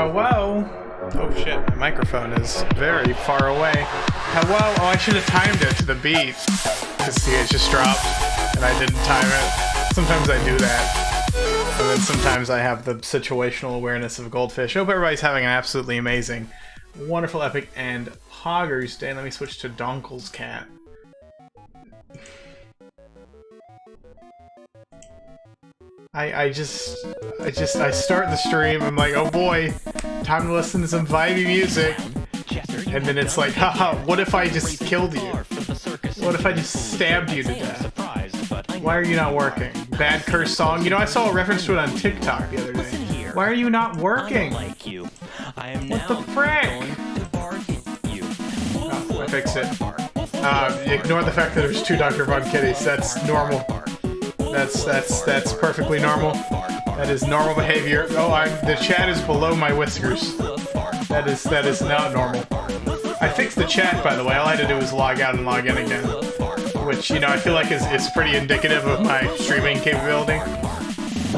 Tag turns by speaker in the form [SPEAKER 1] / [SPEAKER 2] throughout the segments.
[SPEAKER 1] Hello? Oh shit, my microphone is very far away. Hello? Oh, I should have timed it to the beat. Because see, it just dropped, and I didn't time it. Sometimes I do that. And then sometimes I have the situational awareness of a goldfish. Hope everybody's having an absolutely amazing, wonderful, epic, and poggers day. Let me switch to Donkle's cat. I start the stream, I'm like, oh boy, time to listen to some vibey music. And then it's like, haha, what if I just killed you? What if I just stabbed you to death? Why are you not working? Bad curse song? You know, I saw a reference to it on TikTok the other day. Why are you not working? What the frick? Oh, I fixed it. Ignore the fact that there's two Dr. Von Kitties. That's normal. That's perfectly normal. That is normal behavior. Oh, the chat is below my whiskers. That is not normal. I fixed the chat, by the way. All I had to do was log out and log in again, which, you know, I feel like is pretty indicative of my streaming capability.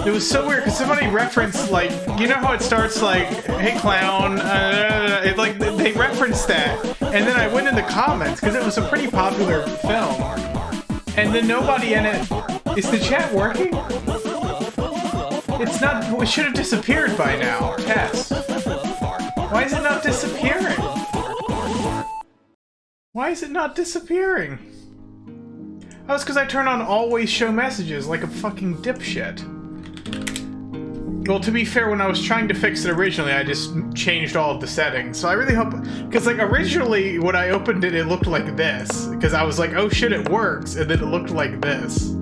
[SPEAKER 1] It was so weird because somebody referenced, like, you know how it starts like, "Hey clown," like they referenced that, and then I went in the comments because it was a pretty popular film, and then nobody in it. Is the chat working? It's not. It should have disappeared by now. Test. Why is it not disappearing? Why is it not disappearing? Oh, it's because I turned on always show messages like a fucking dipshit. Well, to be fair, when I was trying to fix it originally, I just changed all of the settings. So I really hope... Because, like, originally, when I opened it, it looked like this. Because I was like, oh shit, it works. And then it looked like this.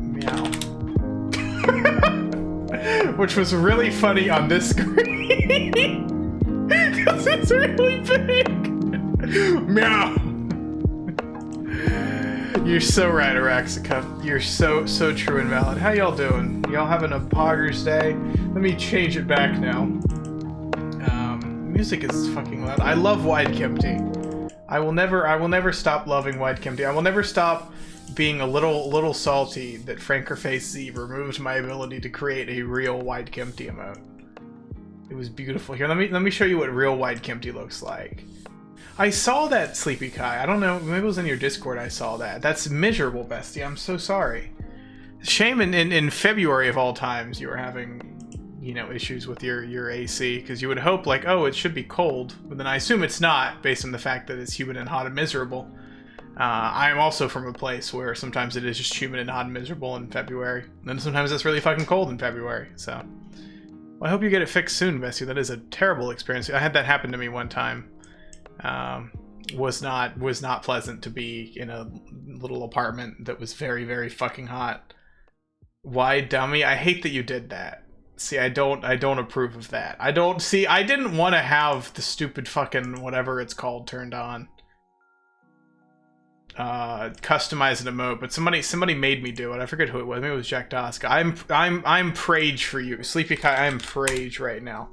[SPEAKER 1] Meow. Which was really funny on this screen. Because it's really big. Meow. You're so right, Araxica. You're so true and valid. How y'all doing? Y'all having a poggers day? Let me change it back now. Music is fucking loud. I love Wide Kempty. I will never stop loving Wide Kempty. I will never stop being a little salty that Frankerface Z removed my ability to create a real Wide Kempty emote. It was beautiful. Here, let me show you what real Wide Kempty looks like. I saw that, Sleepy Kai. I don't know, maybe it was in your Discord I saw that. That's miserable, bestie. I'm so sorry. Shame in February of all times you were having, you know, issues with your AC, because you would hope, like, oh, it should be cold. But then I assume it's not, based on the fact that it's humid and hot and miserable. I am also from a place where sometimes it is just humid and hot and miserable in February. And then sometimes it's really fucking cold in February, so... Well, I hope you get it fixed soon, bestie. That is a terrible experience. I had that happen to me one time. Was not pleasant to be in a little apartment that was very fucking hot. Why, dummy? I hate that you did that. See, I don't approve of that. I didn't want to have the stupid fucking whatever it's called turned on. Customize an emote, but somebody made me do it. I forget who it was. Maybe it was Jack Doska. I'm Prage for you. Sleepy Kai, I'm Prage right now.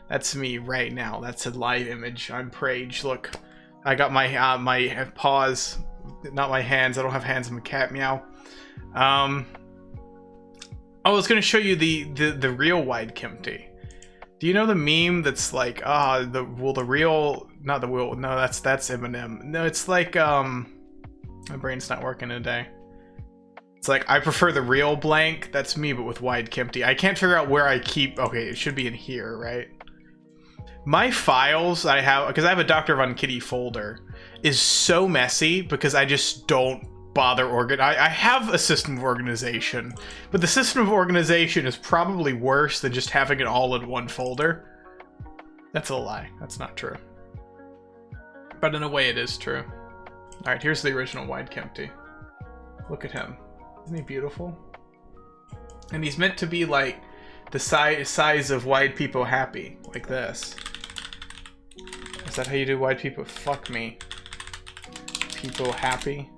[SPEAKER 1] That's me right now. That's a live image. I'm Prage. Look, I got my my paws, not my hands. I don't have hands. I'm a cat. Meow. I was gonna show you the real Wide Kempty. Do you know the meme that's like the real, not the real, no, that's Eminem. No, it's like my brain's not working today. It's like, I prefer the real blank. That's me, but with Wide Kempty. I can't figure out where I keep... Okay, it should be in here, right? My files I have... Because I have a Dr. Von Kitty folder. Is so messy because I just don't bother I have a system of organization. But the system of organization is probably worse than just having it all in one folder. That's a lie. That's not true. But in a way, it is true. Alright, here's the original Wide Kempty. Look at him. Isn't he beautiful? And he's meant to be like the size of Wide People Happy, like this. Is that how you do Wide People? Fuck me. People Happy.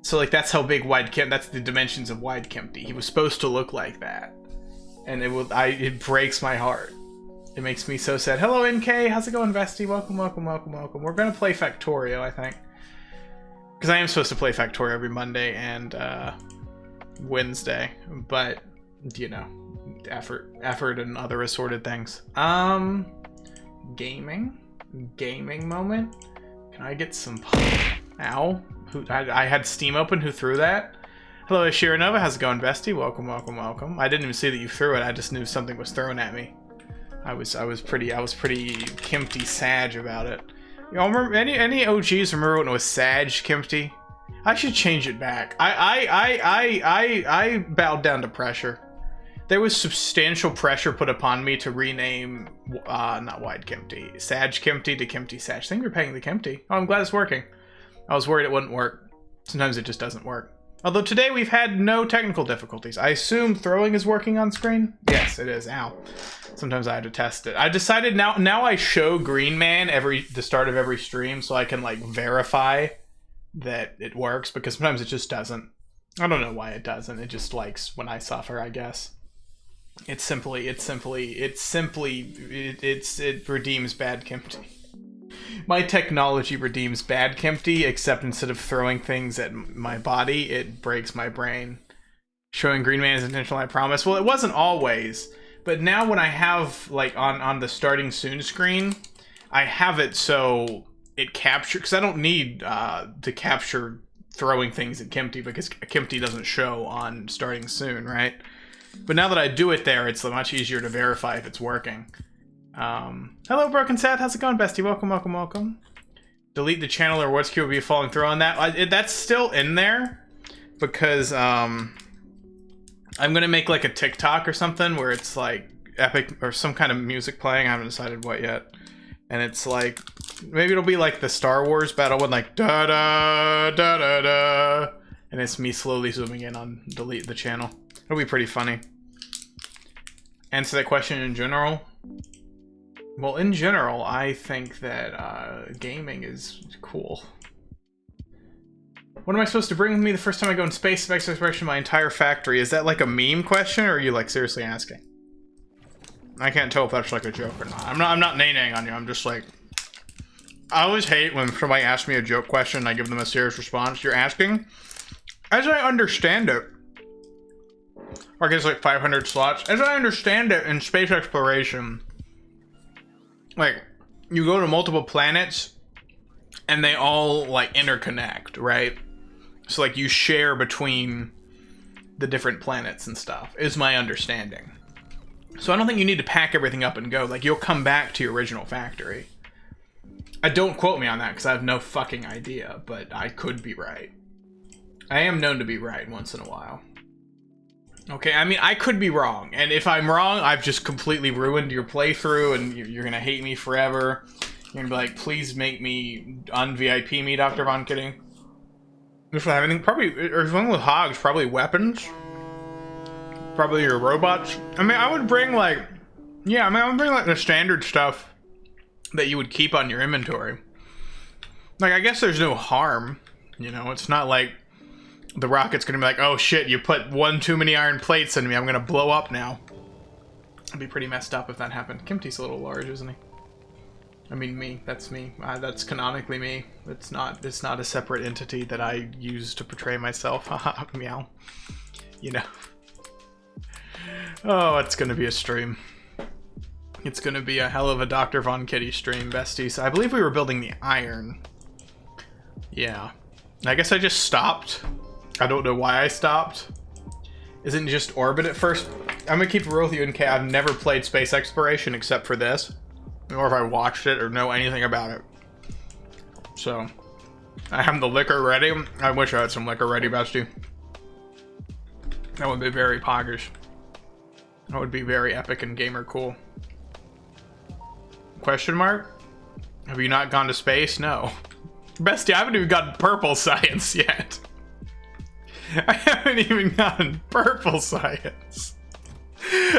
[SPEAKER 1] So like that's how big Wide Kempty. That's the dimensions of Wide Kempty. He was supposed to look like that, and it breaks my heart. It makes me so sad. Hello NK, how's it going, Vesty? Welcome. We're gonna play Factorio, I think. Because I am supposed to play Factorio every Monday and Wednesday, but, you know, effort and other assorted things. Gaming moment. Can I get some? Ow! I had Steam open. Who threw that? Hello, Shiranova. How's it going, bestie? Welcome, welcome, welcome. I didn't even see that you threw it. I just knew something was thrown at me. I was pretty Kimpty Sag about it. Y'all remember any OGs remember when it was Sag Kimpty? I should change it back. I bowed down to pressure. There was substantial pressure put upon me to rename not Wide Kimpty, Sag Kimpty to Kimpty Sag. I think we're paying the Kimpty. Oh, I'm glad it's working. I was worried it wouldn't work. Sometimes it just doesn't work. Although today we've had no technical difficulties. I assume throwing is working on screen? Yes, it is. Ow. Sometimes I have to test it. I decided now I show Green Man the start of every stream so I can like verify that it works, because sometimes it just doesn't. I don't know why it doesn't. It just likes when I suffer, I guess. It redeems bad Kimpty. My technology redeems bad Kimpty, except instead of throwing things at my body, it breaks my brain. Showing Green Man is intentional, I promise. Well, it wasn't always, but now when I have, like, on the starting soon screen, I have it so it captures, because I don't need to capture throwing things at Kimpty, because Kimpty doesn't show on starting soon, right? But now that I do it there, it's much easier to verify if it's working. Hello, Broken Seth. How's it going, bestie? Welcome, welcome, welcome. Delete the channel or what's will be falling through on that. That's still in there because I'm gonna make like a TikTok or something where it's like epic or some kind of music playing. I haven't decided what yet. And it's like maybe it'll be like the Star Wars battle one, like da da da da da, and it's me slowly zooming in on delete the channel. It'll be pretty funny. Answer that question in general. Well, in general, I think that gaming is cool. What am I supposed to bring with me the first time I go in space? Space exploration, my entire factory. Is that like a meme question, or are you like seriously asking? I can't tell if that's like a joke or not. I'm not nay-naying on you. I'm just like, I always hate when somebody asks me a joke question and I give them a serious response. You're asking, as I understand it, or I guess like 500 slots. As I understand it, in space exploration, like, you go to multiple planets and they all like interconnect, right? So like you share between the different planets and stuff, is my understanding. So I don't think you need to pack everything up and go. Like, you'll come back to your original factory. Don't quote me on that because I have no fucking idea, but I could be right. I am known to be right once in a while. Okay, I mean, I could be wrong, and if I'm wrong, I've just completely ruined your playthrough, and you're gonna hate me forever. You're gonna be like, please make me un-VIP me, Dr. Von Kidding. Just have anything, probably, or something with hogs, probably weapons. Probably your robots. I mean, I would bring like, yeah, I mean, I would bring like the standard stuff that you would keep on your inventory. Like, I guess there's no harm, you know, it's not like the rocket's gonna be like, oh shit, you put one too many iron plates in me, I'm gonna blow up now. It'd be pretty messed up if that happened. Kimpty's a little large, isn't he? I mean, me. That's me. That's canonically me. It's not a separate entity that I use to portray myself. Haha, meow. You know. Oh, it's gonna be a stream. It's gonna be a hell of a Dr. Von Kitty stream, besties. I believe we were building the iron. Yeah. I guess I just stopped. I don't know why I stopped. Isn't just orbit at first? I'm gonna keep it real with you in case I've never played space exploration except for this. Or if I watched it or know anything about it. So, I have the liquor ready. I wish I had some liquor ready, bestie. That would be very poggish. That would be very epic and gamer cool. Question mark? Have you not gone to space? No. Bestie, I haven't even gotten purple science yet. I haven't even gotten purple science.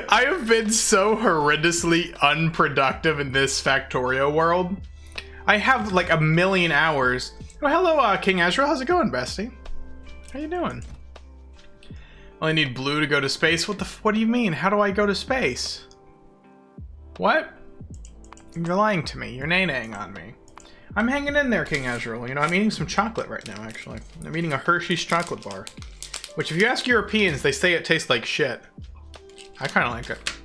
[SPEAKER 1] I have been so horrendously unproductive in this factorio world. I have like 1,000,000 hours. Oh, hello, King Ezra. How's it going, bestie? How you doing? Only need blue to go to space. What do you mean? How do I go to space? What? You're lying to me. You're nay-naying on me. I'm hanging in there, King Ezreal. You know, I'm eating some chocolate right now, actually. I'm eating a Hershey's chocolate bar. Which, if you ask Europeans, they say it tastes like shit. I kind of like it.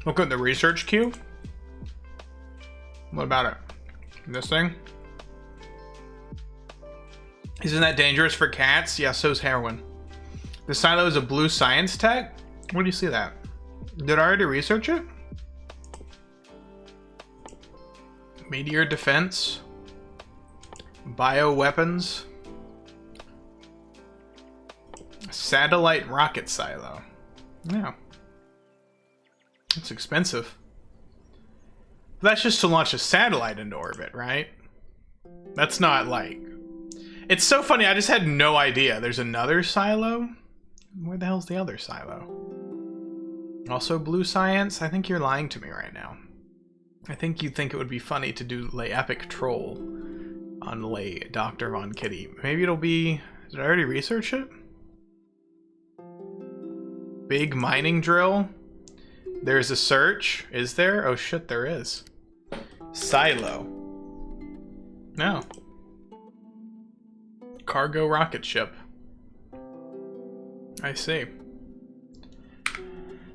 [SPEAKER 1] Look at the research queue. What about it? This thing? Isn't that dangerous for cats? Yeah, so's heroin. The silo is a blue science tech? Where do you see that? Did I already research it? Meteor defense. Bioweapons. Satellite rocket silo. Yeah. It's expensive. That's just to launch a satellite into orbit, right? That's not like... It's so funny, I just had no idea. There's another silo? Where the hell's the other silo? Also blue science? I think you're lying to me right now. I think you think it would be funny to do Lay Epic Troll on Lay Dr. Von Kitty. Maybe it'll be... Did I already research it? Big mining drill? There's a search. Is there? Oh shit, there is. Silo. No. Cargo rocket ship. I see.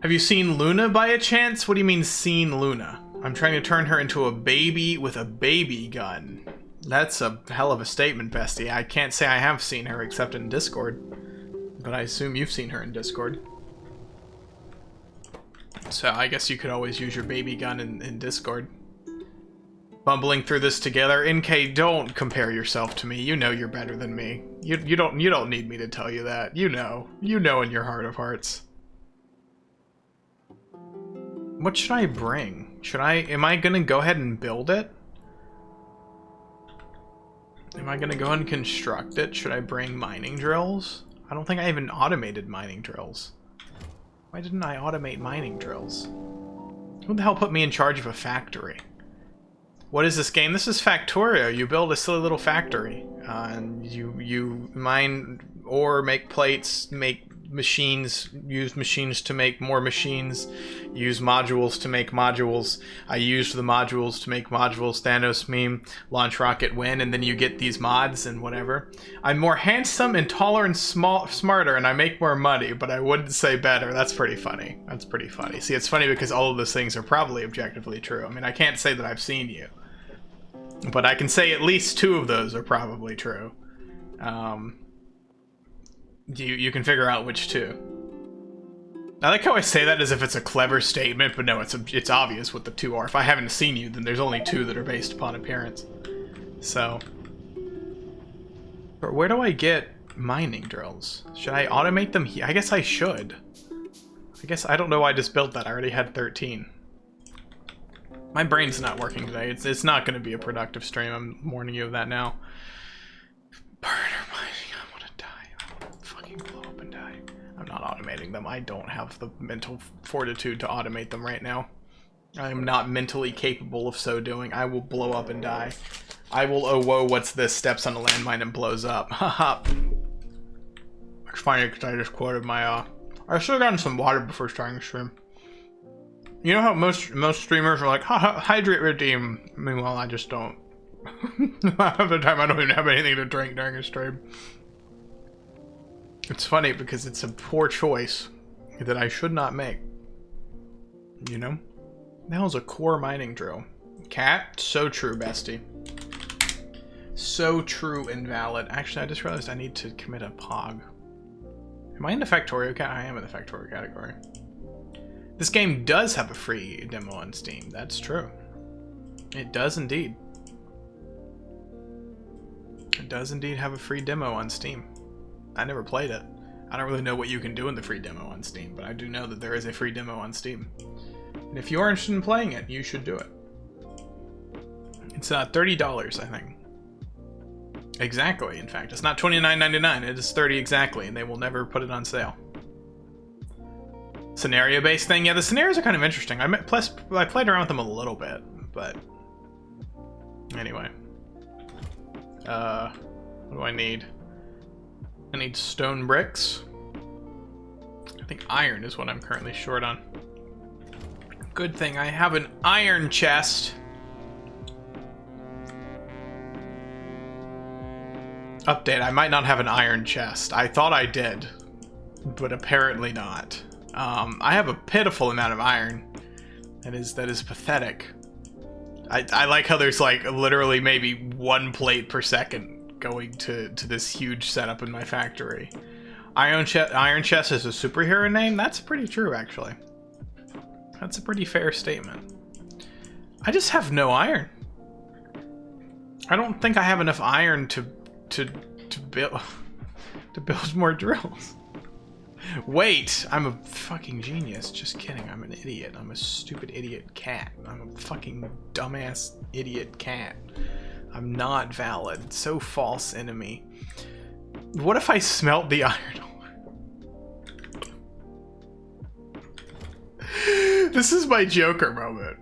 [SPEAKER 1] Have you seen Luna by a chance? What do you mean, seen Luna? I'm trying to turn her into a baby with a baby gun. That's a hell of a statement, bestie. I can't say I have seen her except in Discord. But I assume you've seen her in Discord. So I guess you could always use your baby gun in Discord. Bumbling through this together. NK, don't compare yourself to me. You know you're better than me. You don't need me to tell you that. You know. You know in your heart of hearts. What should I bring? Am I gonna go ahead and build it? Am I gonna go ahead and construct it? Should I bring mining drills? I don't think I even automated mining drills. Why didn't I automate mining drills? Who the hell put me in charge of a factory? What is this game? This is Factorio. You build a silly little factory. And you mine ore, make plates, make machines, use machines to make more machines, use modules to make modules. I used the modules to make modules. Thanos meme, launch rocket, win, and then you get these mods and whatever. I'm more handsome and taller and smarter, and I make more money, but I wouldn't say better. That's pretty funny. That's pretty funny. See, it's funny because all of those things are probably objectively true. I mean, I can't say that I've seen you, but I can say at least 2 of those are probably true. You can figure out which 2. I like how I say that as if it's a clever statement, but no, it's obvious what the 2 are. If I haven't seen you, then there's only 2 that are based upon appearance. So, but where do I get mining drills? Should I automate them here? I guess I should. I guess I don't know why I just built that. I already had 13. My brain's not working today. It's not going to be a productive stream. I'm warning you of that now. Burner mining. I want to die. I want to fucking blow up and die. I'm not automating them. I don't have the mental fortitude to automate them right now. I am not mentally capable of so doing. I will blow up and die. I will, oh whoa, what's this? Steps on a landmine and blows up. Haha. It's funny because I just quoted my, I should have gotten some water before starting the stream. You know how most streamers are like, hydrate, redeem. Meanwhile, I just don't. Half the time I don't even have anything to drink during a stream. It's funny because it's a poor choice that I should not make. You know? That was a core mining drill. Cat, so true, bestie. So true and valid. Actually, I just realized I need to commit a pog. Am I in the Factorio cat? I am in the Factorio category. This game does have a free demo on Steam. That's true. It does indeed. It does indeed have a free demo on Steam. I never played it. I don't really know what you can do in the free demo on Steam, but I do know that there is a free demo on Steam. And if you are interested in playing it, you should do it. It's $30, I think. Exactly, in fact. It's not $29.99. It is $30 exactly, and they will never put it on sale. Scenario-based thing? Yeah, the scenarios are kind of interesting. Plus, I played around with them a little bit, but... Anyway. What do I need? I need stone bricks. I think iron is what I'm currently short on. Good thing I have an iron chest. Update, I might not have an iron chest. I thought I did, but apparently not. I have a pitiful amount of iron. That is pathetic. I like how there's like literally maybe 1 plate per second going to this huge setup in my factory. Iron Chest is a superhero name? That's pretty true, actually. That's a pretty fair statement. I just have no iron. I don't think I have enough iron to build more drills. Wait, I'm a fucking genius. Just kidding, I'm an idiot. I'm a stupid idiot cat. I'm a fucking dumbass idiot cat. I'm not valid. So false, enemy. What if I smelt the iron ore? This is my Joker moment.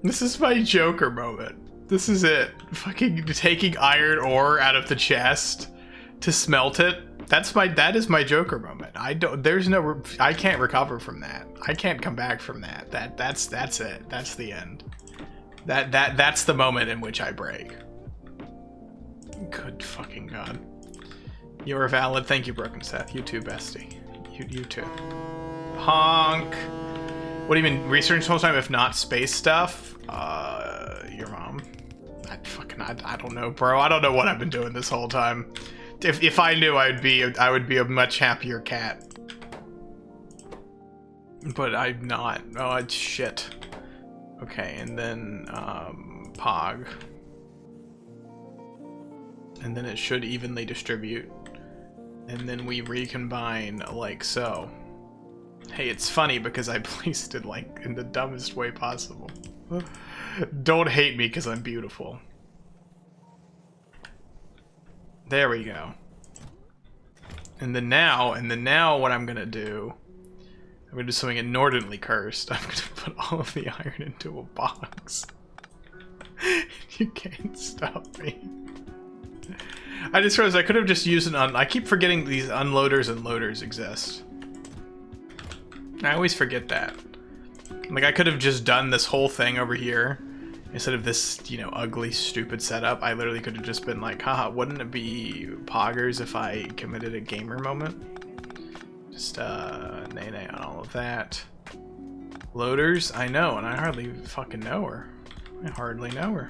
[SPEAKER 1] This is my Joker moment. This is it. Fucking taking iron ore out of the chest to smelt it. That is my Joker moment. I can't recover from that. I can't come back from that. That's it. That's the end. That's the moment in which I break. Good fucking god. You are valid. Thank you, Broken Seth. You too, bestie. You too. Honk. What do you mean research the whole time if not space stuff? Your mom. I don't know, bro. I don't know what I've been doing this whole time. If I knew, I would be a much happier cat. But I'm not. Oh, it's shit. Okay, and then Pog. And then it should evenly distribute. And then we recombine like so. Hey, it's funny because I placed it like in the dumbest way possible. Don't hate me because I'm beautiful. There we go. And then now what I'm gonna do, I'm gonna do something inordinately cursed. I'm gonna put all of the iron into a box. You can't stop me. I just realized I could have just used I keep forgetting these unloaders and loaders exist. I always forget that. Like, I could have just done this whole thing over here instead of this, you know, ugly, stupid setup. I literally could have just been like, haha, wouldn't it be poggers if I committed a gamer moment? Just, nay on all of that. Loaders? I know, and I hardly fucking know her. I hardly know her.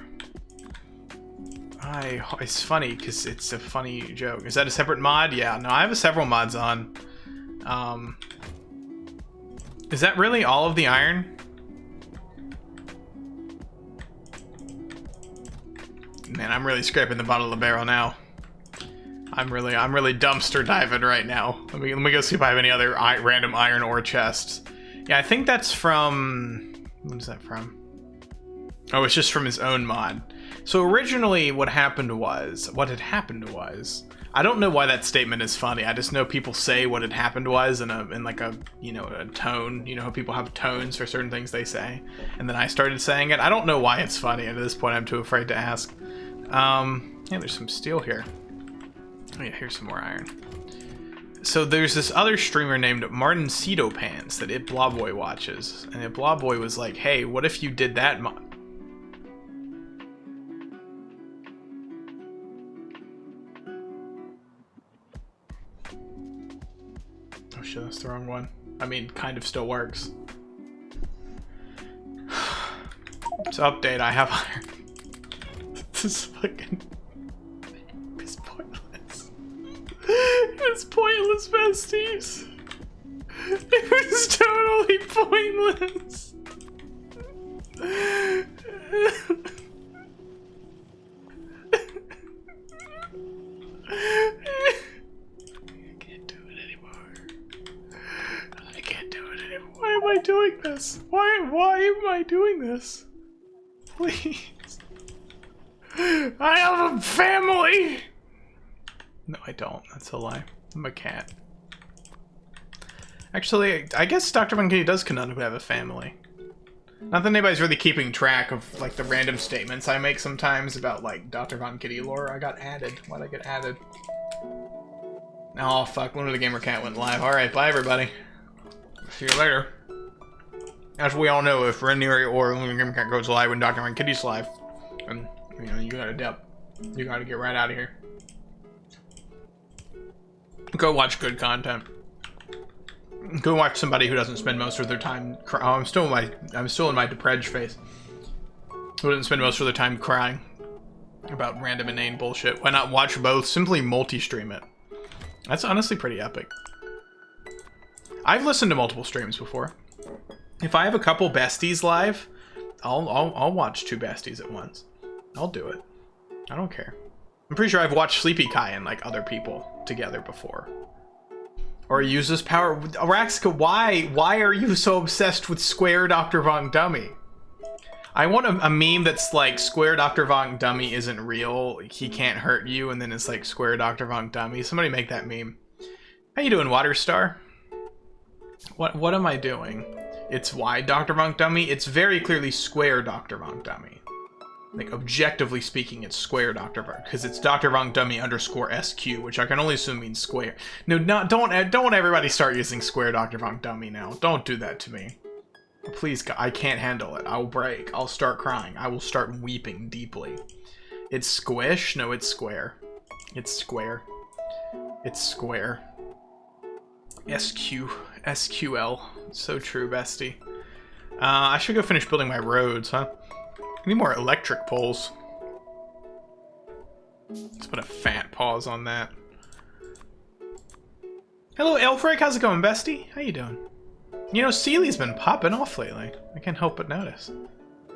[SPEAKER 1] It's funny, because it's a funny joke. Is that a separate mod? Yeah, no, I have several mods on. Is that really all of the iron? Man, I'm really scraping the bottom of the barrel now. I'm really dumpster diving right now. Let me go see if I have any other random iron ore chests. Yeah, I think that's from... What is that from? Oh, it's just from his own mod. So originally what had happened was... I don't know why that statement is funny. I just know people say what had happened was in like a, you know, a tone. You know how people have tones for certain things they say. And then I started saying it. I don't know why it's funny. At this point, I'm too afraid to ask. Yeah, there's some steel here. Oh yeah, here's some more iron. So there's this other streamer named Martin Cedo Pants that It Blobboy watches. And It Blobboy was like, hey, what if you did that mod? Oh shit, that's the wrong one. I mean, kind of still works. So update, I have iron. This is fucking... It's pointless. It was pointless, besties. It was totally pointless. Why am I doing this? Why am I doing this? Please. I have a family! No, I don't. That's a lie. I'm a cat. Actually, I guess Dr. Von Kitty does canonically have a family. Not that anybody's really keeping track of, like, the random statements I make sometimes about, like, Dr. Von Kitty lore. I got added. Why'd I get added? Oh, fuck. Lunar the Gamer Cat went live. Alright, bye, everybody. See you later. As we all know, if Renieri or Lunar Gamer Cat goes live when Dr. Von Kitty's live, and, you know, you gotta dip. You gotta get right out of here. Go watch good content. Go watch somebody who doesn't spend most of their time. Oh, I'm still in my depressed phase. Who doesn't spend most of their time crying about random inane bullshit? Why not watch both? Simply multi-stream it. That's honestly pretty epic. I've listened to multiple streams before. If I have a couple besties live, I'll watch 2 besties at once. I'll do it. I don't care. I'm pretty sure I've watched Sleepy Kai and like other people together before. Or use this power. Araxica, why are you so obsessed with Square Dr. Von Dummy? I want a meme that's like Square Dr. Von Dummy isn't real. He can't hurt you, and then it's like Square Dr. Von Dummy. Somebody make that meme. How you doing, Waterstar? What am I doing? It's why Dr. Von Dummy. It's very clearly Square Dr. Von Dummy. Like, objectively speaking, it's Square Dr. Von, because it's Dr. Von Dummy _ SQ, which I can only assume means Square. No, don't everybody start using Square Dr. Von Dummy now. Don't do that to me. Please, I can't handle it. I'll break. I'll start crying. I will start weeping deeply. It's Squish? No, it's Square. It's Square. It's Square. SQL. So true, bestie. I should go finish building my roads, huh? I need more electric poles. Let's put a fat pause on that. Hello, Elfric. How's it going, bestie? How you doing? You know, Seely's been popping off lately. I can't help but notice.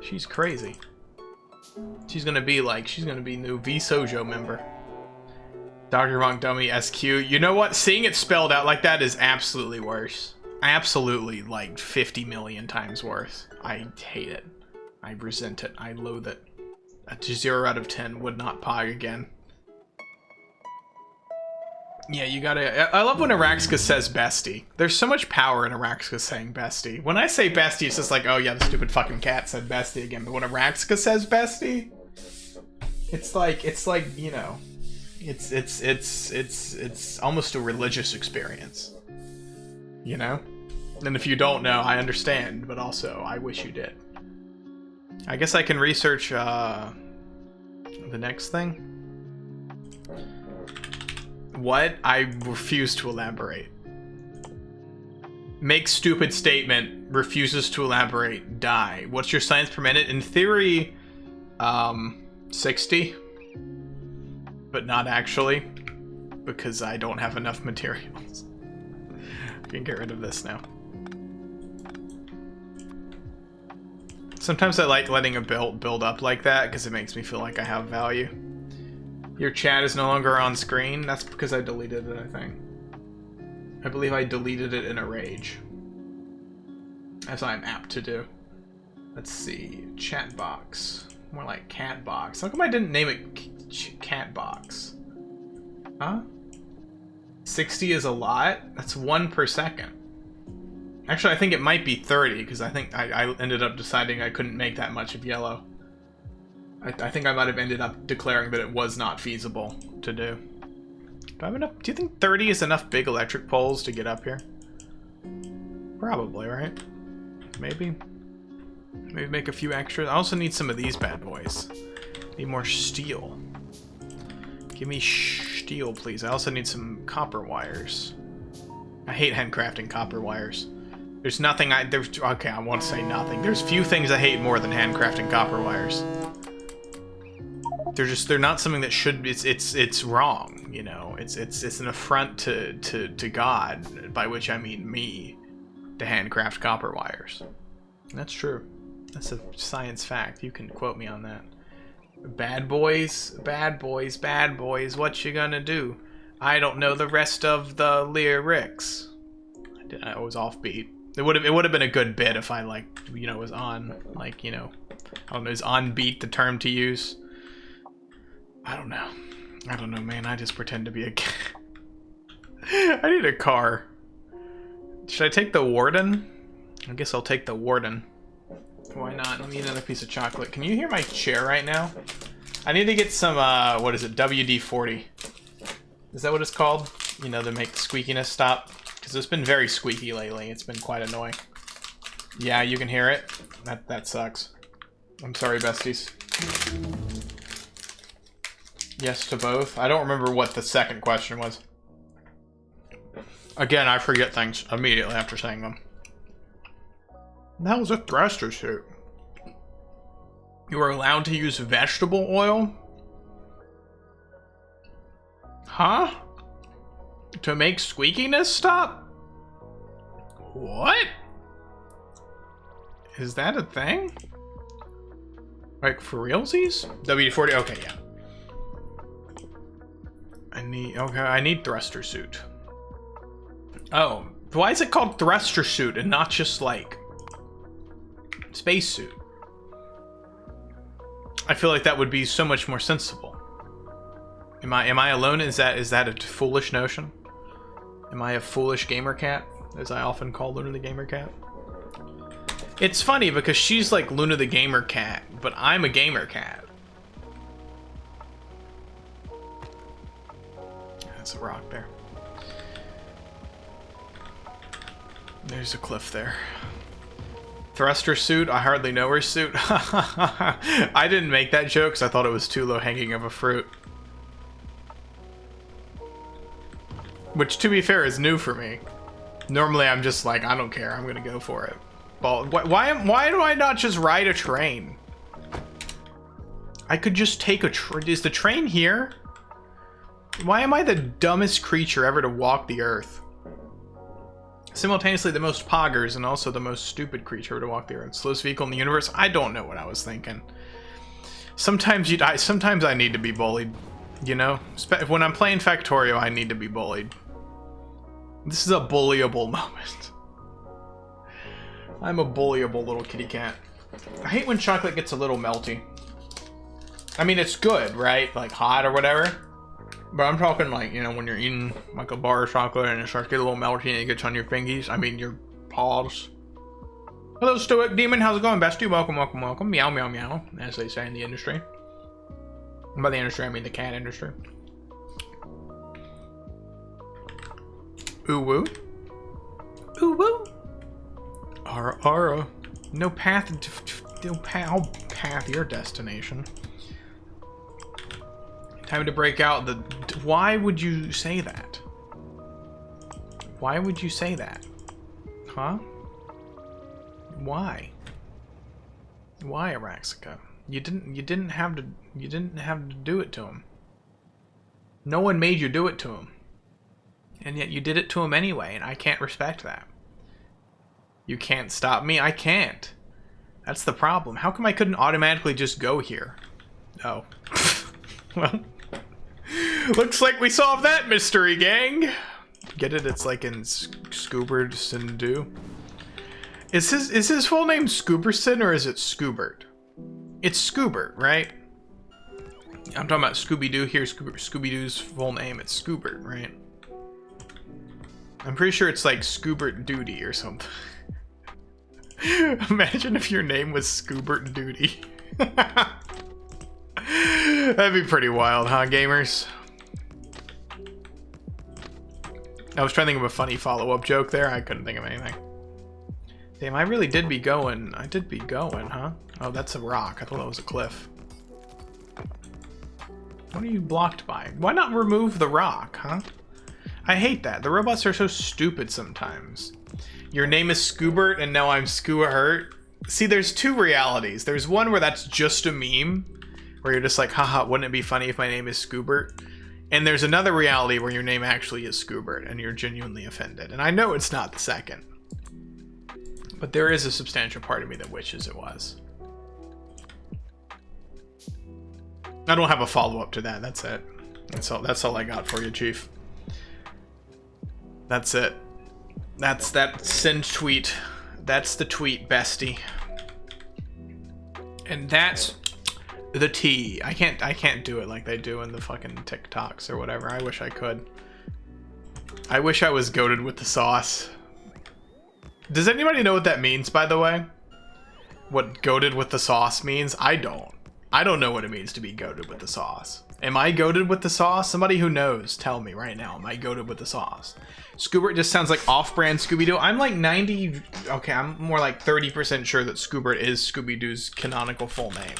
[SPEAKER 1] She's crazy. She's gonna be new V-Sojo member. Dr. Von Dummy SQ. You know what? Seeing it spelled out like that is absolutely worse. Absolutely, like 50 million times worse. I hate it. I resent it. I loathe it. A 0 out of 10 would not pog again. Yeah, you gotta... I love when Araxica says bestie. There's so much power in Araxica saying bestie. When I say bestie, it's just like, oh yeah, the stupid fucking cat said bestie again. But when Araxica says bestie, it's like, you know, it's almost a religious experience. You know? And if you don't know, I understand, but also, I wish you did. I guess I can research, the next thing. What? I refuse to elaborate. Make stupid statement, refuses to elaborate, die. What's your science per minute? In theory, 60. But not actually, because I don't have enough materials. I can get rid of this now. Sometimes I like letting a build up like that because it makes me feel like I have value. Your chat is no longer on screen. That's because I deleted it, I think. I believe I deleted it in a rage. As I'm apt to do. Let's see. Chat box. More like cat box. How come I didn't name it cat box? Huh? 60 is a lot? That's 1 per second. Actually, I think it might be 30, because I think I ended up deciding I couldn't make that much of yellow. I think I might have ended up declaring that it was not feasible to do. Do I have enough? Do you think 30 is enough big electric poles to get up here? Probably, right? Maybe. Maybe make a few extras. I also need some of these bad boys. Need more steel. Give me steel, please. I also need some copper wires. I hate handcrafting copper wires. There's nothing okay, I won't say nothing. There's few things I hate more than handcrafting copper wires. They're not something that should, it's wrong, you know. It's an affront to God, by which I mean me, to handcraft copper wires. That's true. That's a science fact. You can quote me on that. Bad boys, bad boys, bad boys, what you gonna do? I don't know the rest of the lyrics. I was offbeat. It would have been a good bit if I, like, you know, was on, like, you know, I don't know, is on beat the term to use? I don't know, man. I just pretend to be a I need a car. Should I take the Warden? I guess I'll take the Warden. Why not? Let me eat another piece of chocolate. Can you hear my chair right now? I need to get some, what is it? WD-40. Is that what it's called? You know, to make the squeakiness stop? Because it's been very squeaky lately. It's been quite annoying. Yeah, you can hear it? That sucks. I'm sorry, besties. Yes to both. I don't remember what the second question was. Again, I forget things immediately after saying them. That was a thruster suit. You were allowed to use vegetable oil? Huh? To make squeakiness stop? What? Is that a thing? Like for realsies? W40, okay, yeah. I need thruster suit. Oh, why is it called thruster suit and not just like spacesuit? I feel like that would be so much more sensible. Am I alone? Is that a foolish notion? Am I a foolish gamer cat, as I often call Luna the gamer cat? It's funny because she's like Luna the gamer cat, but I'm a gamer cat. That's a rock there. There's a cliff there. Thruster suit? I hardly know her suit. I didn't make that joke because I thought it was too low hanging of a fruit. Which, to be fair, is new for me. Normally, I'm just like, I don't care. I'm gonna go for it. Why do I not just ride a train? I could just take a train. Is the train here? Why am I the dumbest creature ever to walk the earth? Simultaneously the most poggers and also the most stupid creature to walk the earth. Slowest vehicle in the universe? I don't know what I was thinking. Sometimes sometimes I need to be bullied, you know? When I'm playing Factorio, I need to be bullied. This is a bullyable moment. I'm a bullyable little kitty cat. I hate when chocolate gets a little melty. I mean, it's good, right? Like hot or whatever. But I'm talking like, you know, when you're eating like a bar of chocolate and it starts to get a little melty and it gets on your fingies. I mean, your paws. Hello, Stoic Demon. How's it going, bestie? Welcome, welcome, welcome. Meow, meow, meow, as they say in the industry. And by the industry, I mean the cat industry. Ooh woo. Ooh woo. Ara ara. No path. I'll path your destination. Time to break out the... Why would you say that? Why would you say that? Huh? Why? Why, Araxica? You didn't have to do it to him. No one made you do it to him. And yet you did it to him anyway, and I can't respect that. You can't stop me, I can't. That's the problem. How come I couldn't automatically just go here? Oh. Well... Looks like we solved that mystery, gang. Get it? It's like in Scooberson Do. Is his full name Scooberson or is it Scoobert? It's Scoobert, right? I'm talking about Scooby-Doo here. Scooby-Doo's full name. It's Scoobert, right? I'm pretty sure it's like Scoobert Duty or something. Imagine if your name was Scoobert Duty. That'd be pretty wild, huh, gamers? I was trying to think of a funny follow-up joke there. I couldn't think of anything. Damn, I really did be going. I did be going, huh? Oh, that's a rock. I thought that was a cliff. What are you blocked by? Why not remove the rock, huh? I hate that. The robots are so stupid sometimes. Your name is Scoobert and now I'm Scooahurt. See, there's two realities. There's one where that's just a meme, where you're just like, haha, wouldn't it be funny if my name is Scoobert? And there's another reality where your name actually is Scoobert and you're genuinely offended. And I know it's not the second, but there is a substantial part of me that wishes it was. I don't have a follow-up to that. That's it. That's all I got for you, Chief. That's it. That's that send tweet. That's the tweet, bestie. And that's the T. I can't do it like they do in the fucking TikToks or whatever. I wish I could. I wish I was goated with the sauce. Does anybody know what that means, by the way? What goated with the sauce means? I don't. I don't know what it means to be goated with the sauce. Am I goated with the sauce? Somebody who knows, tell me right now. Am I goated with the sauce? Scoobert just sounds like off-brand Scooby-Doo. I'm like 90... Okay, I'm more like 30% sure that Scoobert is Scooby-Doo's canonical full name.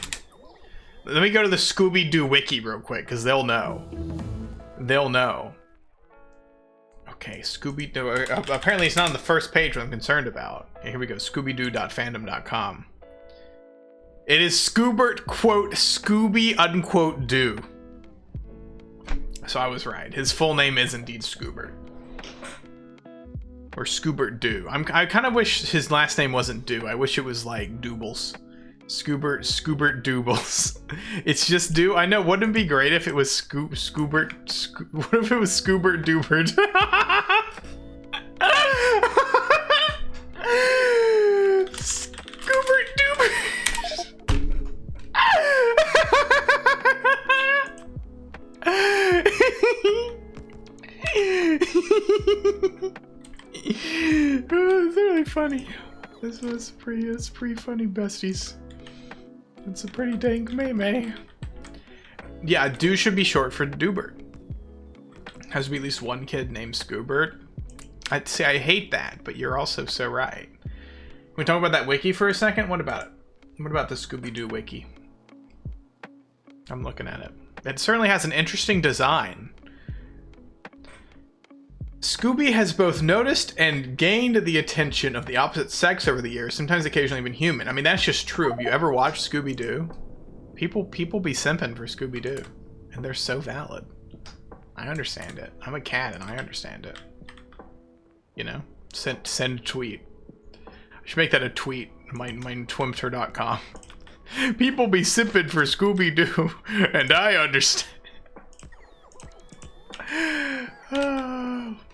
[SPEAKER 1] Let me go to the Scooby-Doo wiki real quick, because they'll know. They'll know. Okay, Scooby-Doo. Apparently it's not on the first page what I'm concerned about. Okay, here we go, Scooby-Doo.fandom.com. It is Scoobert, quote, Scooby, unquote, Doo. So I was right. His full name is indeed Scoobert. Or Scoobert Doo. I kind of wish his last name wasn't Doo. I wish it was like Doobles. Scoobert Doobles. It's just Doo. I know, wouldn't it be great if it was Scoobert? What if it was Scoobert Doobert? Scoobert Doobert. Oh, it's really funny. This was pretty funny, besties. It's a pretty dank meme. Yeah, Doo should be short for Doobert. Has to be at least one kid named Scoobert. I'd say I hate that, but you're also so right. Can we talk about that wiki for a second? What about it? What about the Scooby-Doo wiki? I'm looking at it. It certainly has an interesting design. Scooby has both noticed and gained the attention of the opposite sex over the years, sometimes occasionally even human. I mean, that's just true. Have you ever watched Scooby-Doo? People be simping for Scooby-Doo, and they're so valid. I understand it. I'm a cat, and I understand it. You know? Send a tweet. I should make that a tweet. My Twimter.com. People be simping for Scooby-Doo, and I understand.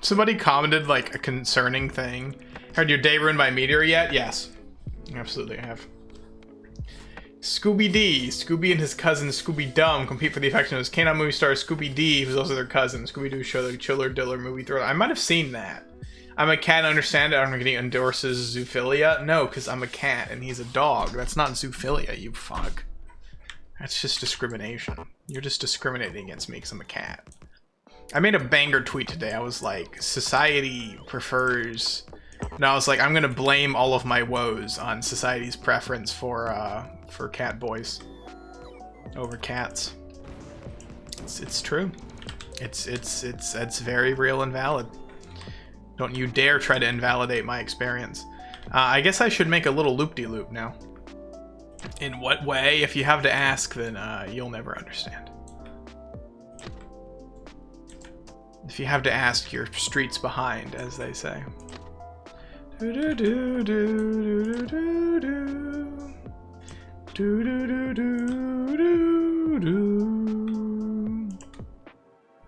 [SPEAKER 1] Somebody commented like a concerning thing. Had your day ruined by a meteor yet? Yes. Absolutely, I have. Scooby-D. Scooby and his cousin Scooby-Dum compete for the affection of his canine movie star Scooby-D, who's also their cousin. Scooby-Doo show the Chiller Diller movie thriller. I might have seen that. I'm a cat, I understand it. I don't think he endorses zoophilia. No, because I'm a cat and he's a dog. That's not zoophilia, you fuck. That's just discrimination. You're just discriminating against me because I'm a cat. I made a banger tweet today. I was like, society prefers... And I was like, I'm gonna blame all of my woes on society's preference for cat boys over cats. It's true. It's very real and valid. Don't you dare try to invalidate my experience. I guess I should make a little loop-de-loop now. In what way? If you have to ask, then you'll never understand. If you have to ask, your streets behind, as they say.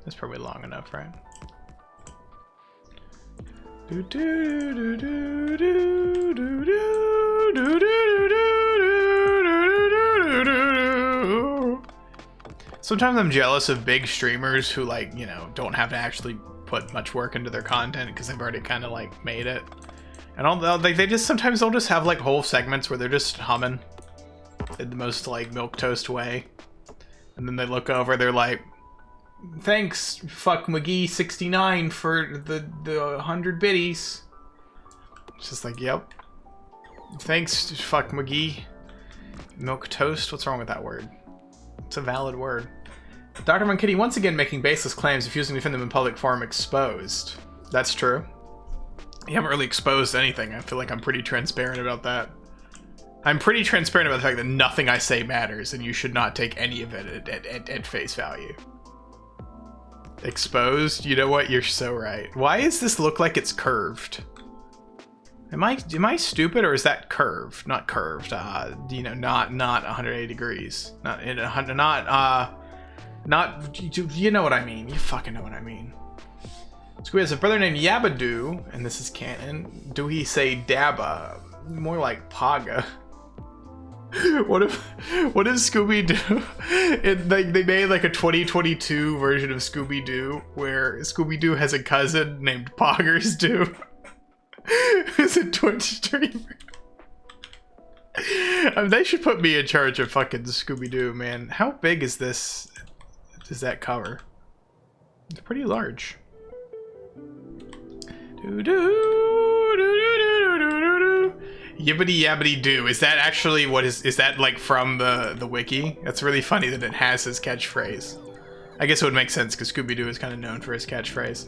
[SPEAKER 1] That's probably long enough, right? Sometimes I'm jealous of big streamers who, like, you know, don't have to actually put much work into their content because they've already kind of like made it. And all like they just sometimes they'll just have like whole segments where they're just humming in the most like milquetoast way, and then they look over, they're like, "Thanks, fuck McGee 69 for the 100 biddies." It's just like, yep. Thanks, fuck McGee. Milquetoast. What's wrong with that word? It's a valid word. Dr. Monkitty once again making baseless claims, refusing to defend them in public forum. Exposed. That's true. You haven't really exposed anything. I feel like I'm pretty transparent about that. I'm pretty transparent about the fact that nothing I say matters, and you should not take any of it at face value. Exposed? You know what? You're so right. Why does this look like it's curved? Am I stupid, or is that curved? Not curved. You know, not 180 degrees. Not in 100. Not. You know what I mean. You fucking know what I mean. Scooby has a brother named Yabadoo, and this is canon. Do he say Dabba? More like Paga. What if Scooby-Doo? They made like a 2022 version of Scooby-Doo where Scooby-Doo has a cousin named Poggers Doo, who's a Twitch streamer. I mean, they should put me in charge of fucking Scooby-Doo, man. How big is this? Does that cover? It's pretty large. Yibbity yabbity doo. Is that actually what is that like from the wiki? That's really funny that it has his catchphrase. I guess it would make sense because Scooby-Doo is kind of known for his catchphrase.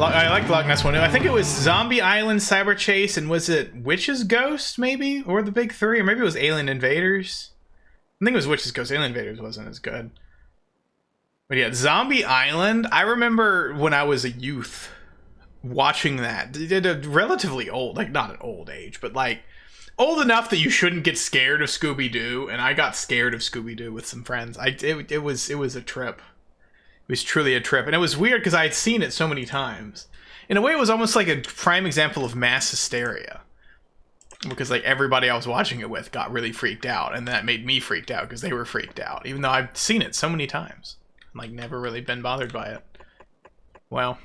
[SPEAKER 1] I like Loch Ness one. I think it was Zombie Island, Cyber Chase, and was it Witch's Ghost, maybe? Or the big three? Or maybe it was Alien Invaders? I think it was Witch's Ghost. Alien Invaders wasn't as good. But yeah, Zombie Island, I remember when I was a youth watching that. At a relatively old, like not an old age, but like old enough that you shouldn't get scared of Scooby-Doo, and I got scared of Scooby-Doo with some friends. It was a trip. It was truly a trip, and it was weird because I had seen it so many times. In a way, it was almost like a prime example of mass hysteria, because like everybody I was watching it with got really freaked out, and that made me freaked out because they were freaked out, even though I've seen it so many times, like never really been bothered by it. Well,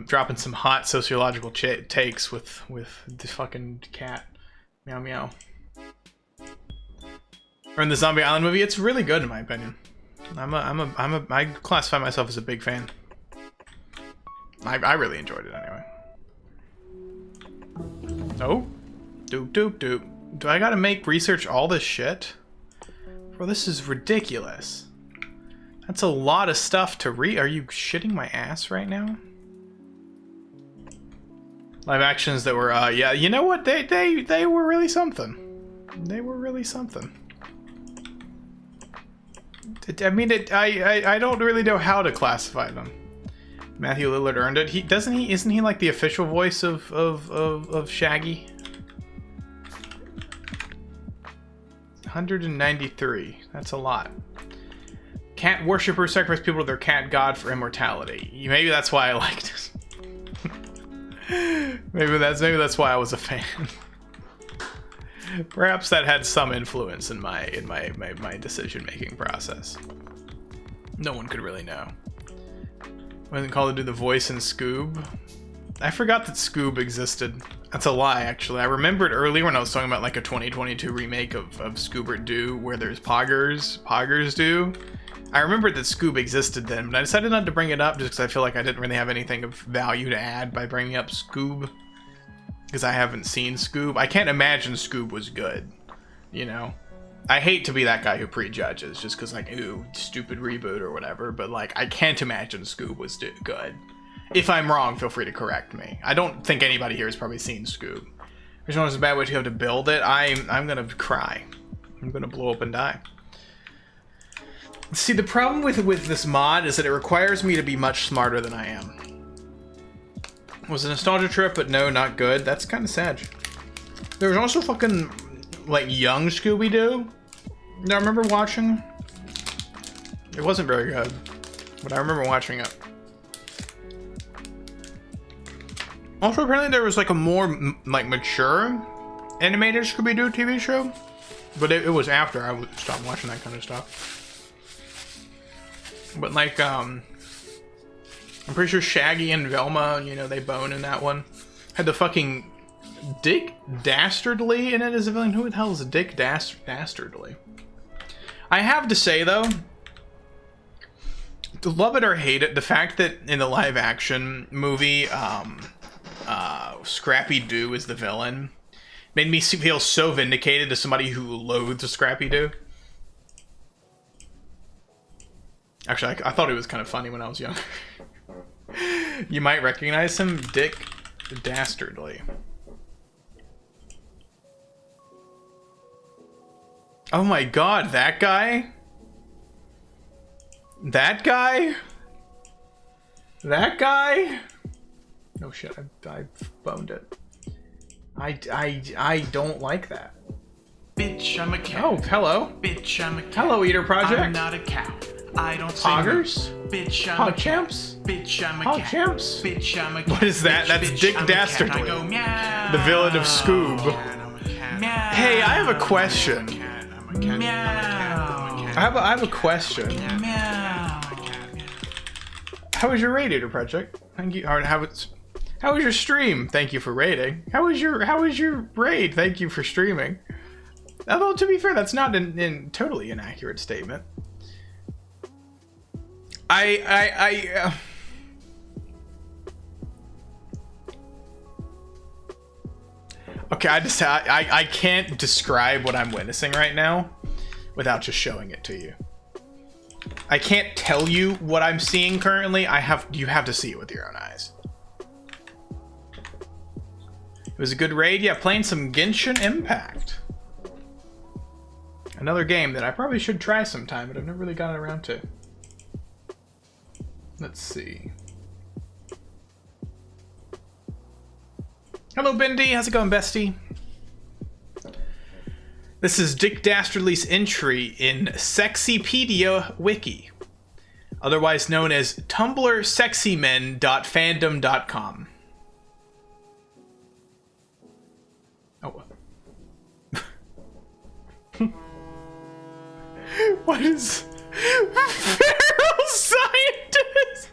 [SPEAKER 1] dropping some hot sociological takes with the fucking cat, meow meow. Or in the Zombie Island movie, it's really good in my opinion. I classify myself as a big fan. I really enjoyed it anyway. Oh, doop doop doop. Do I gotta make research all this shit? Bro, this is ridiculous. That's a lot of stuff to read. Are you shitting my ass right now? Live actions that were, yeah, you know what? They were really something. They were really something. I mean, I don't really know how to classify them. Matthew Lillard earned it. Isn't he like the official voice of Shaggy? 193. That's a lot. Cat worshippers sacrifice people to their cat god for immortality. Maybe that's why I liked it. maybe that's why I was a fan. Perhaps that had some influence in my decision-making process. No one could really know. Wasn't called to do the voice in Scoob. I forgot that Scoob existed. That's a lie, actually. I remembered earlier when I was talking about like a 2022 remake of Scoober-Doo where there's Poggers Doo. I remembered that Scoob existed then, but I decided not to bring it up just because I feel like I didn't really have anything of value to add by bringing up Scoob. Because I haven't seen Scoob. I can't imagine Scoob was good, you know? I hate to be that guy who prejudges just because, like, ooh, stupid reboot or whatever, but, like, I can't imagine Scoob was good. If I'm wrong, feel free to correct me. I don't think anybody here has probably seen Scoob. There's one a bad way to have to build it. I'm gonna cry. I'm gonna blow up and die. See, the problem with this mod is that it requires me to be much smarter than I am. It was a nostalgia trip, but no, not good. That's kind of sad. There was also fucking, like, young Scooby-Doo that I remember watching. It wasn't very good, but I remember watching it. Also, apparently there was, like, a more, like, mature animated Scooby-Doo TV show, but it was after I stopped watching that kind of stuff. But, like, I'm pretty sure Shaggy and Velma, you know, they bone in that one. Had the fucking Dick Dastardly in it as a villain. Who the hell is Dick Dastardly? I have to say, though, to love it or hate it, the fact that in the live action movie, Scrappy-Doo is the villain made me feel so vindicated as somebody who loathes Scrappy-Doo. Actually, I thought it was kind of funny when I was younger. You might recognize him, Dick Dastardly. Oh my god, that guy? That guy? That guy? No shit, I boned it. I don't like that.
[SPEAKER 2] Bitch, I'm a cat.
[SPEAKER 1] Oh, hello.
[SPEAKER 2] Bitch, I'm a cat.
[SPEAKER 1] Hello, Eater Project.
[SPEAKER 2] I'm not a cow. I don't say
[SPEAKER 1] Poggers?
[SPEAKER 2] Bitch, I'm a cat.
[SPEAKER 1] Pogchamps?
[SPEAKER 2] Bitch, I'm a
[SPEAKER 1] Hog
[SPEAKER 2] cat.
[SPEAKER 1] champs?
[SPEAKER 2] Bitch, I'm a cat.
[SPEAKER 1] What is that?
[SPEAKER 2] Bitch,
[SPEAKER 1] That's
[SPEAKER 2] bitch,
[SPEAKER 1] Dick
[SPEAKER 2] I'm a cat.
[SPEAKER 1] Dastardly.
[SPEAKER 2] I go meow.
[SPEAKER 1] The villain of Scoob.
[SPEAKER 2] I'm a cat. Meow.
[SPEAKER 1] Hey, I have a question.
[SPEAKER 2] I'm a cat. Meow.
[SPEAKER 1] I have a question.
[SPEAKER 2] Meow.
[SPEAKER 1] How was your raid, Eater Project? Thank you. Or how was your stream? Thank you for raiding. How was your raid? Thank you for streaming. Although, to be fair, that's not an totally inaccurate statement. Okay, I can't describe what I'm witnessing right now without just showing it to you. I can't tell you what I'm seeing currently. You have to see it with your own eyes. It was a good raid. Yeah, playing some Genshin Impact. Another game that I probably should try sometime, but I've never really gotten around to. Let's see. Hello, Bendy. How's it going, bestie? This is Dick Dastardly's entry in Sexypedia Wiki, otherwise known as Tumblr sexyman.fandom.com. Oh. What is feral scientist?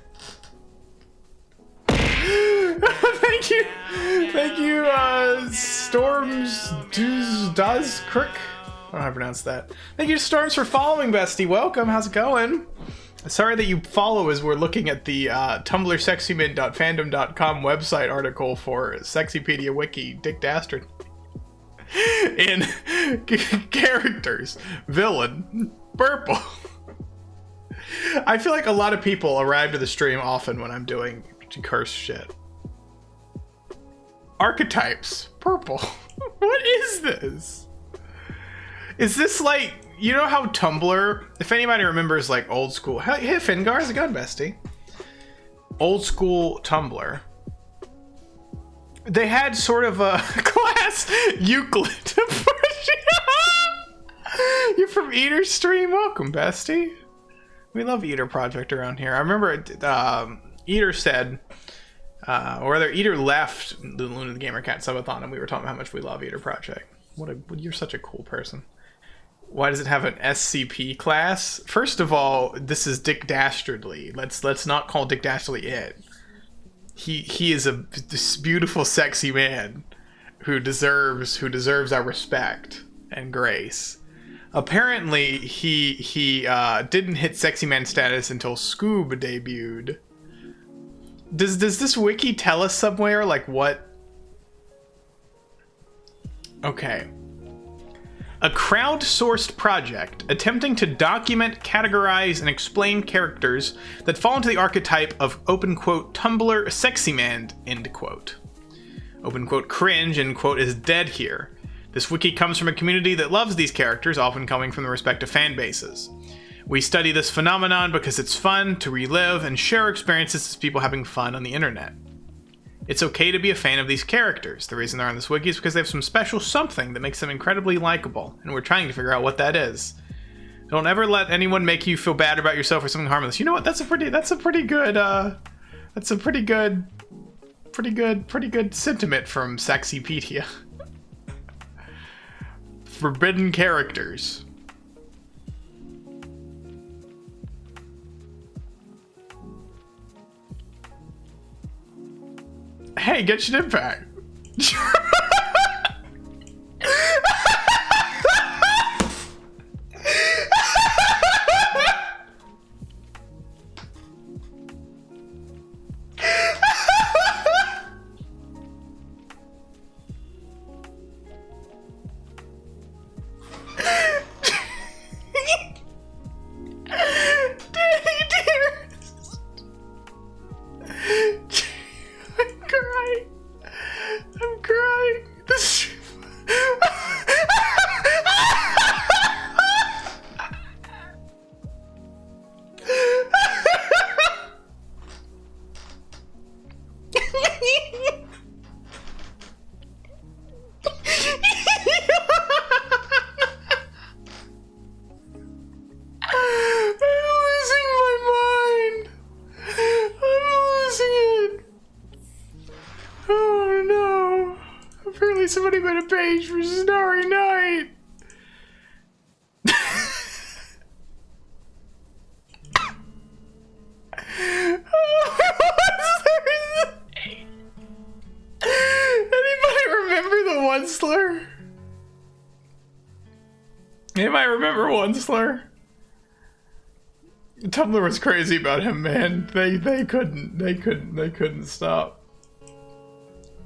[SPEAKER 1] Thank you, Storms Does Crook. I don't know how to pronounce that. Thank you, Storms, for following, bestie. Welcome. How's it going? Sorry that you follow as we're looking at the Tumblr sexyman.fandom.com website article for Sexypedia Wiki, Dick Dastard. In characters, villain, purple. I feel like a lot of people arrive to the stream often when I'm doing cursed shit. Archetypes, purple. What is this? Is this like, you know how Tumblr, if anybody remembers like old school, hey Fingar, how's it going, bestie? Old school Tumblr. They had sort of a class Euclid. You're from Eater Stream? Welcome, bestie. We love Eater Project around here. I remember Eater said, or rather Eater left the Luna the Gamer Cat subathon and we were talking about how much we love Eater Project. You're such a cool person. Why does it have an SCP class? First of all, this is Dick Dastardly. Let's not call Dick Dastardly it. He is this beautiful, sexy man who deserves our respect and grace. Apparently, he didn't hit sexy man status until Scoob debuted. Does this wiki tell us somewhere like what? Okay. A crowdsourced project attempting to document, categorize, and explain characters that fall into the archetype of open quote Tumblr sexy man end quote. Open quote cringe end quote is dead here. This wiki comes from a community that loves these characters, often coming from the respective fan bases. We study this phenomenon because it's fun to relive and share experiences as people having fun on the internet. It's okay to be a fan of these characters. The reason they're on this wiki is because they have some special something that makes them incredibly likable, and we're trying to figure out what that is. Don't ever let anyone make you feel bad about yourself or something harmless. You know what? That's a pretty good sentiment from Sexypedia. Forbidden characters. Hey, Genshin Impact. I'm crying. This. Somebody made a page for Starry Night. Anybody remember the One Slur? Anybody remember One Slur? Tumblr was crazy about him, man. They couldn't stop.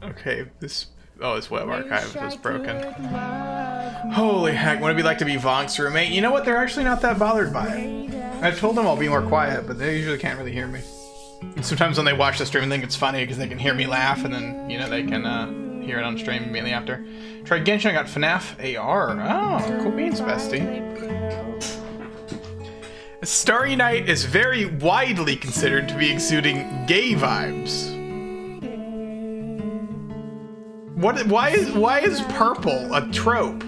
[SPEAKER 1] Okay, this web archive was broken. Holy heck, what it'd be like to be Vonk's roommate? You know what? They're actually not that bothered by it. I've told them I'll be more quiet, but they usually can't really hear me. And sometimes when they watch the stream, they think it's funny because they can hear me laugh, and then, you know, they can hear it on stream immediately after. Tried Genshin, I got FNAF AR. Oh, cool beans, bestie. Starry Night is very widely considered to be exuding gay vibes. Why is purple a trope?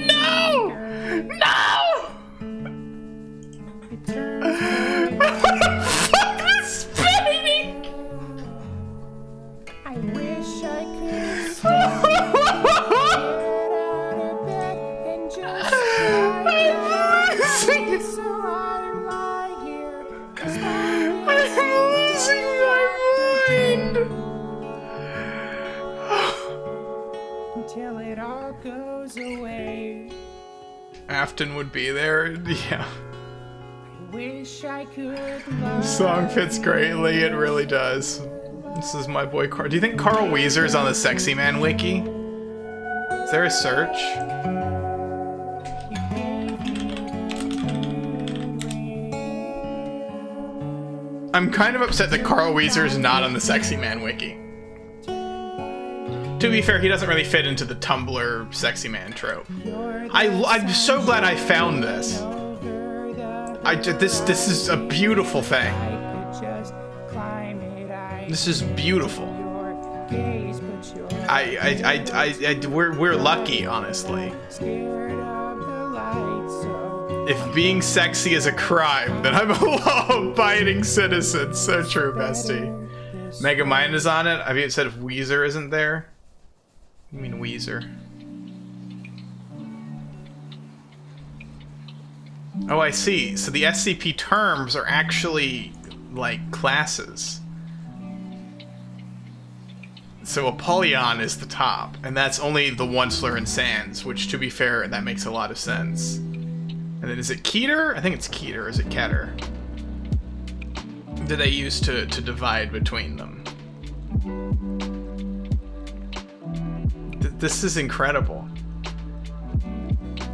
[SPEAKER 1] No! Fuck this spinning!
[SPEAKER 3] I wish I could stay out of bed and just lie so I lie here.
[SPEAKER 1] I'm losing my mind!
[SPEAKER 3] Until it all goes away.
[SPEAKER 1] Afton would be there, yeah.
[SPEAKER 3] I wish I could
[SPEAKER 1] The
[SPEAKER 3] love
[SPEAKER 1] song fits greatly, it really does. This is my boy Carl. Do you think Carl Weezer's on the Sexy Man wiki? Is there a search? I'm kind of upset that Carl Weezer's not on the Sexy Man wiki. To be fair, he doesn't really fit into the Tumblr Sexy Man trope. I'm so glad I found this. This is a beautiful thing. This is beautiful. We're lucky, honestly. If being sexy is a crime, then I'm a law-abiding citizen. So true, bestie. Megamind is on it. Have you said if Weezer isn't there? You mean Weezer? Oh, I see. So the SCP terms are actually like classes. So Apollyon is the top, and that's only the Onceler and Sans, which, to be fair, that makes a lot of sense. And then is it Keter? I think it's Keter. Is it Keter? That they use to divide between them. This is incredible.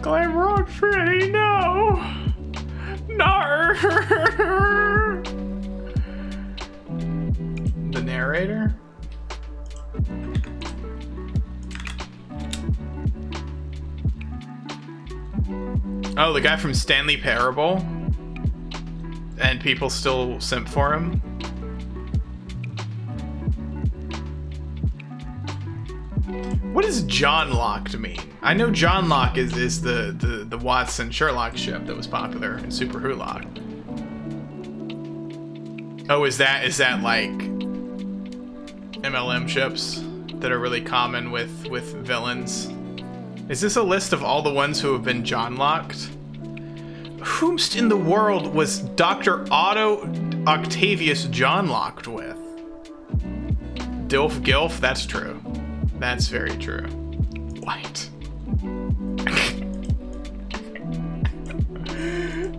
[SPEAKER 1] Glam Rock Freddy, no! Nar! The narrator? Oh, the guy from Stanley Parable? And people still simp for him? What does John Locke mean? I know John Locke is the Watson Sherlock ship that was popular in Super Hulock. Oh, is that like MLM ships that are really common with villains? Is this a list of all the ones who have been John Locked? Whomst in the world was Dr. Otto Octavius John Locked with? Dilf Gilf? That's true. That's very true. What?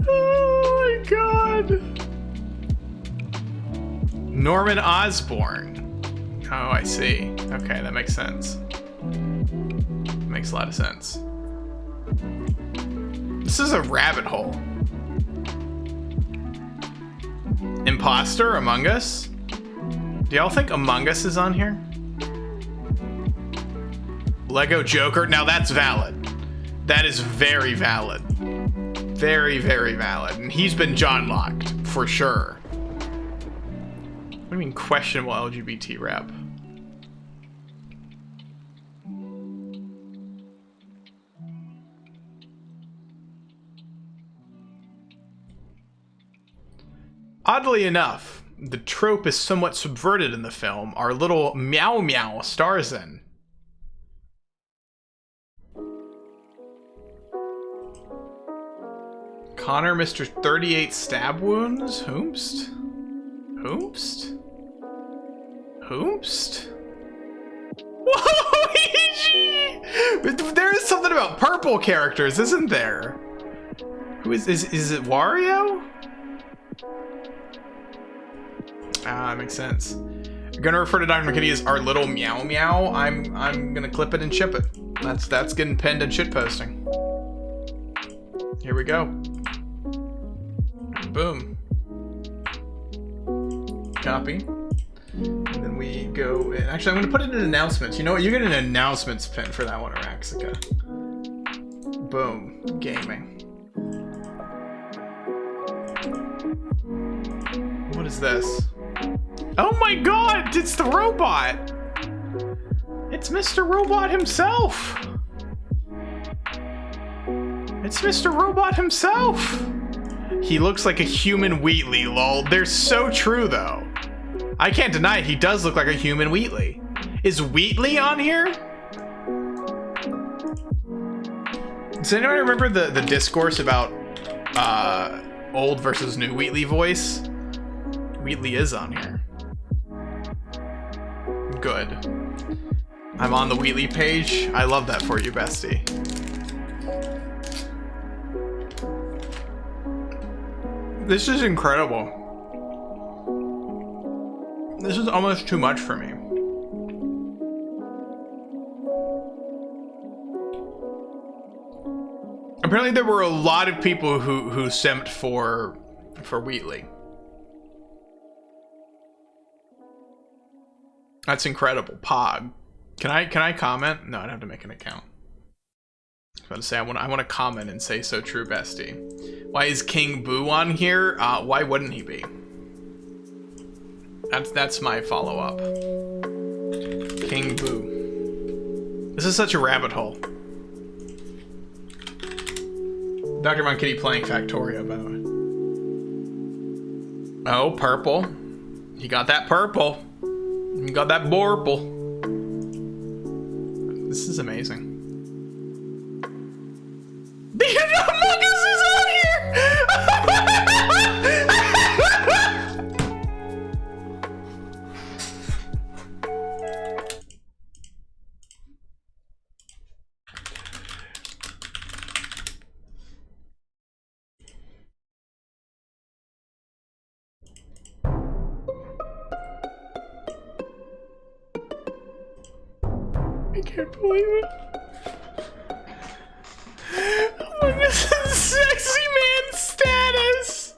[SPEAKER 1] Oh my god. Norman Osborn. Oh, I see. Okay, that makes sense. Makes a lot of sense. This is a rabbit hole. Imposter? Among Us? Do y'all think Among Us is on here? Lego Joker? Now that's valid. That is very valid. Very, very valid. And he's been John Locked, for sure. What do you mean questionable LGBT rep? Oddly enough, the trope is somewhat subverted in the film. Our little Meow Meow stars in. Connor, Mr. 38 stab wounds? Whomst? Whomst? Whomst? Whoa, there is something about purple characters, isn't there? Who is it Wario? Ah, that makes sense. I'm gonna refer to Dr. McKinney as our little Meow Meow. I'm gonna clip it and ship it. That's getting pinned and shit posting. Here we go. Boom. copy. And then we go in. Actually, I'm gonna put it in announcements. You know what? You get an announcements pin for that one, Araxica. Boom. Gaming. What is this? Oh my god! It's the robot! It's Mr. Robot himself! It's Mr. Robot himself! He looks like a human Wheatley, lol. They're so true, though. I can't deny it, he does look like a human Wheatley. Is Wheatley on here? Does anyone remember the discourse about old versus new Wheatley voice? Wheatley is on here. Good. I'm on the Wheatley page. I love that for you, bestie. This is incredible. This is almost too much for me. Apparently there were a lot of people who simped for Wheatley. That's incredible. Pog. Can I comment? No, I'd have to make an account. I was about to say I want to comment and say so true, bestie. Why is King Boo on here? Why wouldn't he be? That's my follow-up. King Boo. This is such a rabbit hole. Dr. Von Kitty playing Factorio, by the way. Oh, purple. You got that purple. You got that borple. This is amazing. The Among Us is on here! I can't believe it. Oh my god, this is sexy man status!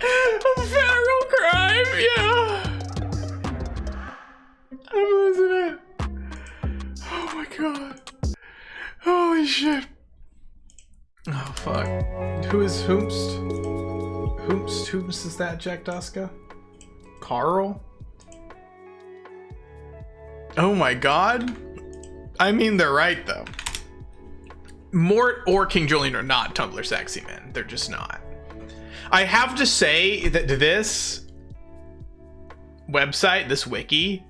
[SPEAKER 1] I'm A federal crime, yeah. I'm losing it. Oh my god. Holy shit. Oh fuck. Who is Hoomst? Hoomst is that Jack Duska? Carl? Oh my god. I mean, they're right though. Mort or King Julian are not Tumblr sexy men. They're just not. I have to say that this website, this wiki,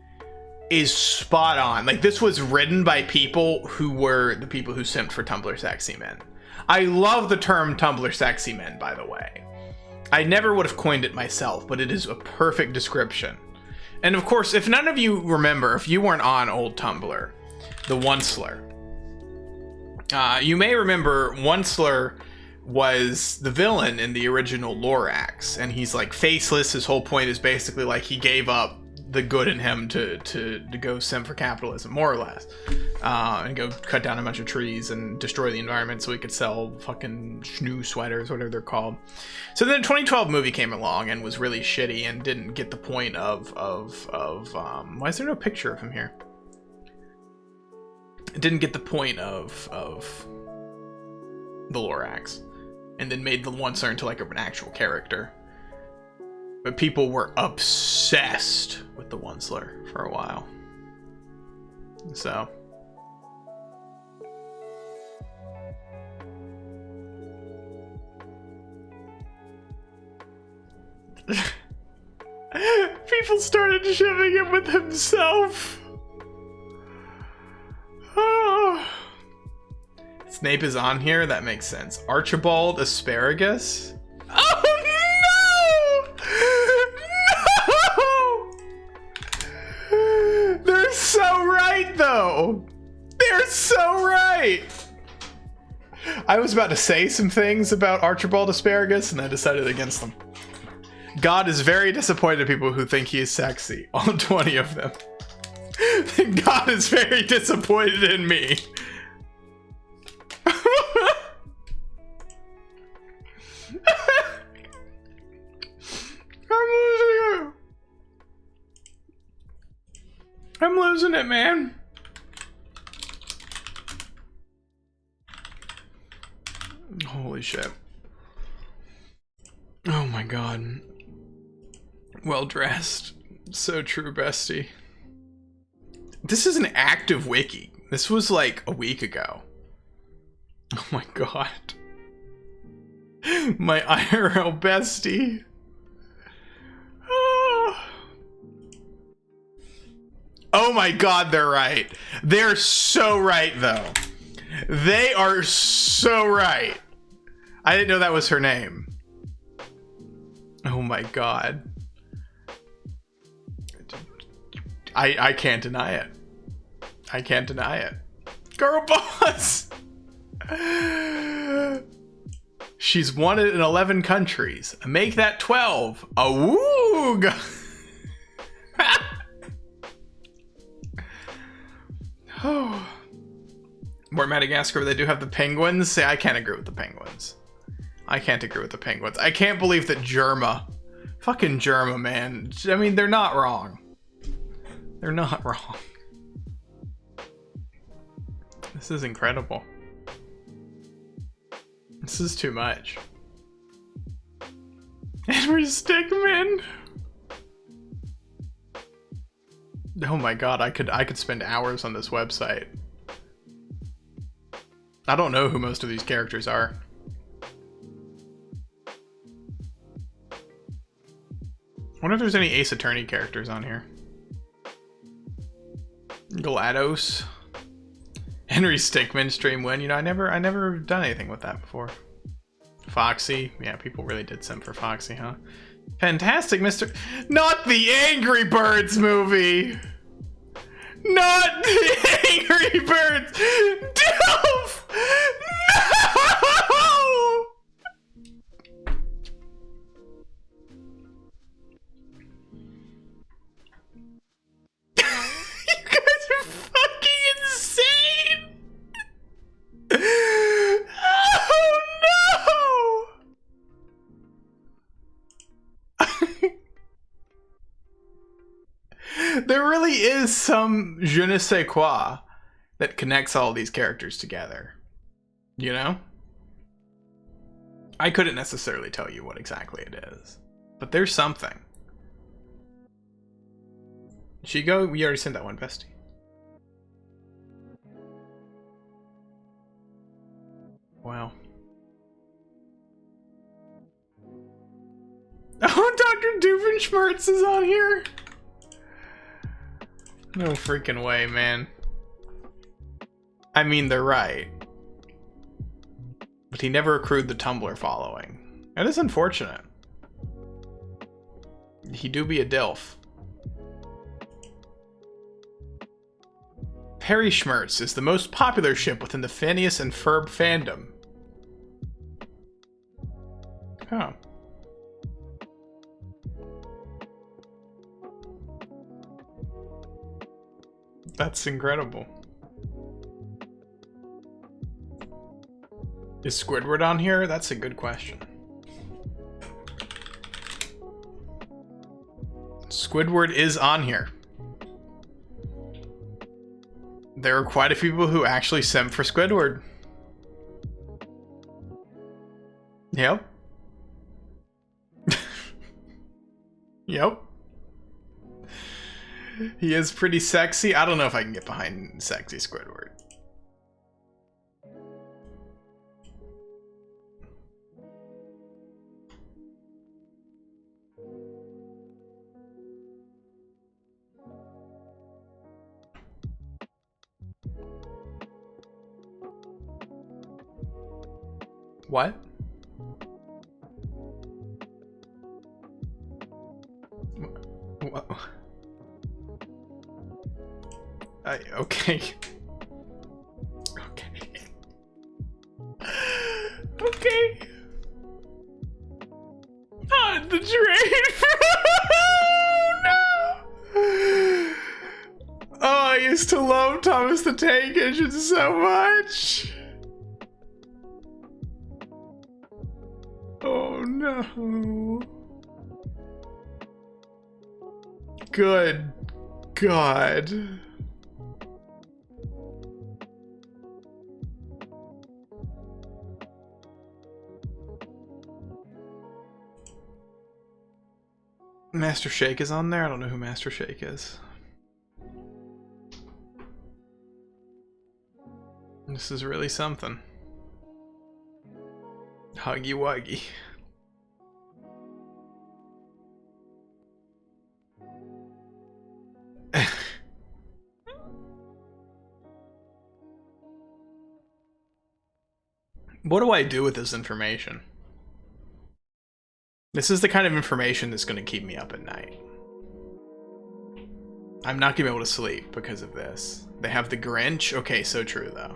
[SPEAKER 1] is spot on. Like, this was written by people who were the people who simped for Tumblr sexy men. I love the term Tumblr sexy men, by the way. I never would have coined it myself, but it is a perfect description. And of course, if none of you remember, if you weren't on old Tumblr, the Onceler, you may remember Onceler was the villain in the original Lorax, and he's like faceless. His whole point is basically like he gave up the good in him to go simp for capitalism, more or less, and go cut down a bunch of trees and destroy the environment so he could sell fucking schnoo sweaters, whatever they're called. So then the 2012 movie came along and was really shitty and didn't get the point of why is there no picture of him here? It didn't get the point of the Lorax, and then made the Onceler into like an actual character. But people were obsessed with the Onceler for a while. So people started shoving him with himself. Oh. Snape is on here. That makes sense. Archibald Asparagus. Oh no! No! They're so right, though. They're so right. I was about to say some things about Archibald Asparagus, and I decided against them. God is very disappointed in people who think he is sexy. All 20 of them. God is very disappointed in me. I'm losing it, man. Holy shit. Oh my god. Well dressed. So true, bestie. This is an active wiki. This was like a week ago. Oh my god. My IRL bestie. Oh my god, they're right. They're so right, though. They are so right. I didn't know that was her name. Oh my god. I can't deny it. I can't deny it. Girl boss! She's won it in 11 countries. Make that 12. A woog! Oh. More Madagascar, they do have the penguins. See, I can't agree with the penguins. I can't agree with the penguins. I can't believe that Germa. Fucking Germa, man. I mean, they're not wrong. They're not wrong. This is incredible. This is too much. Henry Stickmin. Oh my god, I could spend hours on this website. I don't know who most of these characters are. I wonder if there's any Ace Attorney characters on here. GLaDOS. Henry Stickmin stream win. You know, I never done anything with that before. Foxy. Yeah, people really did simp for Foxy, huh? Fantastic, Mr. Not the Angry Birds movie! Not the Angry Birds! Dilf! No! You guys are fucking insane! Oh no! There really is some je ne sais quoi that connects all these characters together. You know? I couldn't necessarily tell you what exactly it is, but there's something. Shigo, we already sent that one, bestie. Wow. Oh, Dr. Doofenshmirtz is on here? No freaking way, man. I mean, they're right. But he never accrued the Tumblr following. That is unfortunate. He do be a DILF. Perry Schmertz is the most popular ship within the Phineas and Ferb fandom. Oh. That's incredible. Is Squidward on here? That's a good question. Squidward is on here. There are quite a few people who actually simp for Squidward. Yep. Yep. He is pretty sexy. I don't know if I can get behind sexy Squidward. What? What? Okay. Okay. Okay. On the train. No. Oh, I used to love Thomas the Tank Engine so much. Oh no. Good God. Master Shake is on there? I don't know who Master Shake is. This is really something. Huggy Wuggy. What do I do with this information? This is the kind of information that's going to keep me up at night. I'm not going to be able to sleep because of this. They have the Grinch. Okay, so true though.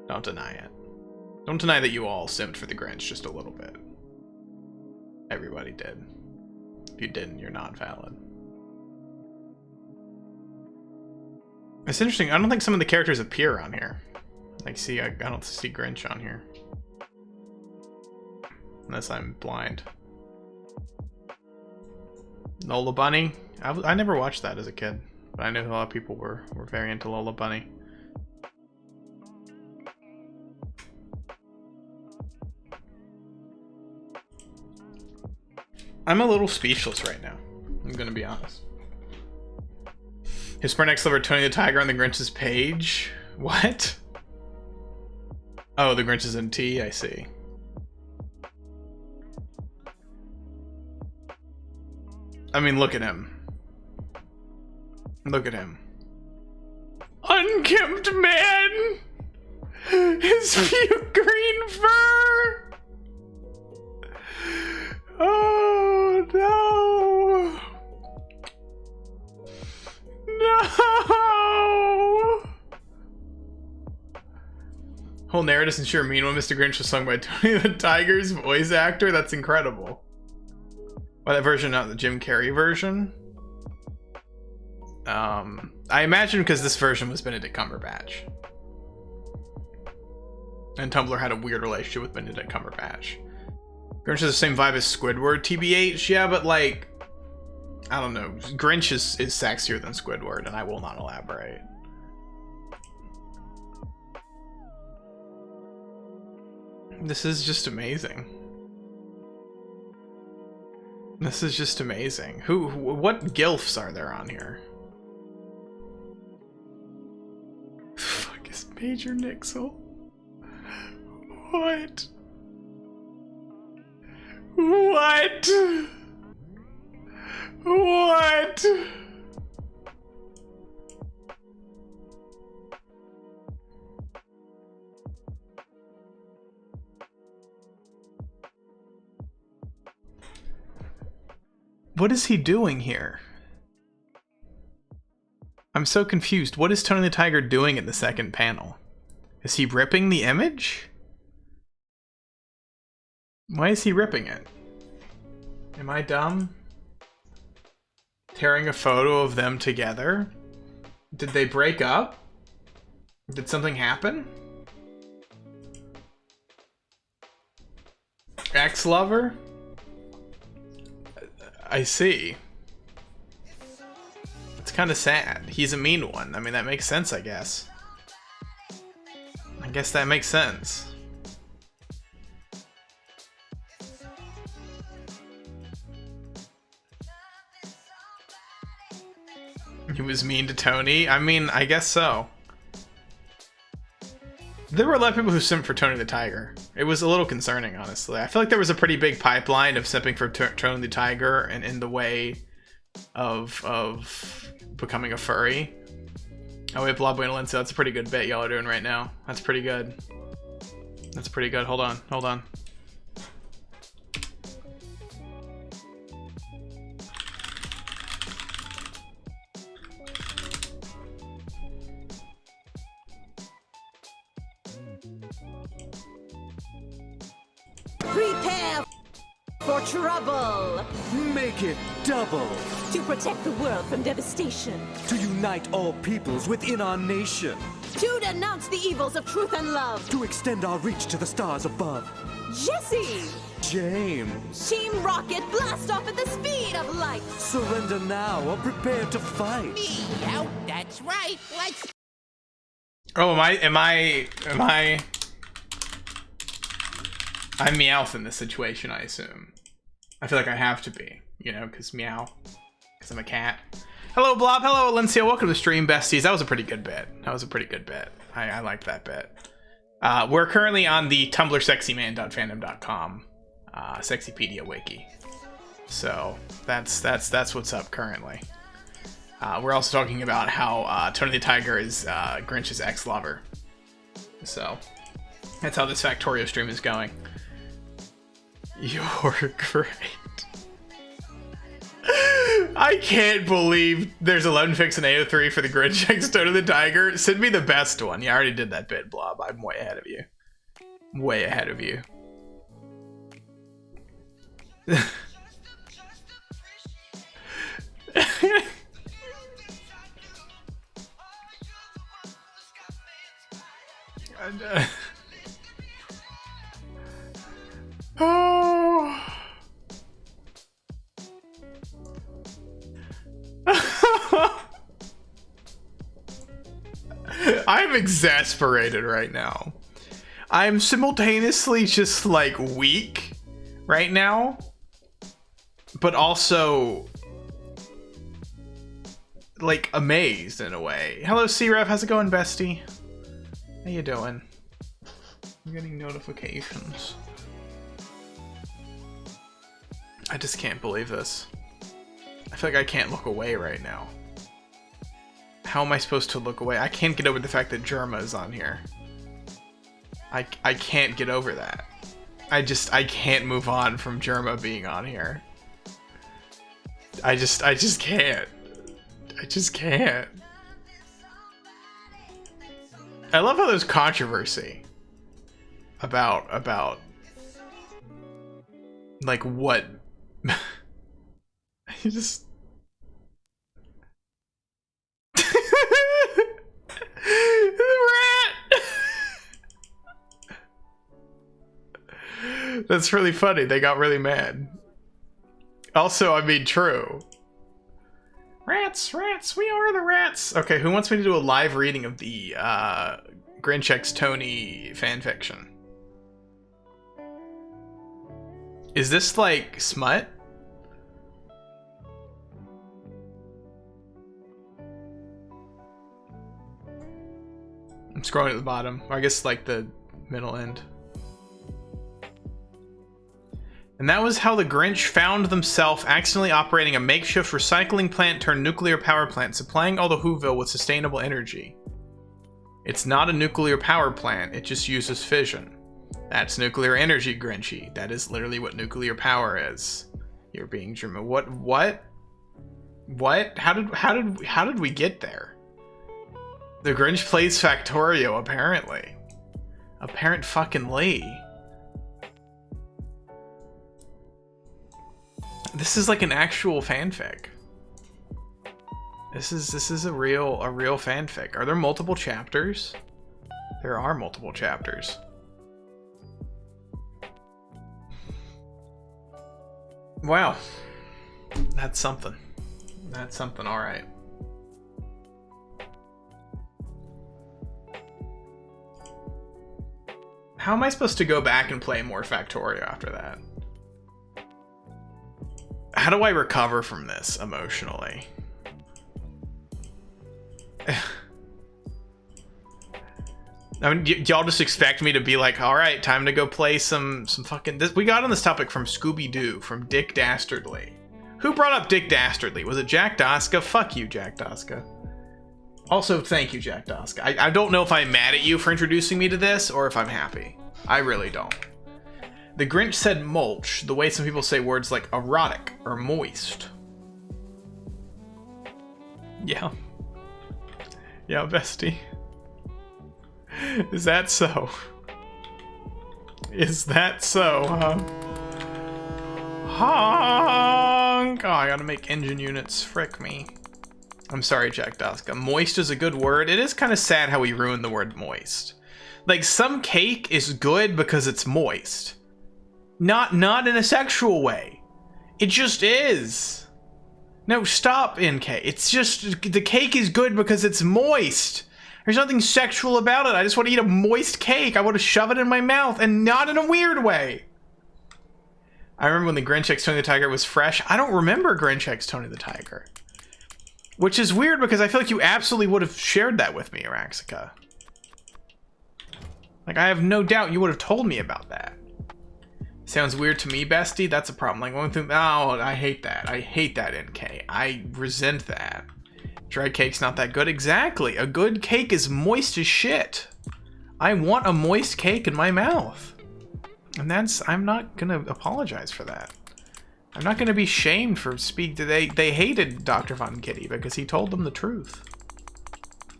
[SPEAKER 1] Don't deny it. Don't deny that you all simped for the Grinch just a little bit. Everybody did. If you didn't, you're not valid. It's interesting. I don't think some of the characters appear on here. Like, see, I don't see Grinch on here. Unless I'm blind. Lola Bunny. I never watched that as a kid, but I know a lot of people were very into Lola Bunny. I'm a little speechless right now. I'm gonna be honest. His next level Tony the Tiger on the Grinch's page. What? Oh, the Grinch is in T. I see. I mean, look at him. Look at him. Unkempt man! His puke green fur! Oh no! No! Whole narrative since you're a mean one, Mr. Grinch was sung by Tony the Tiger's voice actor. That's incredible. Well, that version, not the Jim Carrey version. I imagine because this version was Benedict Cumberbatch. And Tumblr had a weird relationship with Benedict Cumberbatch. Grinch has the same vibe as Squidward, TBH. Yeah, but like, I don't know. Grinch is sexier than Squidward, and I will not elaborate. This is just amazing. This is just amazing. What gilfs are there on here? Fuck is Major Nixel? What? What? What? What is he doing here? I'm so confused. What is Tony the Tiger doing in the second panel? Is he ripping the image? Why is he ripping it? Am I dumb? Tearing a photo of them together? Did they break up? Did something happen? Ex-lover? I see. It's kind of sad. He's a mean one. I mean, that makes sense, I guess. I guess that makes sense. He was mean to Tony? I mean, I guess so. There were a lot of people who simped for Tony the Tiger. It was a little concerning, honestly. I feel like there was a pretty big pipeline of simping for Tony the Tiger and in the way of becoming a furry. Oh wait, Blob Bueno Lindsay, that's a pretty good bit y'all are doing right now. That's pretty good. That's pretty good. Hold on, hold on.
[SPEAKER 4] for trouble.
[SPEAKER 5] Make it double.
[SPEAKER 4] To protect the world from devastation.
[SPEAKER 5] To unite all peoples within our nation.
[SPEAKER 4] To denounce the evils of truth and love.
[SPEAKER 5] To extend our reach to the stars above.
[SPEAKER 4] Jesse!
[SPEAKER 5] James.
[SPEAKER 4] Team Rocket, blast off at the speed of light.
[SPEAKER 5] Surrender now or prepare to fight.
[SPEAKER 6] Meow, that's right. Let's
[SPEAKER 1] Oh, am I? I'm Meowth in this situation, I assume. I feel like I have to be, you know, because meow. Because I'm a cat. Hello, Blob. Hello, Alencia. Welcome to the stream, besties. That was a pretty good bit. I liked that bit. We're currently on the Tumblr sexyman.fandom.com Sexypedia wiki. So that's what's up currently. We're also talking about how Tony the Tiger is Grinch's ex-lover. So that's how this Factorio stream is going. You're great. I can't believe there's 11 fix and 803 for the Grinch X Tony the Tiger. Send me the best one. Yeah, I already did that bit, Blob. I'm way ahead of you. Way ahead of you. And, oh. I'm exasperated right now. I'm simultaneously just like weak right now, but also like amazed in a way. Hello, C-Rev. How's it going, bestie? How you doing? I'm getting notifications. I just can't believe this. I feel like I can't look away right now. How am I supposed to look away? I can't get over the fact that Germa is on here. I can't get over that. I can't move on from Germa being on here. I just can't. I just can't. I love how there's controversy about like what you just rat. That's really funny. They got really mad. Also, I mean, true. Rats, we are the rats. Okay, who wants me to do a live reading of the Grinch X Tony fanfiction? Is this like smut? I'm scrolling at the bottom, or I guess like the middle end. And that was how the Grinch found themselves accidentally operating a makeshift recycling plant turned nuclear power plant, supplying all the Whoville with sustainable energy. It's not a nuclear power plant, it just uses fission. That's nuclear energy, Grinchy. That is literally what nuclear power is. You're being German. What? How did we get there? The Grinch plays Factorio, apparently. Apparent fucking Lee. This is like an actual fanfic. This is a real fanfic. Are there multiple chapters? There are multiple chapters. Wow. That's something. That's something, alright. How am I supposed to go back and play more Factorio after that? How do I recover from this emotionally? I mean, y'all just expect me to be like, all right, time to go play some fucking... We got on this topic from Scooby-Doo, from Dick Dastardly. Who brought up Dick Dastardly? Was it Jack Doska? Fuck you, Jack Doska. Also, thank you, Jack Doska. I don't know if I'm mad at you for introducing me to this, or if I'm happy. I really don't. The Grinch said mulch, the way some people say words like erotic or moist. Yeah. Yeah, bestie. Is that so? Is that so, huh? Honk! Oh, I gotta make engine units. Frick me. I'm sorry, Jack Doska. Moist is a good word. It is kind of sad how we ruined the word moist. Like, some cake is good because it's moist. Not in a sexual way. It just is. No, stop, NK. It's just, the cake is good because it's moist. There's nothing sexual about it. I just want to eat a moist cake. I want to shove it in my mouth, and not in a weird way. I remember when the Grinch X Tony the Tiger was fresh. I don't remember Grinch X Tony the Tiger. Which is weird because I feel like you absolutely would have shared that with me, Araxica. Like, I have no doubt you would have told me about that. Sounds weird to me, bestie. That's a problem. Like, going through... Oh, I hate that. I hate that, NK. I resent that. Dry cake's not that good. Exactly. A good cake is moist as shit. I want a moist cake in my mouth. And that's... I'm not gonna apologize for that. I'm not gonna be shamed for they hated Dr. Von Kitty because he told them the truth.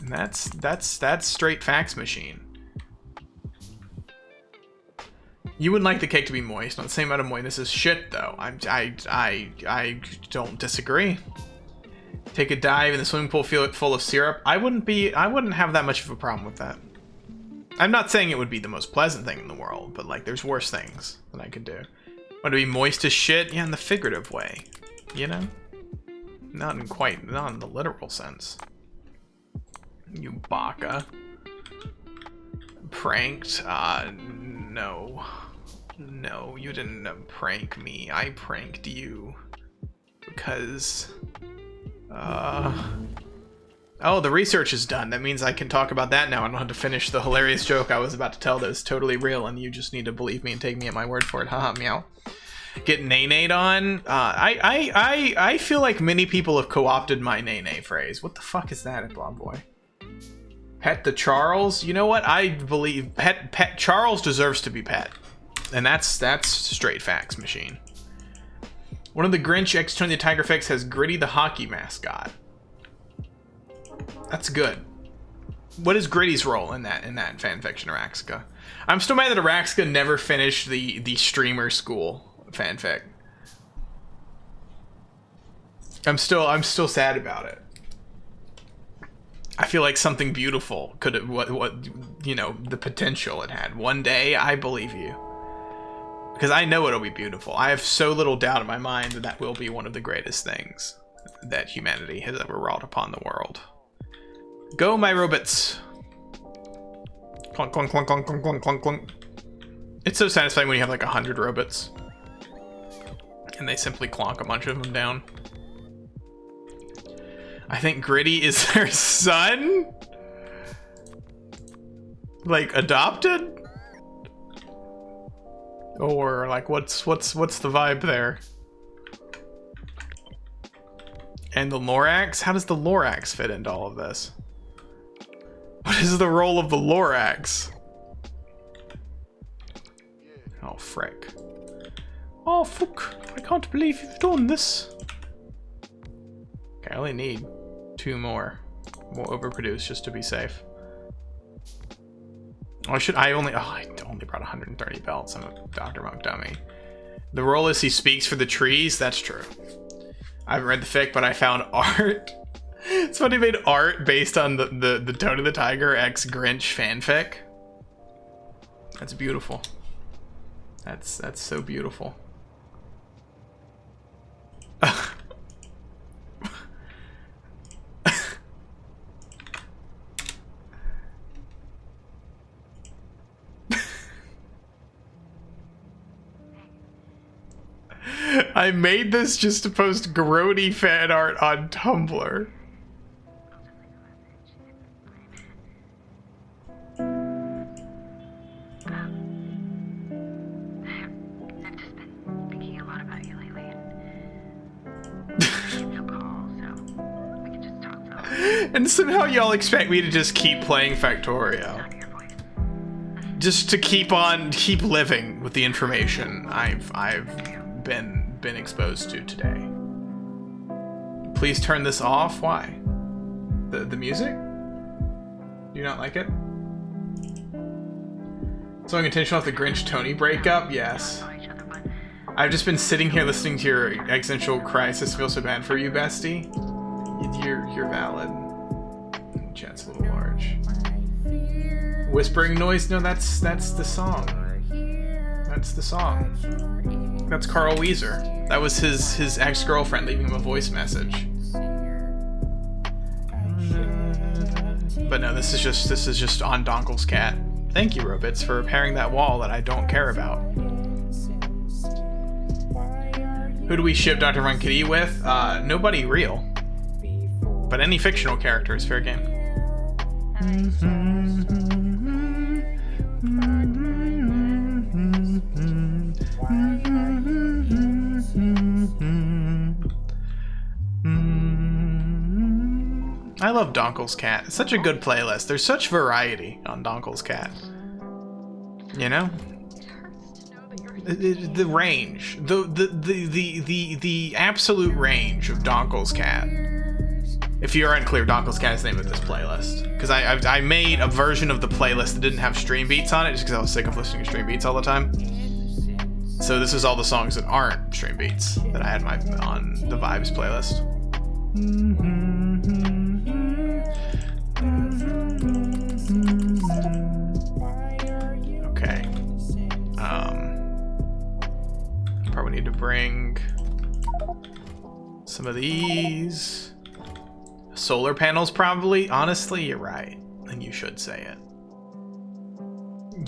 [SPEAKER 1] And that's straight facts machine. You wouldn't like the cake to be moist. Not the same amount of moist. This is shit, though. I don't disagree. Take a dive in the swimming pool, feel it full of syrup. I wouldn't have that much of a problem with that. I'm not saying it would be the most pleasant thing in the world, but like, there's worse things that I could do. Want to be moist as shit? Yeah, in the figurative way, you know? Not in the literal sense. You baka. Pranked? No. No, you didn't prank me. I pranked you. Because... Oh, the research is done. That means I can talk about that now. I don't have to finish the hilarious joke I was about to tell that was totally real, and you just need to believe me and take me at my word for it. Haha, meow. Get nay-nayed on? I feel like many people have co-opted my nay-nay phrase. What the fuck is that, Blonde Boy? Pet the Charles? You know what? I believe pet Charles deserves to be pet. And that's straight facts machine. One of the Grinch X Tony the Tiger fics has Gritty the hockey mascot. That's good. What is Gritty's role in that fanfiction, Araxica? I'm still mad that Araxica never finished the streamer school fanfic. I'm still sad about it. I feel like something beautiful could have what you know, the potential it had. One day, I believe you. Because I know it'll be beautiful. I have so little doubt in my mind that that will be one of the greatest things that humanity has ever wrought upon the world. Go, my robots! Clunk, clunk, clunk, clunk, clunk, clunk, clunk, clunk. It's so satisfying when you have like 100 robots. And they simply clonk a bunch of them down. I think Gritty is their son? Like, adopted? Or like, what's the vibe there? And the Lorax? How does the Lorax fit into all of this? What is the role of the Lorax? Oh, frick. Oh, fuck. I can't believe you've done this. Okay, I only need 2 more. We'll overproduce just to be safe. Oh, I only brought 130 belts. I'm a Dr. Monk dummy. The role is he speaks for the trees. That's true. I haven't read the fic, but I found art. Somebody made art based on the Tony the Tiger X Grinch fanfic. That's beautiful. That's so beautiful. I made this just to post grody fan art on Tumblr.
[SPEAKER 7] I've just been thinking a lot about you lately, and no call, so we can just talk for a while.
[SPEAKER 1] And somehow y'all expect me to just keep playing Factorio.
[SPEAKER 7] Sound of your voice.
[SPEAKER 1] Just to keep living with the information I've been exposed to today. Please turn this off. Why? The music? Do you not like it? So intentional with the Grinch Tony breakup? Yes.
[SPEAKER 7] Know each other, but
[SPEAKER 1] I've just been sitting here listening to your existential crisis. Feel so bad for you, bestie. You're valid. Chat's a little large. Whispering noise? No, that's the song. That's the song. That's Carl Weezer. That was his ex-girlfriend leaving him a voice message. But no, this is just on Donkle's cat. Thank you, Robits, for repairing that wall that I don't care about. Who do we ship Dr. Von Kitty with? Nobody real. But any fictional character is fair game. I love Donkle's Cat. It's such a good playlist. There's such variety on Donkle's Cat. You know? The range. The absolute range of Donkle's Cat. If you're unclear, Donkle's Cat is the name of this playlist. Because I made a version of the playlist that didn't have stream beats on it just because I was sick of listening to stream beats all the time. So this is all the songs that aren't stream beats that I had on the Vibes playlist. Okay. Probably need to bring some of these. Solar panels, probably. Honestly, you're right. And you should say it.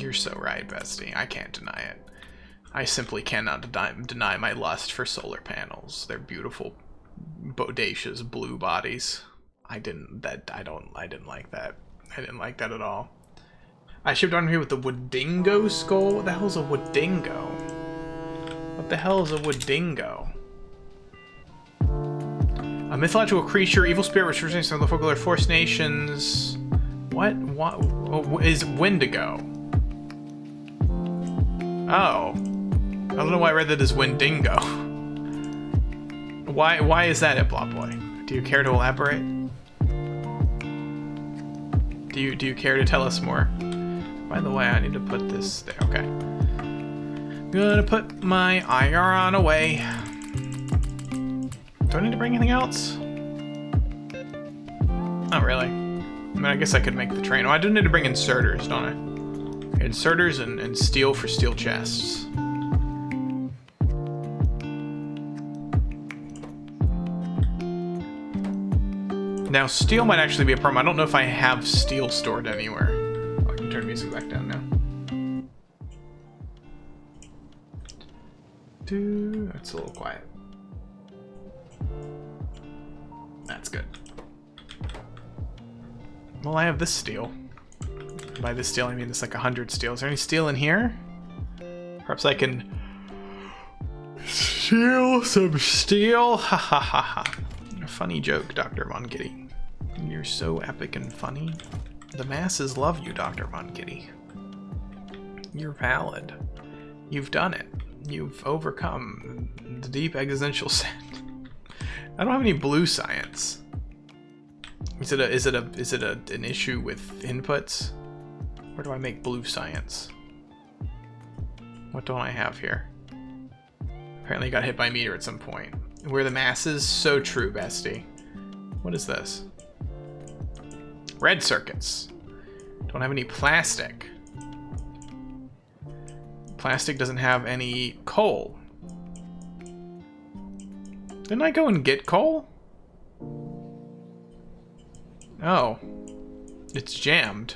[SPEAKER 1] You're so right, bestie. I can't deny it. I simply cannot deny my lust for solar panels. They're beautiful, bodacious blue bodies. I didn't like that. I didn't like that at all. I shipped on here with the Woodingo skull. What the hell is a Woodingo? What the hell is a Woodingo? A mythological creature, evil spirit which originates from the folklore of Forest Nations. What is Wendigo? Oh. I don't know why I read that as Wendigo. Why is that, Iplop Boy? Do you care to elaborate? Do you care to tell us more? By the way, I need to put this there. Okay. I'm gonna put my iron away. Do I need to bring anything else? Not really. I mean, I guess I could make the train. Oh, I do need to bring inserters, don't I? Inserters and steel for steel chests. Now, steel might actually be a problem. I don't know if I have steel stored anywhere. Oh, I can turn music back down now. That's a little quiet. That's good. Well, I have this steel. By this steel, I mean it's like 100 steel. Is there any steel in here? Perhaps I can steal some steel. Ha ha ha ha. Funny joke, Dr. Von Kitty. You're so epic and funny. The masses love you, Dr. Von Kitty. You're valid. You've done it. You've overcome the deep existential sin. I don't have any blue science. Is it an issue with inputs? Where do I make blue science? What don't I have here? Apparently got hit by a meteor at some point. We're the masses? So true, bestie. What is this? Red circuits. Don't have any plastic. Plastic doesn't have any coal. Didn't I go and get coal? Oh. It's jammed.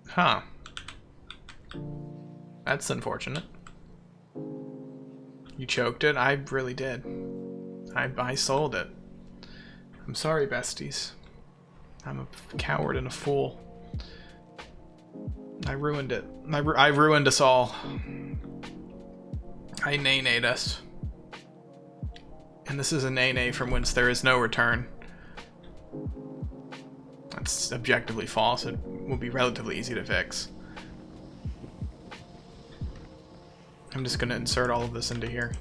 [SPEAKER 1] Huh. That's unfortunate. You choked it? I really did. I sold it. I'm sorry, besties. I'm a coward and a fool. I ruined it. I ruined us all. I nay-nayed us. And this is a nay-nay from whence there is no return. That's objectively false. It will be relatively easy to fix. I'm just going to insert all of this into here.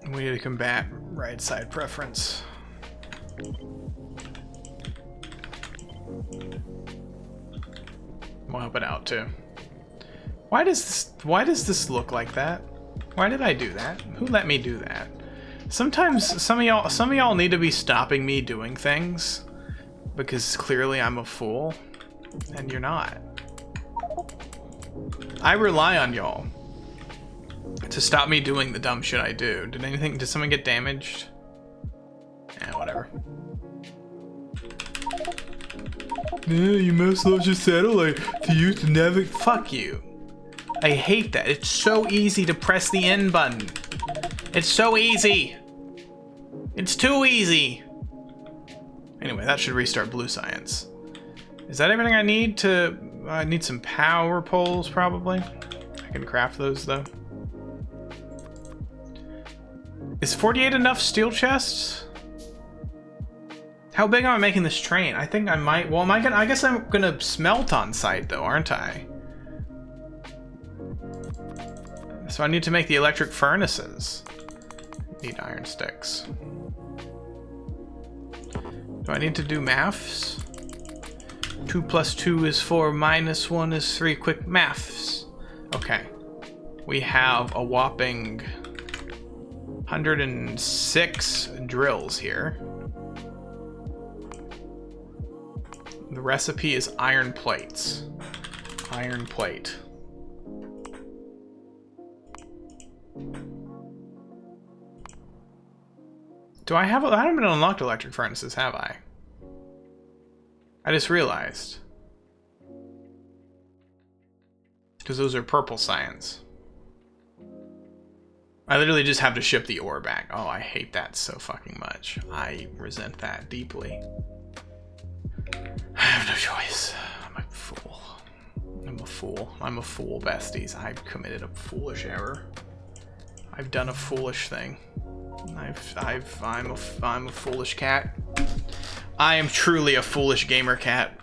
[SPEAKER 1] We need to combat right side preference. We'll help it out too. Why does this look like that? Why did I do that? Who let me do that? Sometimes some of y'all need to be stopping me doing things because clearly I'm a fool and you're not. I rely on y'all to stop me doing the dumb shit I do. Did someone get damaged? Yeah, whatever. Yeah, you must launch a satellite to use the navigate. Fuck you. I hate that. It's so easy to press the N button. It's so easy. It's too easy. Anyway, that should restart Blue Science. Is that everything I need to... I need some power poles, probably. I can craft those, though. Is 48 enough steel chests? How big am I making this train? I think I might... Well, I guess I'm gonna smelt on site, though, aren't I? So I need to make the electric furnaces. Need iron sticks. Do I need to do maths? 2 + 2 is 4, -1 is 3. Quick maths. Okay. We have a whopping 106 drills here. The recipe is iron plates. Iron plate. Do I have... I haven't been unlocked electric furnaces, have I? I just realized. Because those are purple science. I literally just have to ship the ore back. Oh, I hate that so fucking much. I resent that deeply. I have no choice. I'm a fool. I'm a fool. I'm a fool, besties. I've committed a foolish error. I've done a foolish thing. I'm a foolish cat. I am truly a foolish gamer cat.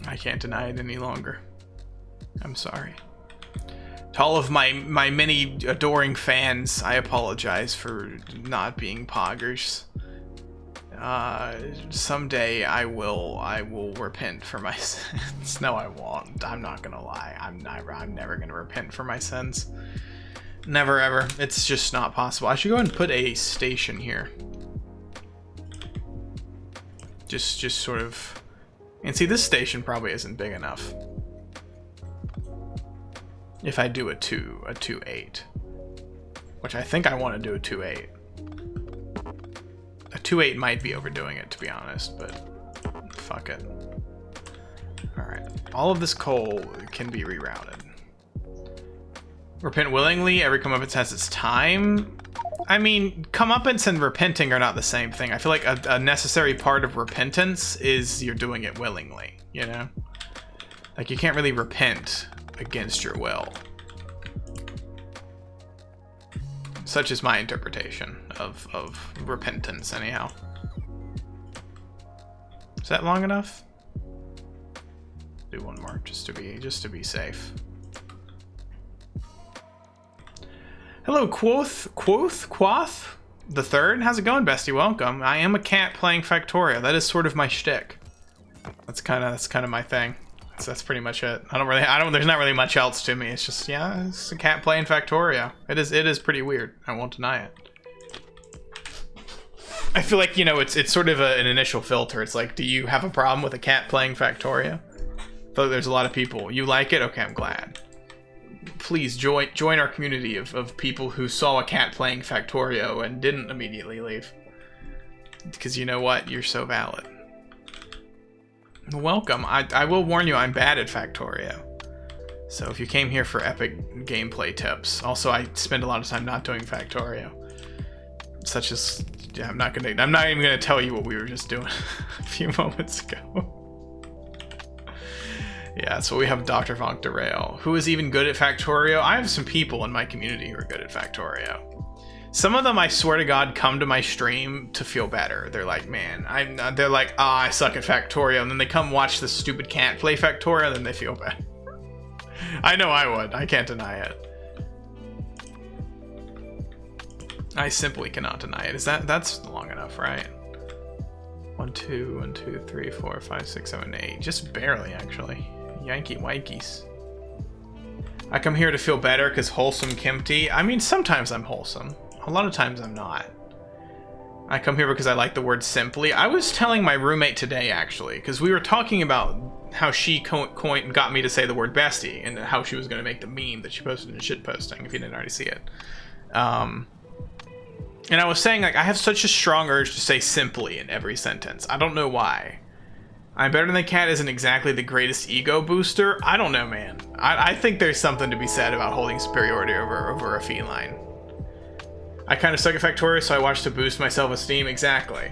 [SPEAKER 1] I can't deny it any longer. I'm sorry. To all of my many adoring fans, I apologize for not being poggers. Someday I will repent for my sins. No, I won't. I'm not gonna lie. I'm never gonna repent for my sins. Never ever. It's just not possible. I should go ahead and put a station here. Just sort of... And see, this station probably isn't big enough. If I do a 2.8. Which I think I want to do a 2.8. A 2.8 might be overdoing it, to be honest, but fuck it. Alright. All of this coal can be rerouted. Repent willingly. Every comeuppance has its time. I mean, comeuppance and repenting are not the same thing. I feel like a necessary part of repentance is you're doing it willingly, you know? Like, you can't really repent against your will. Such is my interpretation of repentance, anyhow. Is that long enough? Do one more, just to be safe. Hello, Quoth the third. How's it going, bestie? Welcome. I am a cat playing Factorio. That is sort of my shtick. That's kind of my thing. That's pretty much it. There's not really much else to me. It's just, yeah, it's a cat playing Factorio. It is pretty weird. I won't deny it. I feel like, you know, it's sort of an initial filter. It's like, do you have a problem with a cat playing Factorio? I feel like there's a lot of people. You like it? Okay, I'm glad. Please join our community of people who saw a cat playing Factorio and didn't immediately leave. Because you know what? You're so valid. Welcome. I will warn you, I'm bad at Factorio. So if you came here for epic gameplay tips, also I spend a lot of time not doing Factorio. Such as, yeah, I'm not even gonna tell you what we were just doing a few moments ago. Yeah, so we have Dr. Vonk Derail. Who is even good at Factorio? I have some people in my community who are good at Factorio. Some of them, I swear to God, come to my stream to feel better. They're like, man, they're like, I suck at Factorio. And then they come watch this stupid cat play Factorio, and then they feel better. I know I would. I can't deny it. I simply cannot deny it. Is that's long enough, right? 1, 2, 1, 2, 3, 4, 5, 6, 7, 8. Just barely, actually. Yankee Wikis. I come here to feel better because wholesome Kempty. I mean, sometimes I'm wholesome. A lot of times I'm not. I come here because I like the word simply. I was telling my roommate today, actually, because we were talking about how she got me to say the word bestie and how she was going to make the meme that she posted in shitposting, if you didn't already see it. And I was saying, like, I have such a strong urge to say simply in every sentence. I don't know why. I'm better than the cat isn't exactly the greatest ego booster. I don't know, man. I think there's something to be said about holding superiority over a feline. I kind of suck at Factorio, so I watch to boost my self-esteem. Exactly.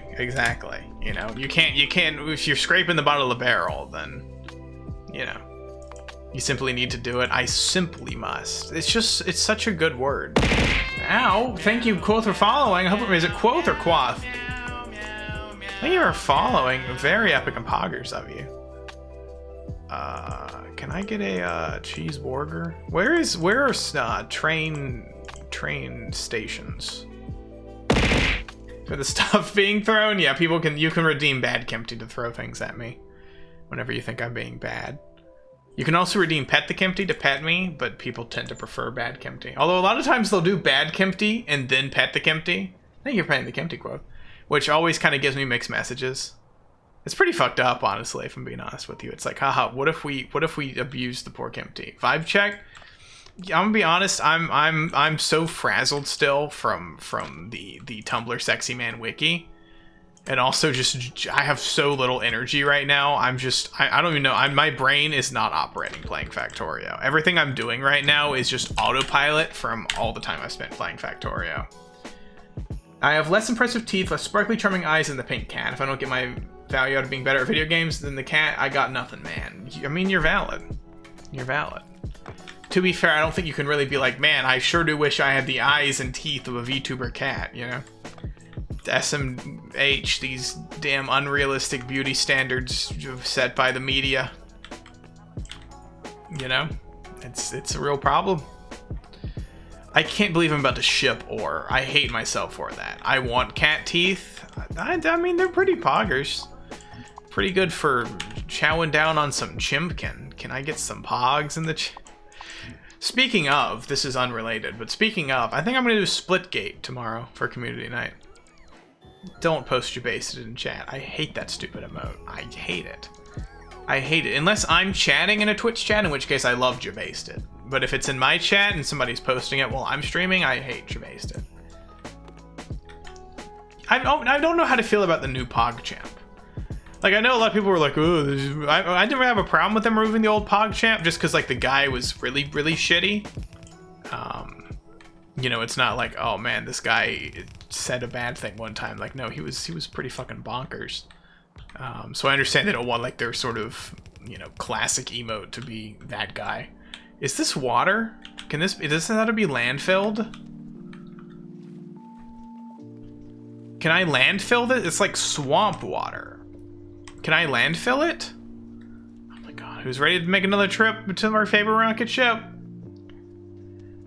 [SPEAKER 1] You know, you can't, if you're scraping the bottom of the barrel, then, you know, you simply need to do it. I simply must. It's such a good word. Ow! Thank you, Quoth, for following. I hope is it Quoth or Quoth? Thank you for following. Very epic and poggers of you. Can I get a cheeseburger? Where are train stations? For the stuff being thrown? Yeah, you can redeem Bad Kempty to throw things at me whenever you think I'm being bad. You can also redeem Pet the Kempty to pet me, but people tend to prefer Bad Kempty. Although a lot of times they'll do Bad Kempty and then Pet the Kempty. Thank you for paying the Kempty quote. Which always kind of gives me mixed messages. It's pretty fucked up, honestly, if I'm being honest with you. It's like, haha, what if we abuse the poor Kempty? Vibe check? I'm gonna be honest, I'm so frazzled still from the Tumblr sexyman wiki. And also just, I have so little energy right now. I don't even know. My brain is not operating playing Factorio. Everything I'm doing right now is just autopilot from all the time I've spent playing Factorio. I have less impressive teeth, less sparkly charming eyes than the pink cat. If I don't get my value out of being better at video games than the cat, I got nothing, man. I mean, you're valid. You're valid. To be fair, I don't think you can really be like, man, I sure do wish I had the eyes and teeth of a VTuber cat, you know? SMH, these damn unrealistic beauty standards set by the media. You know? It's a real problem. I can't believe I'm about to ship ore. I hate myself for that. I want cat teeth. I mean, they're pretty poggers. Pretty good for chowing down on some chimpkin. Can I get some pogs in the Speaking of, this is unrelated, but speaking of, I think I'm going to do Splitgate tomorrow for community night. Don't post Jabasted in chat. I hate that stupid emote. I hate it. I hate it. Unless I'm chatting in a Twitch chat, in which case I love Jabasted. But if it's in my chat and somebody's posting it while I'm streaming, I hate Jabasted. I don't know how to feel about the new PogChamp. Like, I know a lot of people were like, oh, I never have a problem with them removing the old PogChamp just because, like, the guy was really, really shitty. You know, it's not like, oh man, this guy said a bad thing one time. Like, no, he was pretty fucking bonkers. So I understand they don't want, like, their sort of, you know, classic emote to be that guy. Is this water? Does this have to be landfilled? Can I landfill this? It's like swamp water. Can I landfill it? Oh my god, who's ready to make another trip to our favorite rocket ship?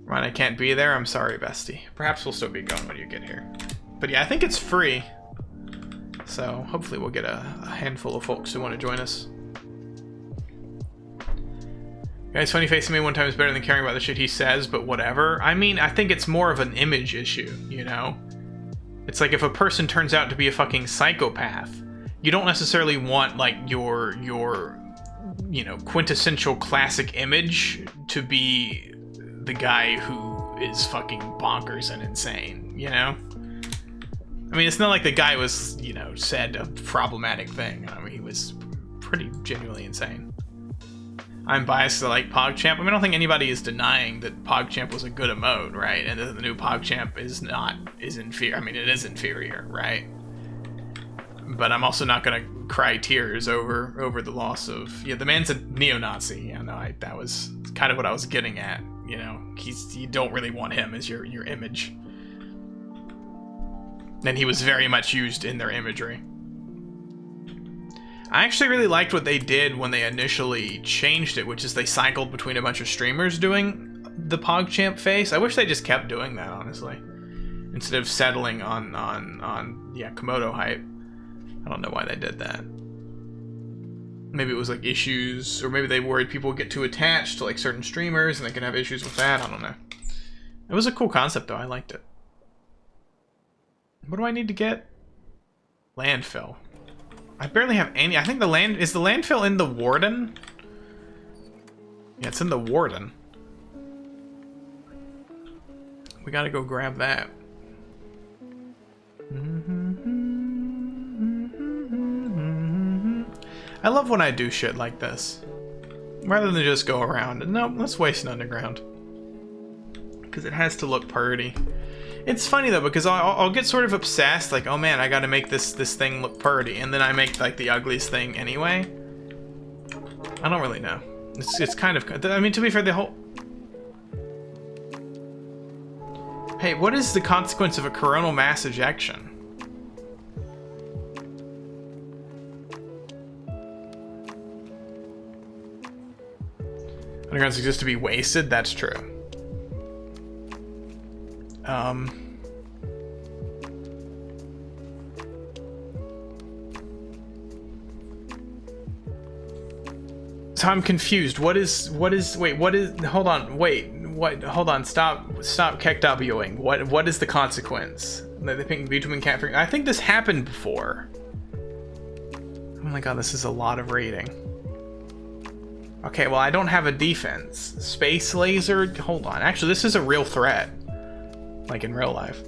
[SPEAKER 1] Ron, I can't be there. I'm sorry, bestie. Perhaps we'll still be going when you get here. But yeah, I think it's free. So hopefully we'll get a handful of folks who want to join us. Guys, funny facing me one time is better than caring about the shit he says, but whatever. I mean, I think it's more of an image issue, you know? It's like if a person turns out to be a fucking psychopath, you don't necessarily want, like, your you know, quintessential classic image to be the guy who is fucking bonkers and insane, you know? I mean, it's not like the guy was, you know, said a problematic thing. I mean, he was pretty genuinely insane. I'm biased to like PogChamp. I mean, I don't think anybody is denying that PogChamp was a good emote, right? And that the new PogChamp is inferior. I mean, it is inferior, right? But I'm also not gonna cry tears over the loss of, yeah, the man's a neo-Nazi. Yeah, no, that was kind of what I was getting at. You know, you don't really want him as your image. And he was very much used in their imagery. I actually really liked what they did when they initially changed it, which is they cycled between a bunch of streamers doing the PogChamp face. I wish they just kept doing that, honestly. instead of settling on yeah, Komodo hype. I don't know why they did that. Maybe it was like issues, or maybe they worried people would get too attached to like certain streamers and they could have issues with that. I don't know. It was a cool concept though. I liked it. What do I need to get? Landfill. I barely have any. I think the landfill in the Warden? Yeah, it's in the Warden. We gotta go grab that. I love when I do shit like this. Rather than just go around. Nope, let's waste an underground. Because it has to look pretty. It's funny though, because I'll get sort of obsessed, like, oh man, I gotta make this thing look pretty, and then I make like the ugliest thing anyway. I don't really know. It's kind of, I mean, to be fair, the whole... Hey, what is the consequence of a coronal mass ejection? Undergrounds exist to be wasted? That's true. So I'm confused. Hold on, wait, what, hold on, stop KEKWing. What is the consequence? The pink bitumen cat, I think this happened before. Oh my god, this is a lot of raiding. Okay, well I don't have a defense. Space laser, hold on. Actually, this is a real threat. Like in real life.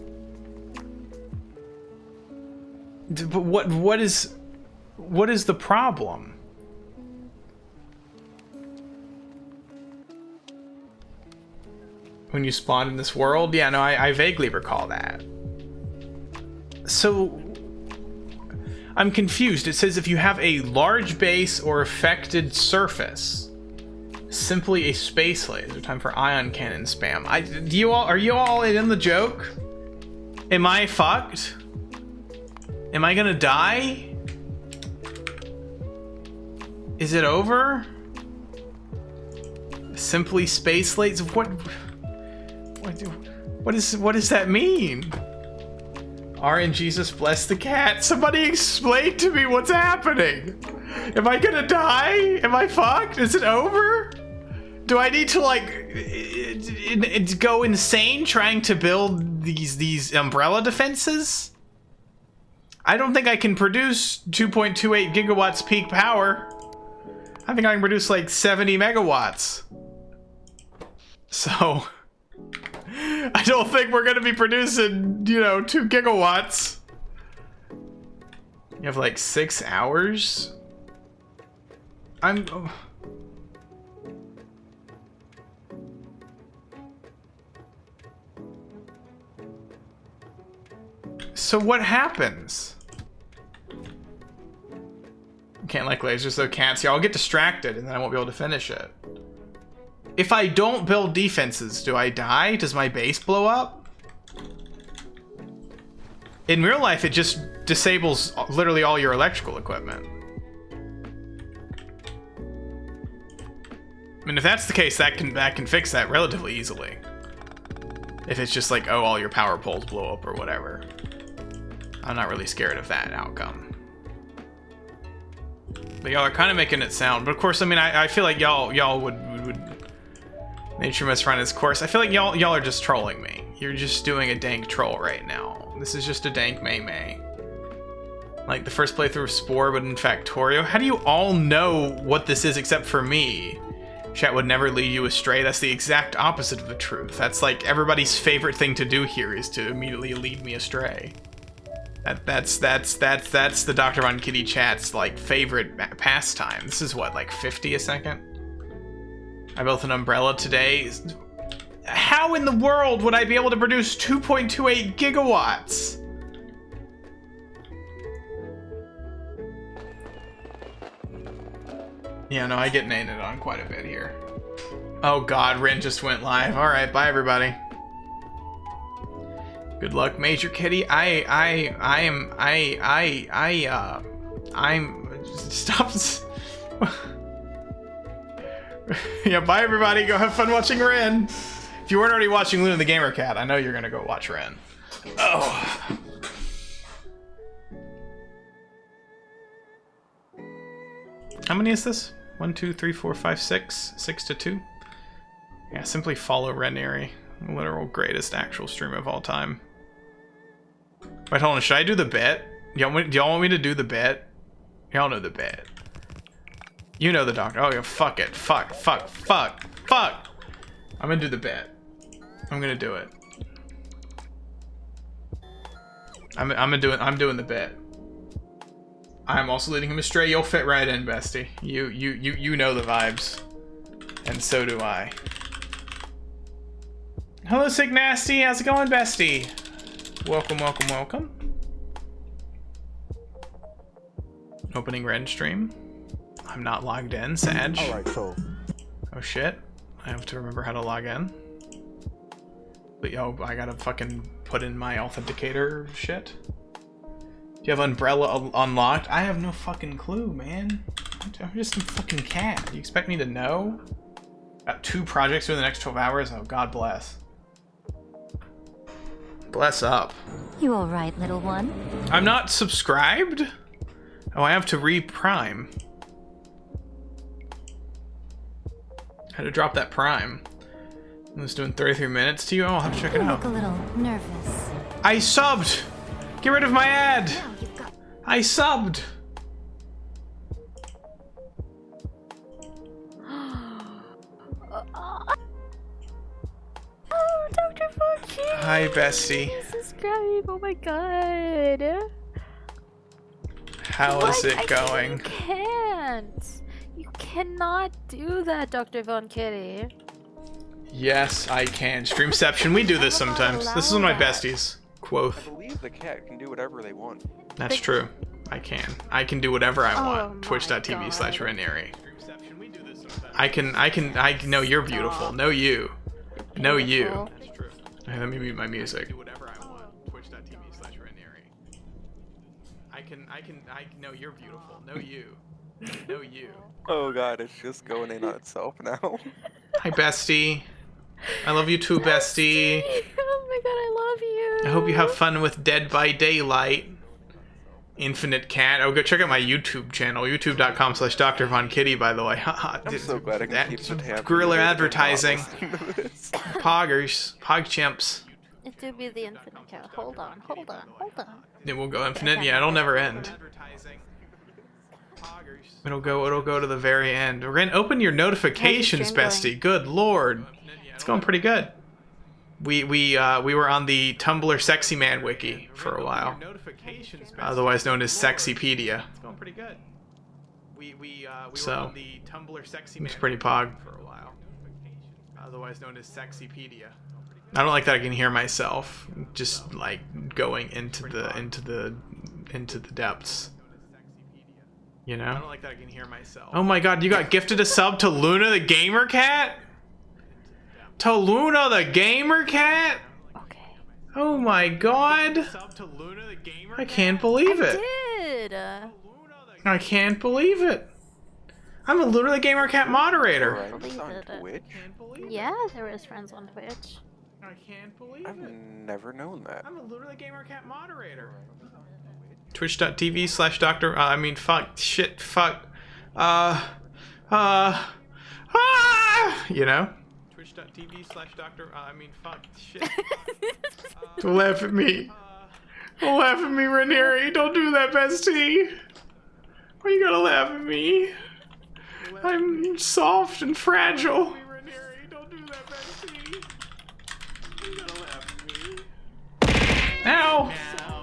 [SPEAKER 1] But what is the problem? When you spawn in this world? Yeah, no, I vaguely recall that. So I'm confused. It says if you have a large base or affected surface, simply a space laser. Time for ion cannon spam. Are you all in the joke? Am I fucked? Am I gonna die? Is it over? Simply space laser. What does that mean? RNGesus bless the cat. Somebody explain to me what's happening. Am I gonna die? Am I fucked? Is it over? Do I need to like go insane trying to build these umbrella defenses? I don't think I can produce 2.28 gigawatts peak power. I think I can produce like 70 megawatts. So I don't think we're gonna be producing, 2 gigawatts. You have like 6 hours? So what happens? Can't like lasers though, can't see. I'll get distracted and then I won't be able to finish it. If I don't build defenses, do I die? Does my base blow up? In real life, it just disables literally all your electrical equipment. I mean, if that's the case, that can fix that relatively easily. If it's just like, oh, all your power poles blow up or whatever. I'm not really scared of that outcome. But y'all are kind of making it sound. But of course, I mean, I feel like y'all would nature must run its course. I feel like y'all are just trolling me. You're just doing a dank troll right now. This is just a dank May. Like the first playthrough of Spore, but in Factorio. How do you all know what this is except for me? Chat would never lead you astray. That's the exact opposite of the truth. That's like everybody's favorite thing to do here is to immediately lead me astray. That's the Dr. Von Kitty chat's like favorite pastime. This is what, like 50 a second? I built an umbrella today. How in the world would I be able to produce 2.28 gigawatts? Yeah, no, I get nated on quite a bit here. Oh god, Ren just went live. Alright, bye everybody. Good luck, Major Kitty. I'm stop. Yeah, bye everybody. Go have fun watching Ren. If you weren't already watching Luna the Gamer Cat, I know you're gonna go watch Ren. Oh. How many is this? 1, 2, 3, 4, 5, 6. 6 to 2. Yeah, simply follow Renieri. Literal greatest actual streamer of all time. Wait, hold on. Should I do the bit? Do y'all want me to do the bit? Y'all know the bit. You know the doctor. Oh, yeah, fuck it. Fuck. I'm gonna do the bit. I'm gonna do it. I'm doing the bit. I'm also leading him astray. You'll fit right in, bestie. You know the vibes. And so do I. Hello, Sick Nasty. How's it going, bestie? Welcome. Opening Ren stream. I'm not logged in, Sag.
[SPEAKER 8] Alright, so.
[SPEAKER 1] Oh shit. I have to remember how to log in. But yo, I gotta fucking put in my authenticator shit. Do you have Umbrella unlocked? I have no fucking clue, man. I'm just a fucking cat. You expect me to know? Got 2 projects in the next 12 hours? Oh, God bless. Bless up.
[SPEAKER 9] You alright, little one?
[SPEAKER 1] I'm not subscribed? Oh, I have to re-prime. Had to drop that prime. I was doing 33 minutes to you. Oh, I'll have to check it
[SPEAKER 9] You
[SPEAKER 1] out.
[SPEAKER 9] look a little nervous.
[SPEAKER 1] I subbed! Get rid of my ad!
[SPEAKER 9] Now you've got...
[SPEAKER 1] I subbed!
[SPEAKER 9] Oh, Dr. Funky!
[SPEAKER 1] Hi, bestie.
[SPEAKER 9] Subscribe, oh my god.
[SPEAKER 1] How is it going?
[SPEAKER 9] You can't. You cannot do that, Dr. Von Kitty.
[SPEAKER 1] Yes, I can. Streamception, we do this sometimes. This is one of my besties.
[SPEAKER 10] I
[SPEAKER 1] Quoth.
[SPEAKER 10] believe the cat can do whatever they want.
[SPEAKER 1] That's true. I can. I can do whatever I want.
[SPEAKER 9] my
[SPEAKER 1] Twitch.tv/Renieri. I know you're beautiful. No, you. No, you.
[SPEAKER 9] Beautiful.
[SPEAKER 1] Okay, let me mute my music. Do whatever I want. Twitch.tv/Renieri. I know you're beautiful. No, you. No, you.
[SPEAKER 10] Oh god, it's just going in on itself now.
[SPEAKER 1] Hi, bestie. I love you too, bestie.
[SPEAKER 9] Oh my god, I love you.
[SPEAKER 1] I hope you have fun with Dead by Daylight. Infinite Cat. Oh, go check out my YouTube channel, youtube.com/Dr. Von Kitty, by the way.
[SPEAKER 10] I'm so glad I can keep some tabs.
[SPEAKER 1] Guerrilla advertising. Poggers. Pogchamps.
[SPEAKER 9] It do be the infinite cat. Hold on.
[SPEAKER 1] It will go infinite. Yeah, it'll never end. It'll go to the very end. We're gonna open your notifications, bestie. Good lord. It's going pretty good. We were on the Tumblr Sexyman wiki for a while, otherwise known as Sexypedia. It's going pretty good. We were on the Tumblr Sexyman. It's pretty pog for a while, otherwise known as Sexypedia. I don't like that I can hear myself just like going into the depths. You know? I don't like that I can hear myself. Oh my god, you got gifted a sub to Luna the Gamer Cat? To Luna the Gamer Cat?
[SPEAKER 9] Okay.
[SPEAKER 1] Oh my god. I can't believe it.
[SPEAKER 9] Did.
[SPEAKER 1] I can't believe it. I'm a Luna the Gamer Cat moderator.
[SPEAKER 10] Friends on Twitch?
[SPEAKER 9] Yeah, there is friends on Twitch.
[SPEAKER 1] I can't believe
[SPEAKER 10] I've
[SPEAKER 1] it.
[SPEAKER 10] never known that.
[SPEAKER 1] I'm a Luna the Gamer Cat moderator. Twitch.tv/Dr. You know? Twitch.tv/Dr. Don't laugh at me. Don't laugh at me, Renieri. Don't do that, bestie. Why you gotta laugh at me? I'm soft and fragile. Don't do that, bestie. You gotta laugh at me. Ow!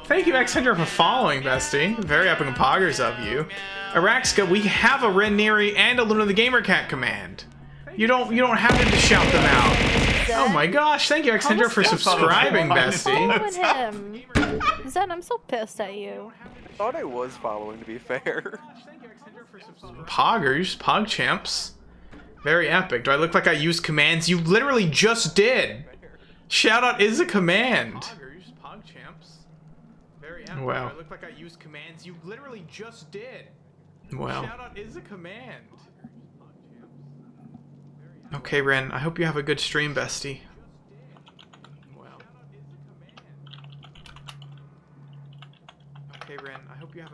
[SPEAKER 1] Thank you, Xhendra, for following, bestie. Very epic and poggers of you. Araxka, we have a Renieri and a Luna the Gamer Cat command. You don't have to shout them out. Oh my gosh, thank you, Xhendra, for subscribing, bestie.
[SPEAKER 9] Him. Zen, I'm so pissed at you.
[SPEAKER 10] I thought I was following, to be fair.
[SPEAKER 1] Poggers, Pogchamps. Very epic. Do I look like I use commands? You literally just did. Shoutout is a command. Wow. Do I look like I use commands? You literally just did. Wow. Shoutout is a command. Okay, Ren, I hope you have a good stream, bestie. Wow.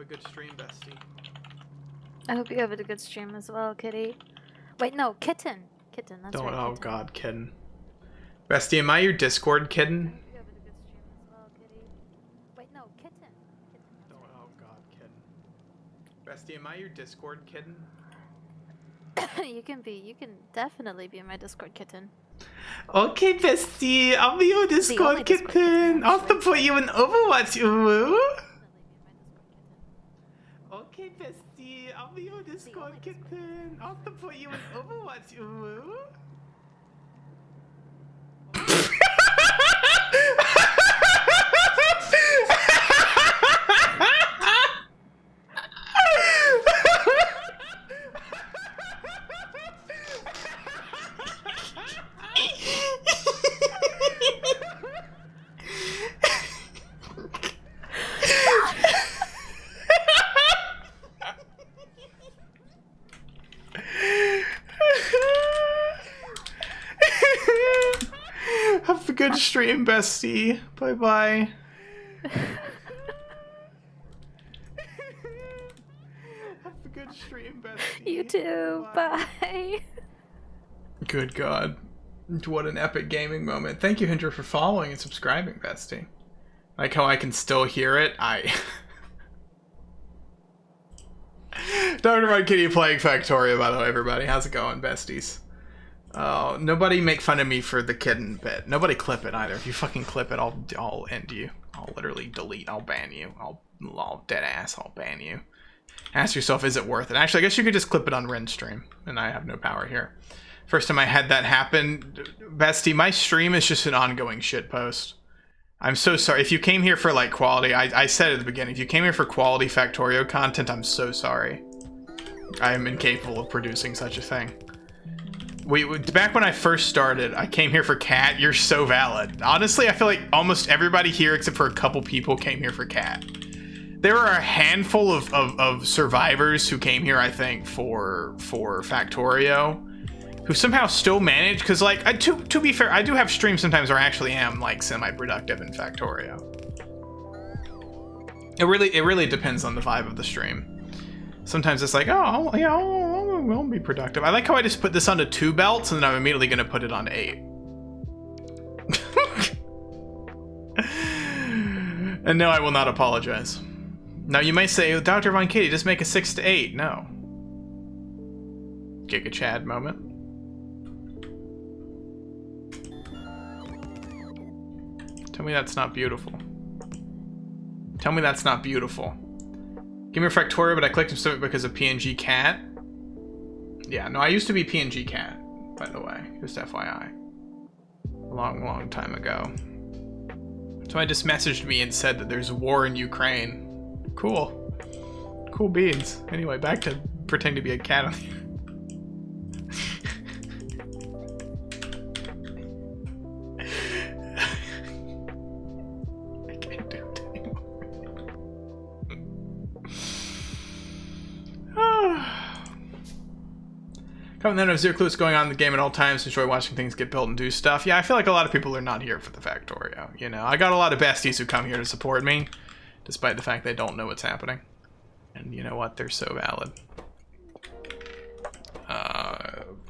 [SPEAKER 1] have a good stream, bestie.
[SPEAKER 9] I hope you have a good stream as well, kitty. Wait, no, kitten. Kitten, that's
[SPEAKER 1] Don't.
[SPEAKER 9] right.
[SPEAKER 1] Oh
[SPEAKER 9] Kitten.
[SPEAKER 1] God, kitten. Bestie, am I your Discord kitten?
[SPEAKER 9] You have a good stream as well, kitty. Wait, no, kitten. Kitten, that's
[SPEAKER 1] Don't.
[SPEAKER 9] right.
[SPEAKER 1] Oh God, kitten. Bestie, am I your Discord kitten?
[SPEAKER 9] You can definitely be my Discord kitten.
[SPEAKER 1] Okay, bestie, I'll be your Discord
[SPEAKER 9] only Discord
[SPEAKER 1] kitten.
[SPEAKER 9] kitten,
[SPEAKER 1] I'll have to
[SPEAKER 9] actually.
[SPEAKER 1] put you in Overwatch. Ooh. Okay, bestie, I'll be your Discord
[SPEAKER 9] only Discord
[SPEAKER 1] kitten. I'll have to put you in Overwatch. Ooh. Have a good stream, bestie. Bye bye. Have a good stream, bestie.
[SPEAKER 9] You too. Bye.
[SPEAKER 1] Good God. What an epic gaming moment. Thank you, Hendra, for following and subscribing, bestie. Like how I can still hear it. Dr. Rod Kitty playing Factorio, by the way, everybody. How's it going, besties? Oh, nobody make fun of me for the kitten bit. Nobody clip it either. If you fucking clip it, I'll end you. I'll literally delete. I'll ban you. I'll dead ass. I'll ban you. Ask yourself, is it worth it? Actually, I guess you could just clip it on Ren stream, and I have no power here. First time I had that happen, bestie, my stream is just an ongoing shitpost. I'm so sorry. If you came here for like quality, I said at the beginning, if you came here for quality Factorio content, I'm so sorry. I am incapable of producing such a thing. Back when I first started, I came here for Cat. You're so valid. Honestly, I feel like almost everybody here, except for a couple people, came here for Cat. There are a handful of survivors who came here, I think, for Factorio, who somehow still manage. Because, like, to be fair, I do have streams sometimes where I actually am like semi-productive in Factorio. It really depends on the vibe of the stream. Sometimes it's like, oh, yeah, I'll be productive. I like how I just put this onto 2 belts, and then I'm immediately going to put it on 8. And no, I will not apologize. Now, you might say, Dr. Von Kitty, just make a 6 to 8. No. Giga Chad moment. Tell me that's not beautiful. Tell me that's not beautiful. Give me a Factorio, but I clicked specific because of PNG Cat. Yeah, no, I used to be PNG Cat, by the way. Just FYI. A long time ago. So I just messaged me and said that there's a war in Ukraine. Cool. Cool beans. Anyway, back to pretending to be a cat on the I can't do it anymore. Comment then, have zero clue what's going on in the game at all times. Enjoy watching things get built and do stuff. Yeah, I feel like a lot of people are not here for the Factorio. You know, I got a lot of besties who come here to support me, despite the fact they don't know what's happening. And you know what? They're so valid.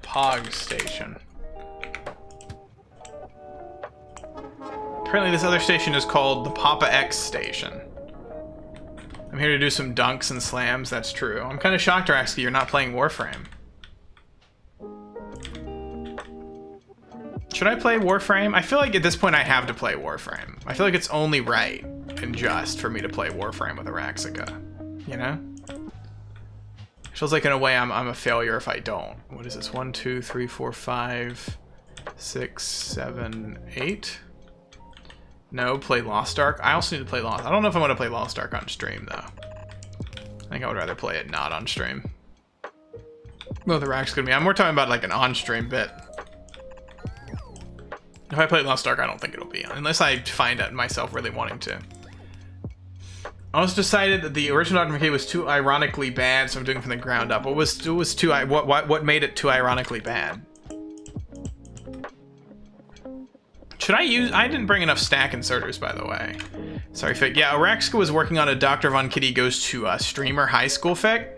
[SPEAKER 1] Pog Station. Apparently this other station is called the Papa X Station. I'm here to do some dunks and slams, that's true. I'm kind of shocked, Raxky, you're not playing Warframe. Should I play Warframe? I feel like at this point I have to play Warframe. I feel like it's only right and just for me to play Warframe with Araxica. You know? Feels like in a way I'm a failure if I don't. What is this? 1, 2, 3, 4, 5, 6, 7, 8? No, play Lost Ark. I also need to play Lost. I don't know if I want to play Lost Ark on stream though. I think I would rather play it not on stream. Well, the rack's gonna be. I'm more talking about like an on-stream bit. If I play Lost Ark, I don't think it'll be, unless I find out myself really wanting to. I also decided that the original Dr. McKay was too ironically bad, so I'm doing it from the ground up. What made it too ironically bad? Should I use? I didn't bring enough stack inserters, by the way. Sorry, fic. Yeah, Araxica was working on a Dr. Von Kitty Goes to Streamer High School fic,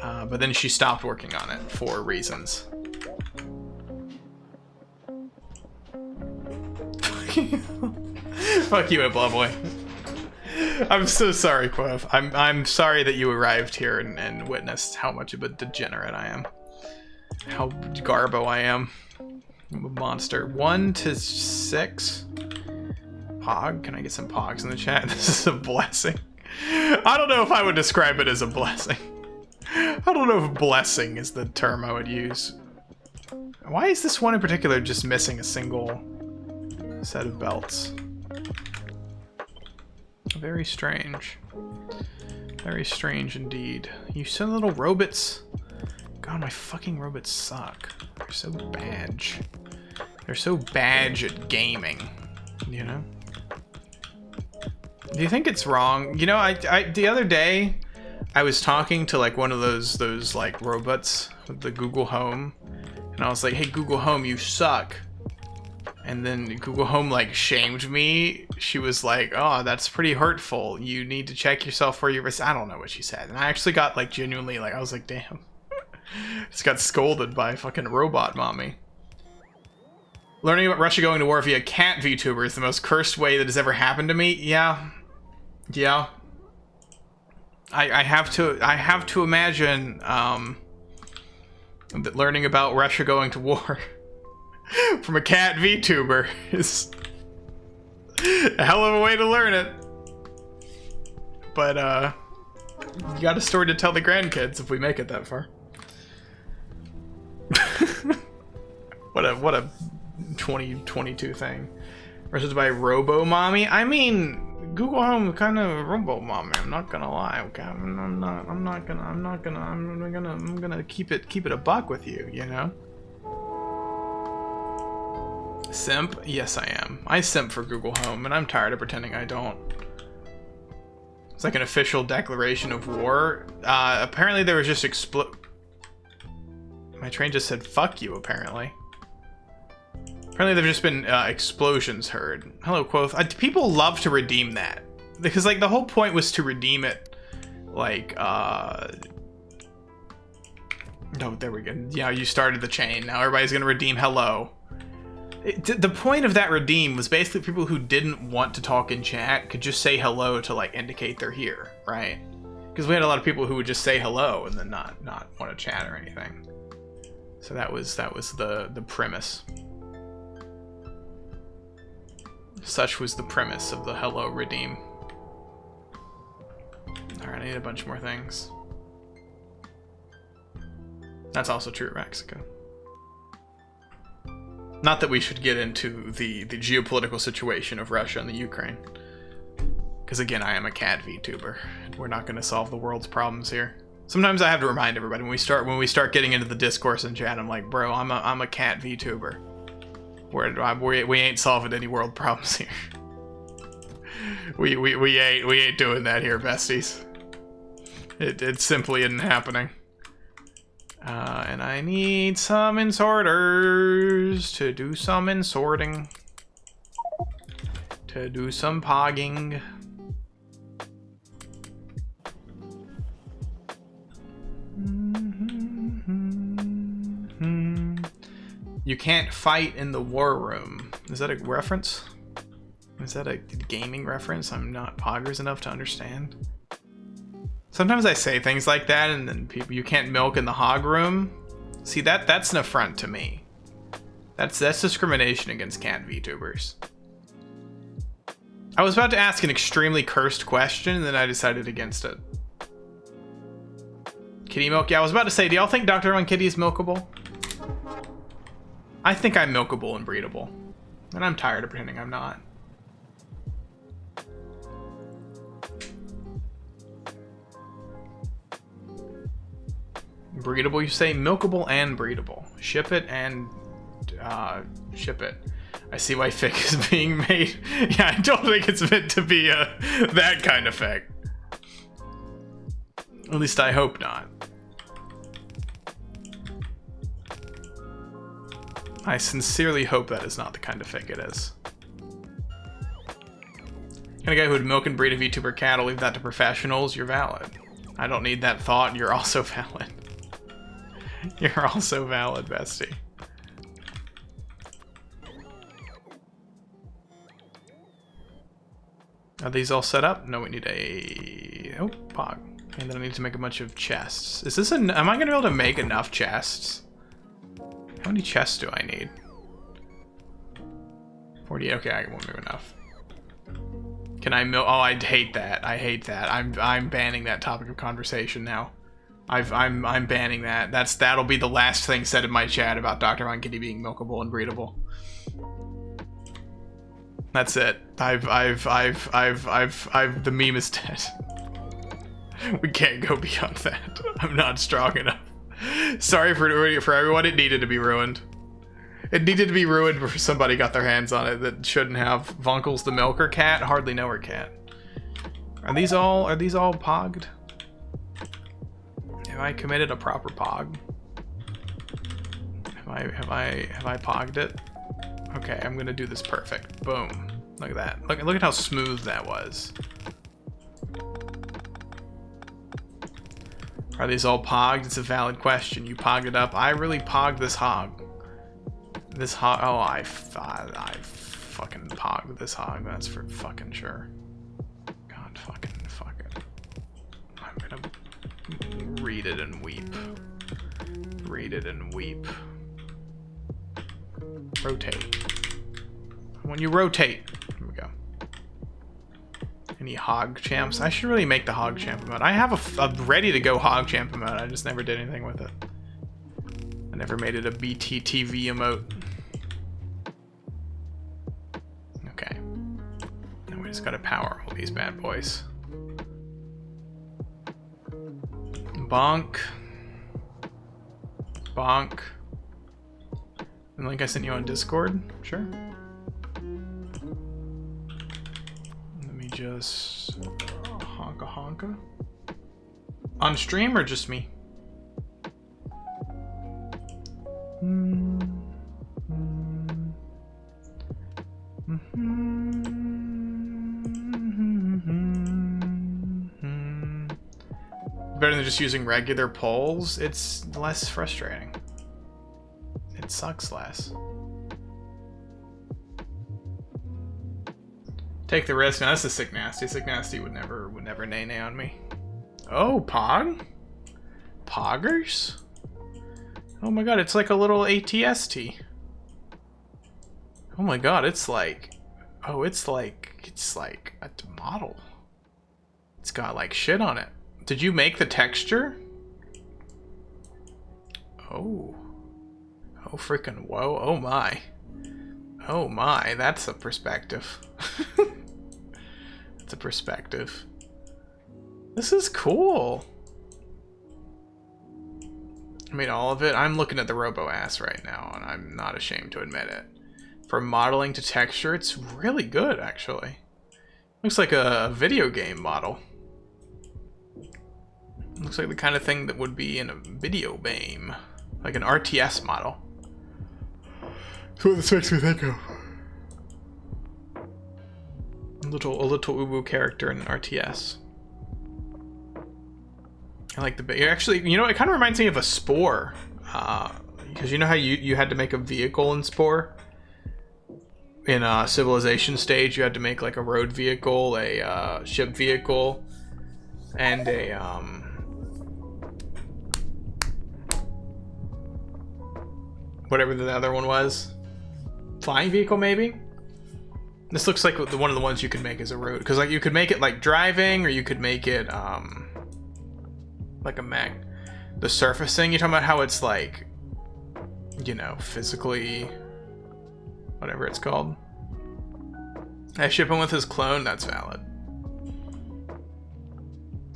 [SPEAKER 1] but then she stopped working on it for reasons. Fuck you, Boy. I'm so sorry, Quev. I'm sorry that you arrived here and witnessed how much of a degenerate I am. How garbo I am. I'm a monster. 1 to 6. Pog? Can I get some pogs in the chat? This is a blessing. I don't know if I would describe it as a blessing. I don't know if blessing is the term I would use. Why is this one in particular just missing a single set of belts? Very strange. Very strange indeed. You silly little robots. God, my fucking robots suck. They're so badge. They're so badge at gaming, you know? Do you think it's wrong? You know, I the other day, I was talking to like one of those like robots with the Google Home, and I was like, hey, Google Home, you suck. And then Google Home like shamed me. She was like, oh, that's pretty hurtful. You need to check yourself for your I don't know what she said. And I actually got like genuinely like, I was like, damn. Just got scolded by fucking robot mommy. Learning about Russia going to war via cat VTuber is the most cursed way that has ever happened to me. Yeah. Yeah. I have to imagine that learning about Russia going to war from a cat VTuber is a hell of a way to learn it. But you got a story to tell the grandkids if we make it that far. What a 2022 thing. Versus by Robo Mommy. I mean, Google Home kind of Robo Mommy. I'm not gonna lie. Okay, I'm gonna keep it a buck with you. You know. Simp? Yes, I am. I simp for Google Home, and I'm tired of pretending I don't. It's like an official declaration of war. Apparently there was just My train just said fuck you, apparently. Apparently there've just been explosions heard. Hello, Quoth. People love to redeem that. Because, like, the whole point was to redeem it, like, Oh, there we go. Yeah, you started the chain. Now everybody's gonna redeem hello. The point of that redeem was basically people who didn't want to talk in chat could just say hello to, like, indicate they're here, right? Because we had a lot of people who would just say hello and then not want to chat or anything. So that was the premise. Such was the premise of the hello redeem. Alright, I need a bunch more things. That's also true of Mexico. Not that we should get into the geopolitical situation of Russia and the Ukraine. Because again, I am a cat VTuber. We're not going to solve the world's problems here. Sometimes I have to remind everybody when we start getting into the discourse in chat, I'm like, bro, I'm a cat VTuber. We ain't solving any world problems here. we ain't doing that here, besties. It simply isn't happening. And I need some insorters to do some insorting. To do some pogging. You can't fight in the war room. Is that a reference? Is that a gaming reference I'm not poggers enough to understand? Sometimes I say things like that and then people, you can't milk in the hog room. See, that's an affront to me. That's discrimination against cat VTubers. I was about to ask an extremely cursed question and then I decided against it. Kitty milk? Yeah, I was about to say, do y'all think Dr. Von Kitty is milkable? I think I'm milkable and breedable. And I'm tired of pretending I'm not. Breedable, you say? Milkable and breedable. Ship it and ship it. I see why fic is being made. Yeah, I don't think it's meant to be that kind of fic. At least I hope not. I sincerely hope that is not the kind of fic it is. And a guy who would milk and breed a VTuber cattle, leave that to professionals, you're valid. I don't need that thought, you're also valid. You're also valid, bestie. Are these all set up? No, we need a... Oh, pog. And then I need to make a bunch of chests. Is this am I gonna be able to make enough chests? How many chests do I need? 40, okay, I won't do enough. Can I milk? Oh, I hate that. I hate that. I'm banning that topic of conversation now. I'm banning that. That'll be the last thing said in my chat about Dr. Von Kitty being milkable and breedable. That's it. The meme is dead. We can't go beyond that. I'm not strong enough. Sorry for everyone. It needed to be ruined. It needed to be ruined before somebody got their hands on it that shouldn't have. Vonkel's the milker cat. Hardly know her cat. Are these all pogged? Have I committed a proper pog? Have I pogged it? Okay, I'm gonna do this perfect. Boom. Look at that. Look at how smooth that was. Are these all pogged? It's a valid question. You pogged it up. I really pogged this hog. This hog. Oh, I fucking pogged this hog. That's for fucking sure. God fucking fuck it. I'm gonna read it and weep. Read it and weep. Rotate. When you rotate. Here we go. Any hog champs? I should really make the hog champ emote. I have a ready to go hog champ emote. I just never did anything with it. I never made it a BTTV emote. Okay. Now we just gotta power all these bad boys. Bonk. Bonk. And like I sent you on Discord? Sure. Let me just honka honka. On stream or just me? Better than just using regular polls. It's less frustrating. It sucks less. Take the risk. No, that's a sick nasty. Sick nasty would never nay on me. Oh, Pog? Poggers? Oh my god, it's like a little ATST. Oh my god, it's like... Oh, it's like a model. It's got like shit on it. Did you make the texture? Oh. Oh freaking whoa. Oh my. Oh my, that's a perspective. That's a perspective. This is cool. I mean, all of it. I'm looking at the robo ass right now, and I'm not ashamed to admit it. From modeling to texture, it's really good, actually. Looks like a video game model. Looks like the kind of thing that would be in a video game. Like an RTS model. That's what this makes me think of. A little uwu character in an RTS. I like the actually, you know, it kind of reminds me of a Spore, because you know how you had to make a vehicle in Spore. In a civilization stage, you had to make like a road vehicle, a ship vehicle, and a whatever the other one was, flying vehicle maybe. This looks like one of the ones you could make as a road, because like you could make it like driving, or you could make it like a mech. The surfacing, you're talking about how it's like, you know, physically, whatever it's called. I ship him with his clone, that's valid.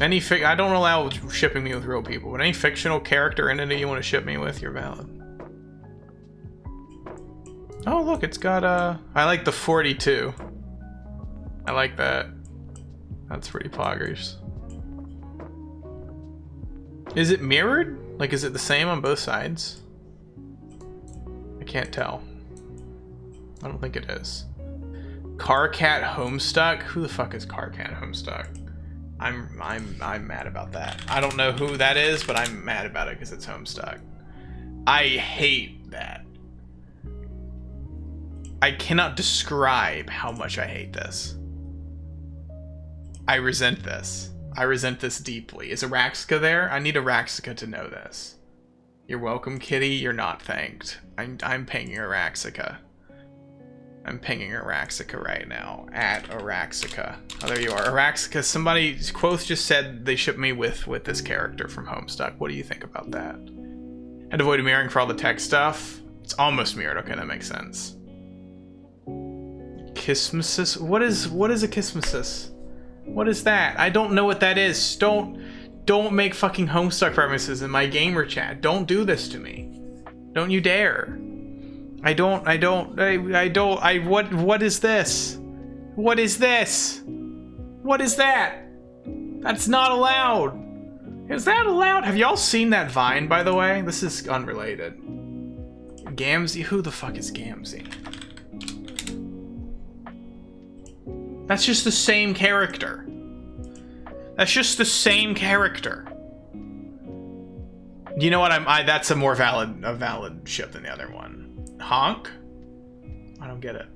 [SPEAKER 1] I don't allow shipping me with real people, but any fictional character entity you want to ship me with, you're valid. Oh look, it's got I like the 42. I like that. That's pretty poggers. Is it mirrored? Like, is it the same on both sides? I can't tell. I don't think it is. Carcat Homestuck? Who the fuck is Carcat Homestuck? I'm mad about that. I don't know who that is, but I'm mad about it because it's Homestuck. I hate that. I cannot describe how much I hate this. I resent this. I resent this deeply. Is Araxica there? I need Araxica to know this. You're welcome, kitty. You're not thanked. I'm pinging Araxica. I'm pinging Araxica right now. At Araxica. Oh, there you are. Araxica, somebody, Quoth just said they shipped me with this character from Homestuck. What do you think about that? Had to avoid mirroring for all the tech stuff. It's almost mirrored. Okay, that makes sense. Kismesis? What is a Kismesis? What is that? I don't know what that is. Don't make fucking Homestuck references in my gamer chat. Don't do this to me. Don't you dare. What is this? What is this? What is that? That's not allowed. Is that allowed? Have y'all seen that Vine, by the way? This is unrelated. Gamzee? Who the fuck is Gamzee? That's just the same character. That's just the same character. You know what? That's a more valid ship than the other one. Honk? I don't get it.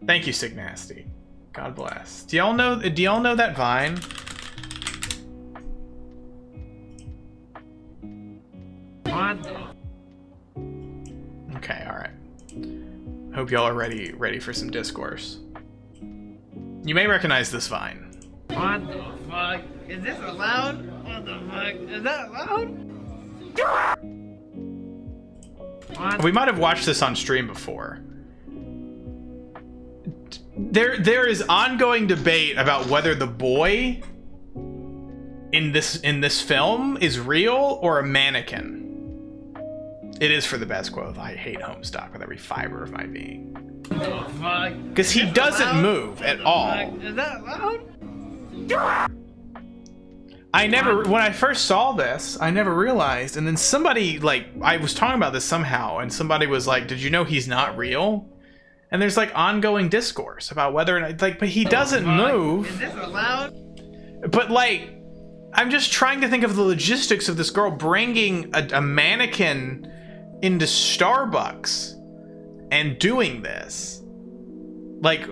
[SPEAKER 1] Thank you, Signasty. God bless. Do y'all know that Vine?
[SPEAKER 2] What?
[SPEAKER 1] Okay, alright. Hope y'all are ready for some discourse. You may recognize this Vine.
[SPEAKER 2] What the fuck? Is this allowed? What the fuck? Is that allowed? What?
[SPEAKER 1] We might have watched this on stream before. There is ongoing debate about whether the boy in this film is real or a mannequin. It is for the best, Quoth. I hate Homestuck with every fiber of my being.
[SPEAKER 2] What the fuck?
[SPEAKER 1] Because he doesn't move at all.
[SPEAKER 2] Is that allowed?
[SPEAKER 1] When I first saw this, I never realized, and then somebody, like, I was talking about this somehow, and somebody was like, did you know he's not real? And there's, like, ongoing discourse about whether or not, like, but he doesn't move.
[SPEAKER 2] Is this allowed?
[SPEAKER 1] But, like, I'm just trying to think of the logistics of this girl bringing a mannequin into Starbucks and doing this. Like,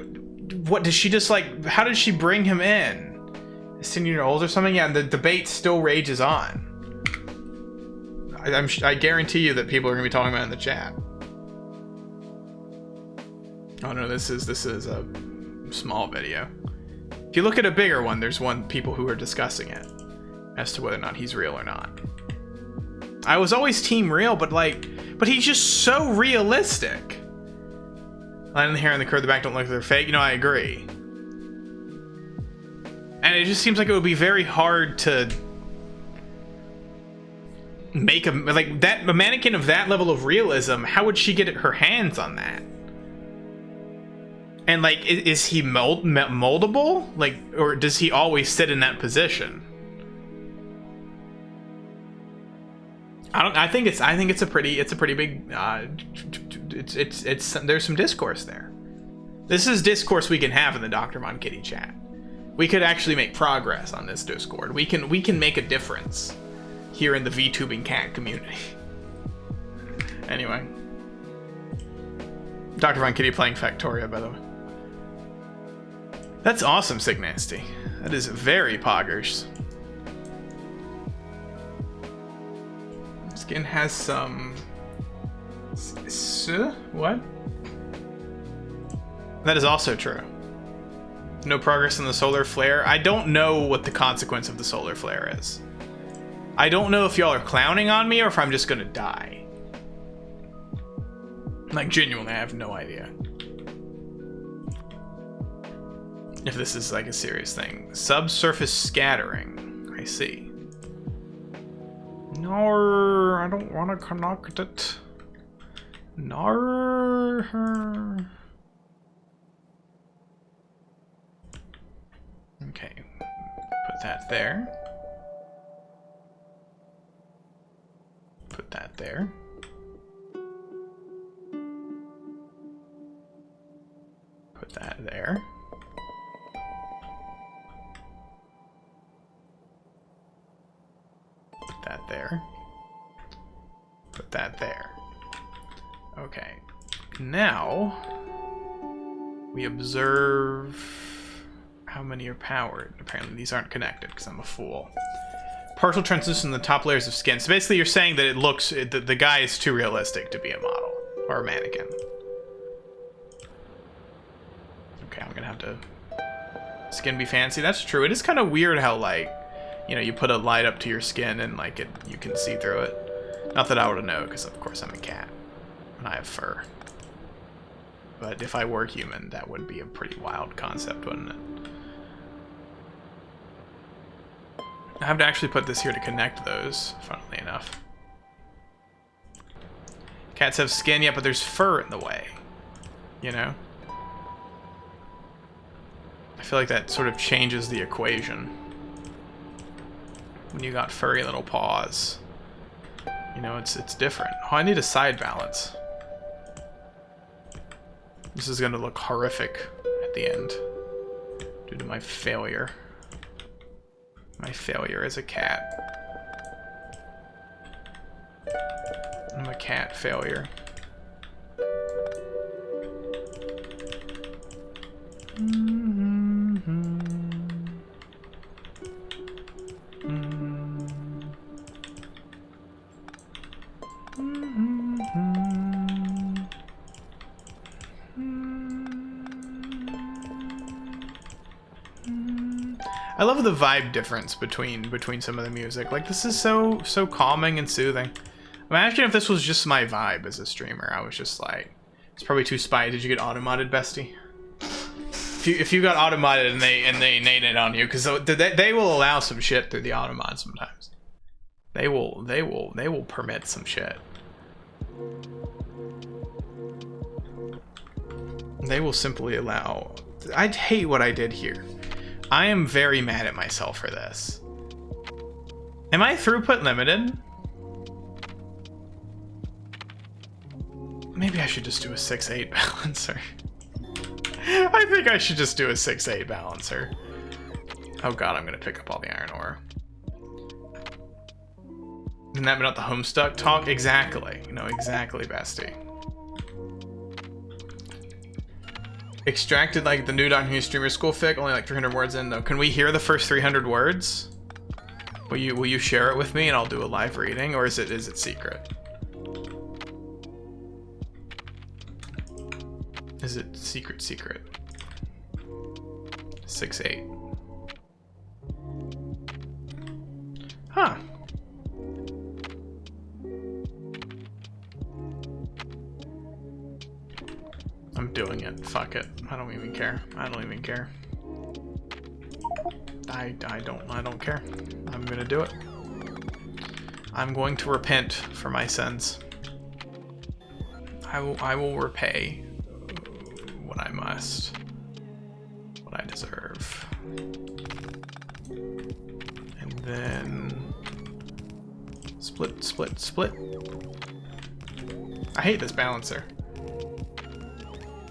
[SPEAKER 1] what, does she just, like, how did she bring him in? 16-year-olds or something? Yeah, the debate still rages on. I guarantee you that people are going to be talking about it in the chat. Oh no, this is a small video. If you look at a bigger one, there's people who are discussing it as to whether or not he's real or not. I was always team real, but he's just so realistic. Line in the hair and the curve of the back don't look like they're fake. You know, I agree. And it just seems like it would be very hard to make a mannequin of that level of realism. How would she get her hands on that? And, like, is he moldable? Like, or does he always sit in that position? I think it's a pretty big. There's some discourse there. This is discourse we can have in the Dr. Von Kitty chat. We could actually make progress on this Discord. We can make a difference here in the VTubing cat community. Anyway. Dr. Von Kitty playing Factorio, by the way. That's awesome, Signasty. That is very poggers. Skin has some... What? That is also true. No progress in the solar flare. I don't know what the consequence of the solar flare is. I don't know if y'all are clowning on me or if I'm just gonna die. Like, genuinely, I have no idea. If this is, like, a serious thing. Subsurface scattering. I see. No, I don't want to connect it. No. Okay, put that there. Put that there. Put that there. Put that there. Put that there. Okay. Now we observe how many are powered. Apparently these aren't connected because I'm a fool. Partial translucent in the top layers of skin. So basically you're saying that it looks, the guy is too realistic to be a model or a mannequin. Okay, I'm gonna have to skin be fancy. That's true. It is kind of weird how, like, you know, you put a light up to your skin and like you can see through it. Not that I would know, because of course I'm a cat and I have fur. But if I were human, that would be a pretty wild concept, wouldn't it? I have to actually put this here to connect those, funnily enough. Cats have skin, yeah, but there's fur in the way. You know? I feel like that sort of changes the equation. When you got furry little paws. You know, it's different. Oh, I need a side balance. This is gonna look horrific at the end. Due to my failure. My failure as a cat. I'm a cat failure. I love the vibe difference between some of the music. Like, this is so calming and soothing. Imagine if this was just my vibe as a streamer. I was just like, it's probably too spy. Did you get automodded, bestie? If you got automodded and they nade it on you, because they will allow some shit through the automod sometimes. They will permit some shit. They will simply allow. I'd hate what I did here. I am very mad at myself for this. Am I throughput limited? Maybe I should just do a 6-8 balancer. I think I should just do a 6-8 balancer. Oh god, I'm gonna pick up all the iron ore. Isn't that about the Homestuck talk? Exactly. No, exactly, bestie. Extracted like the new Doctor Who streamer school fic, only like 300 words in though. Can we hear the first 300 words? Will you share it with me and I'll do a live reading, or is it secret? Is it secret? 6-8. Huh. I'm doing it. Fuck it. I don't even care. I don't even care. I don't care. I'm gonna do it. I'm going to repent for my sins. I will repay what I must. What I deserve. And then split. I hate this balancer.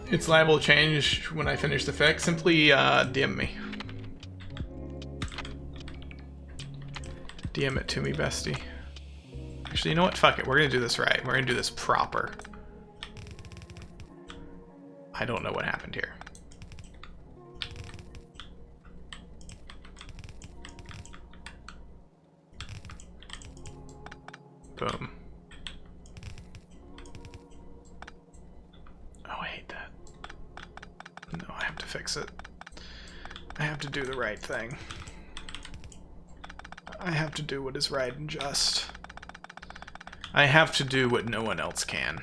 [SPEAKER 1] It's liable to change when I finish the fic. Simply DM me. DM it to me, bestie. Actually, you know what? Fuck it. We're gonna do this right. We're gonna do this proper. I don't know what happened here. Boom. Oh, I hate that. No, I have to fix it. I have to do the right thing. I have to do what is right and just. I have to do what no one else can.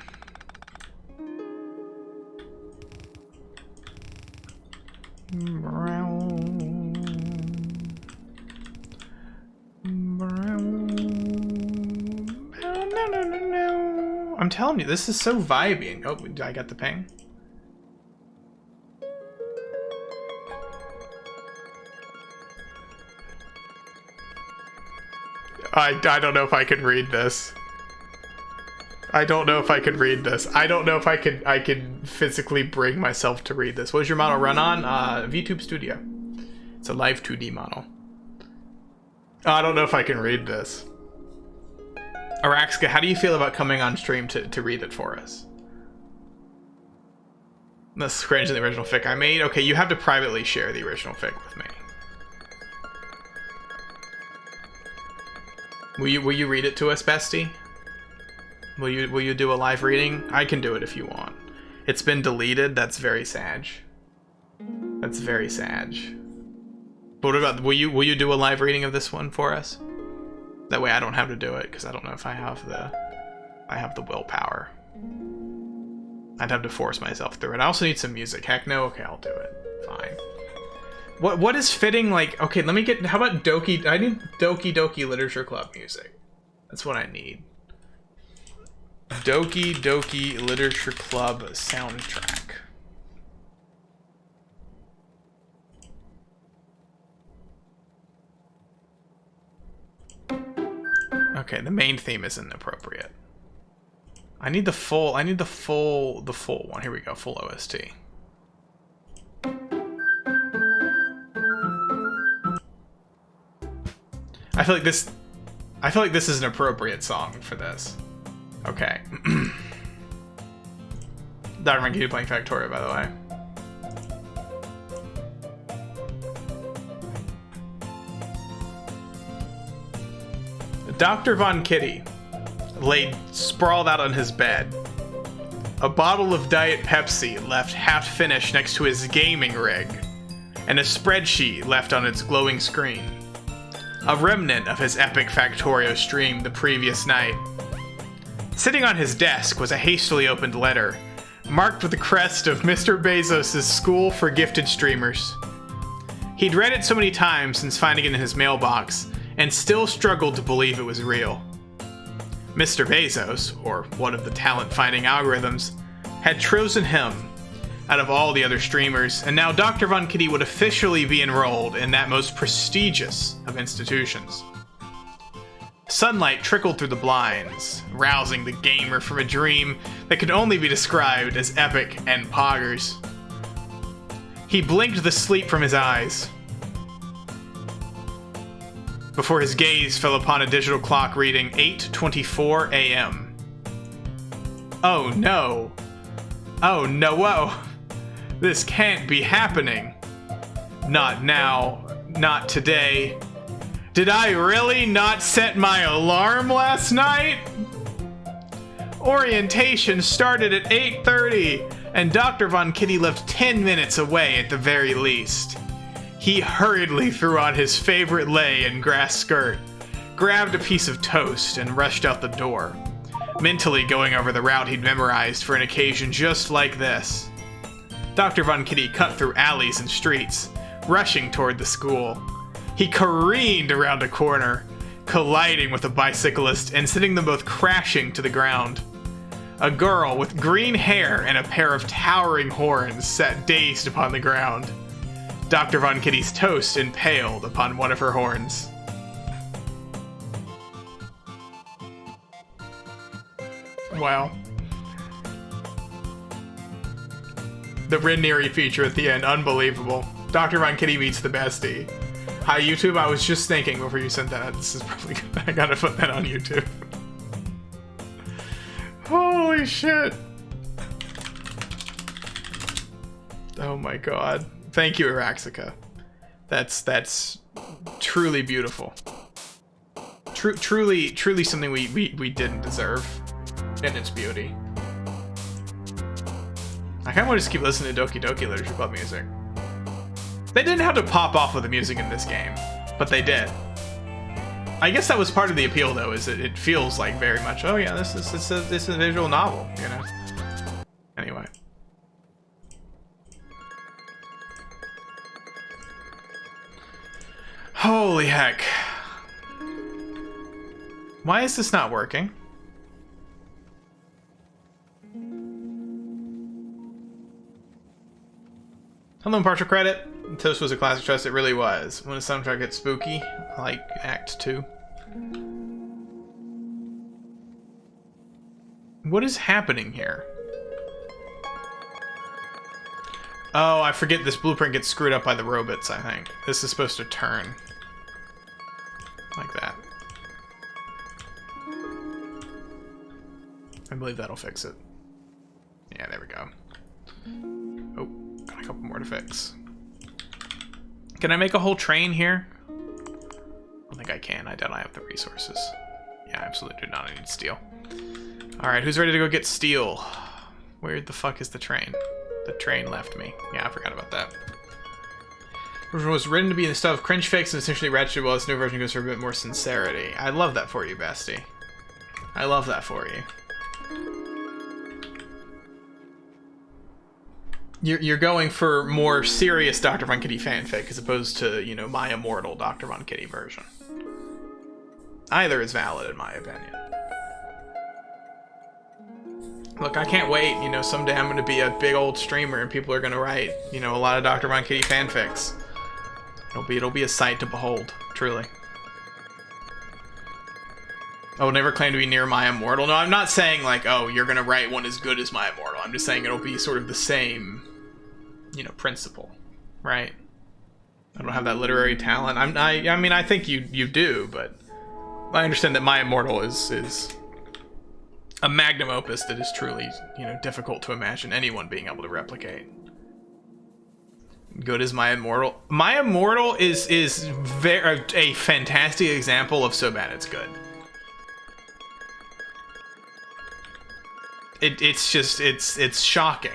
[SPEAKER 1] I'm telling you, this is so vibing. Oh, I got the ping. I don't know if I can read this. I don't know if I could read this. I don't know if I could physically bring myself to read this. What does your model run on? VTube Studio. It's a live 2D model. Oh, I don't know if I can read this. Araxka, how do you feel about coming on stream to read it for us? That's cringe in the original fic I made. Okay, you have to privately share the original fic with me. Will you read it to us, bestie? Will you do a live reading? I can do it if you want. It's been deleted. That's very sad. That's very sad. But what about will you do a live reading of this one for us? That way I don't have to do it because I don't know if I have the willpower. I'd have to force myself through it. I also need some music. Heck no. Okay, I'll do it. Fine. What is fitting, like, okay, let me get, how about Doki, I need Doki Doki Literature Club music. That's what I need. Doki Doki Literature Club soundtrack. Okay, the main theme isn't appropriate. I need the full one. Here we go, full OST. I feel like this is an appropriate song for this. Okay. Dr. Monkey playing Factorio, by the way. Dr. Von Kitty laid sprawled out on his bed. A bottle of Diet Pepsi left half finished next to his gaming rig, and a spreadsheet left on its glowing screen. A remnant of his epic Factorio stream the previous night. Sitting on his desk was a hastily opened letter, marked with the crest of Mr. Bezos' School for Gifted Streamers. He'd read it so many times since finding it in his mailbox, and still struggled to believe it was real. Mr. Bezos, or one of the talent-finding algorithms, had chosen him out of all the other streamers, and now Dr. Von Kitty would officially be enrolled in that most prestigious of institutions. Sunlight trickled through the blinds, rousing the gamer from a dream that could only be described as epic and poggers. He blinked the sleep from his eyes before his gaze fell upon a digital clock reading 8:24 a.m. Oh no. Oh no, whoa. This can't be happening. Not now. Not today. Did I really not set my alarm last night? Orientation started at 8:30, and Dr. Von Kitty left 10 minutes away at the very least. He hurriedly threw on his favorite lei and grass skirt, grabbed a piece of toast, and rushed out the door, mentally going over the route he'd memorized for an occasion just like this. Dr. Von Kitty cut through alleys and streets, rushing toward the school. He careened around a corner, colliding with a bicyclist and sending them both crashing to the ground. A girl with green hair and a pair of towering horns sat dazed upon the ground. Dr. Von Kitty's toast impaled upon one of her horns. Wow. The Rinieri feature at the end, unbelievable. Dr. Von Kitty meets the bestie. Hi YouTube, I was just thinking before you sent that. This is probably good. I gotta put that on YouTube. Holy shit. Oh my god. Thank you, Araxica. That's truly beautiful. Truly something we didn't deserve in its beauty. I kind of want to just keep listening to Doki Doki Literature Club music. They didn't have to pop off with the music in this game, but they did. I guess that was part of the appeal, though, is that it feels like very much, oh yeah, this is a visual novel, you know? Anyway. Holy heck. Why is this not working? Hello, partial credit. Toast was a classic choice, it really was. When a soundtrack gets spooky, like Act 2. What is happening here? Oh, I forget this blueprint gets screwed up by the robots, I think. This is supposed to turn. Like that. I believe that'll fix it. Yeah, there we go. Oh, got a couple more to fix. Can I make a whole train here? I don't think I can. I doubt I have the resources. Yeah, I absolutely do not need steel. Alright, who's ready to go get steel? Where the fuck is the train? The train left me. Yeah, I forgot about that. The version was written to be in the style of cringe fix and essentially ratcheted, while this new version goes for a bit more sincerity. I love that for you, bestie. I love that for you. You're going for more serious Dr. Von Kitty fanfic as opposed to, you know, my immortal Dr. Von Kitty version. Either is valid in my opinion. Look, I can't wait, you know, someday I'm gonna be a big old streamer and people are gonna write, you know, a lot of Dr. Von Kitty fanfics. It'll be a sight to behold, truly. I will never claim to be near my immortal. No, I'm not saying like, oh, you're gonna write one as good as my immortal. I'm just saying it'll be sort of the same, you know, principle, right? I don't have that literary talent. I mean, I think you do, but I understand that my immortal is a magnum opus that is truly, you know, difficult to imagine anyone being able to replicate. Good as my immortal. My immortal is a fantastic example of so bad it's good. It's shocking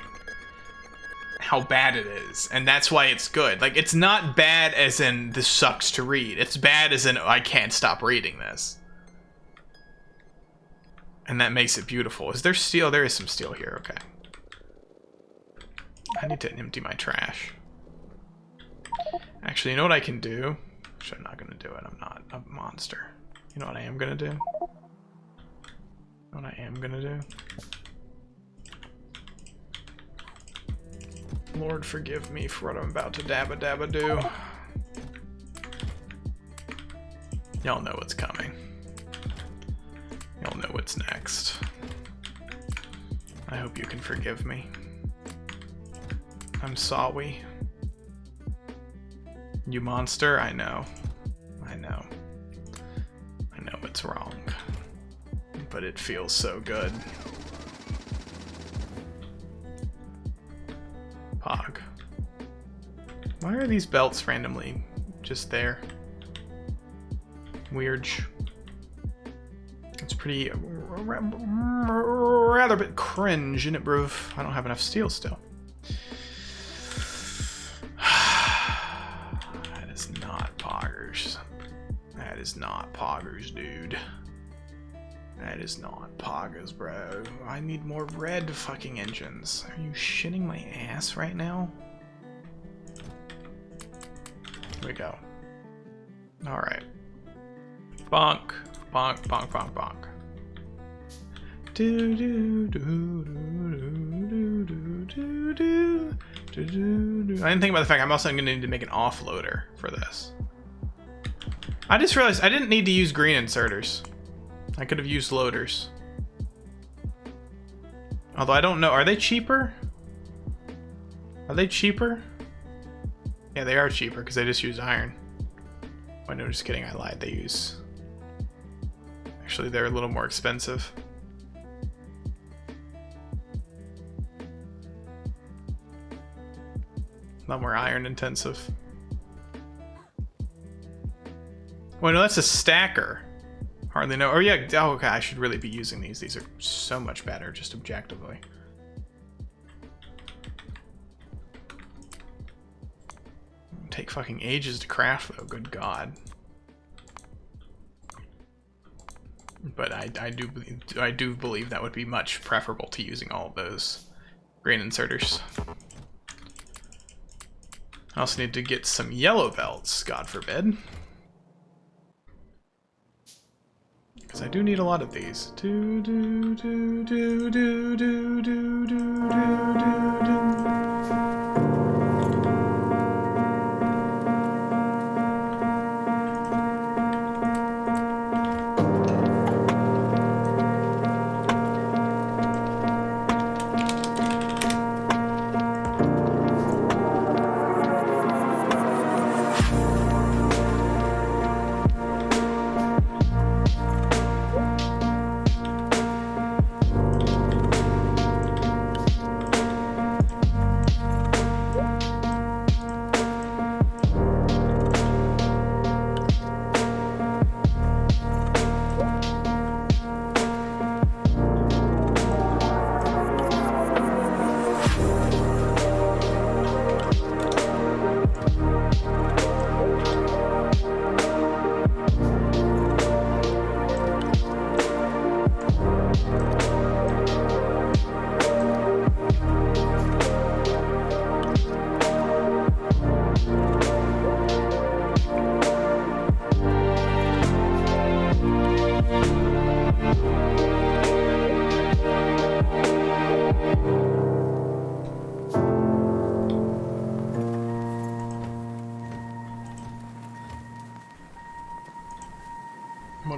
[SPEAKER 1] how bad it is, and that's why it's good. Like, it's not bad as in this sucks to read. It's bad as in I can't stop reading this. And that makes it beautiful. Is there steel? There is some steel here, okay. I need to empty my trash. Actually, you know what I can do? Actually, I'm not gonna do it. I'm not a monster. You know what I am gonna do? You know what I am gonna do? Lord, forgive me for what I'm about to dabba do. Y'all know what's coming. Y'all know what's next. I hope you can forgive me. I'm sorry. You monster, I know. I know. I know it's wrong. But it feels so good. Pog. Why are these belts randomly just there? Weird. It's pretty rather a bit cringe, isn't it, bro? I don't have enough steel still. That is not poggers. That is not poggers, dude. That is not poggers, bro. I need more red fucking engines. Are you shitting my ass right now? Here we go. Alright. Bonk. Bonk, bonk, bonk, bonk. Do do do do do do do do do. I didn't think about the fact I'm also going to need to make an offloader for this. I just realized I didn't need to use green inserters. I could have used loaders. Although I don't know, are they cheaper? Are they cheaper? Yeah, they are cheaper because they just use iron. Oh no, just kidding, I lied. They use... Actually, they're a little more expensive. A lot more iron intensive. Oh no, that's a stacker. Hardly know. Oh yeah, oh, okay, I should really be using these. These are so much better, just objectively. Take fucking ages to craft though, good god. But I do believe that would be much preferable to using all of those grain inserters. I also need to get some yellow belts, God forbid. Because I do need a lot of these. Do do do do do do do do do do.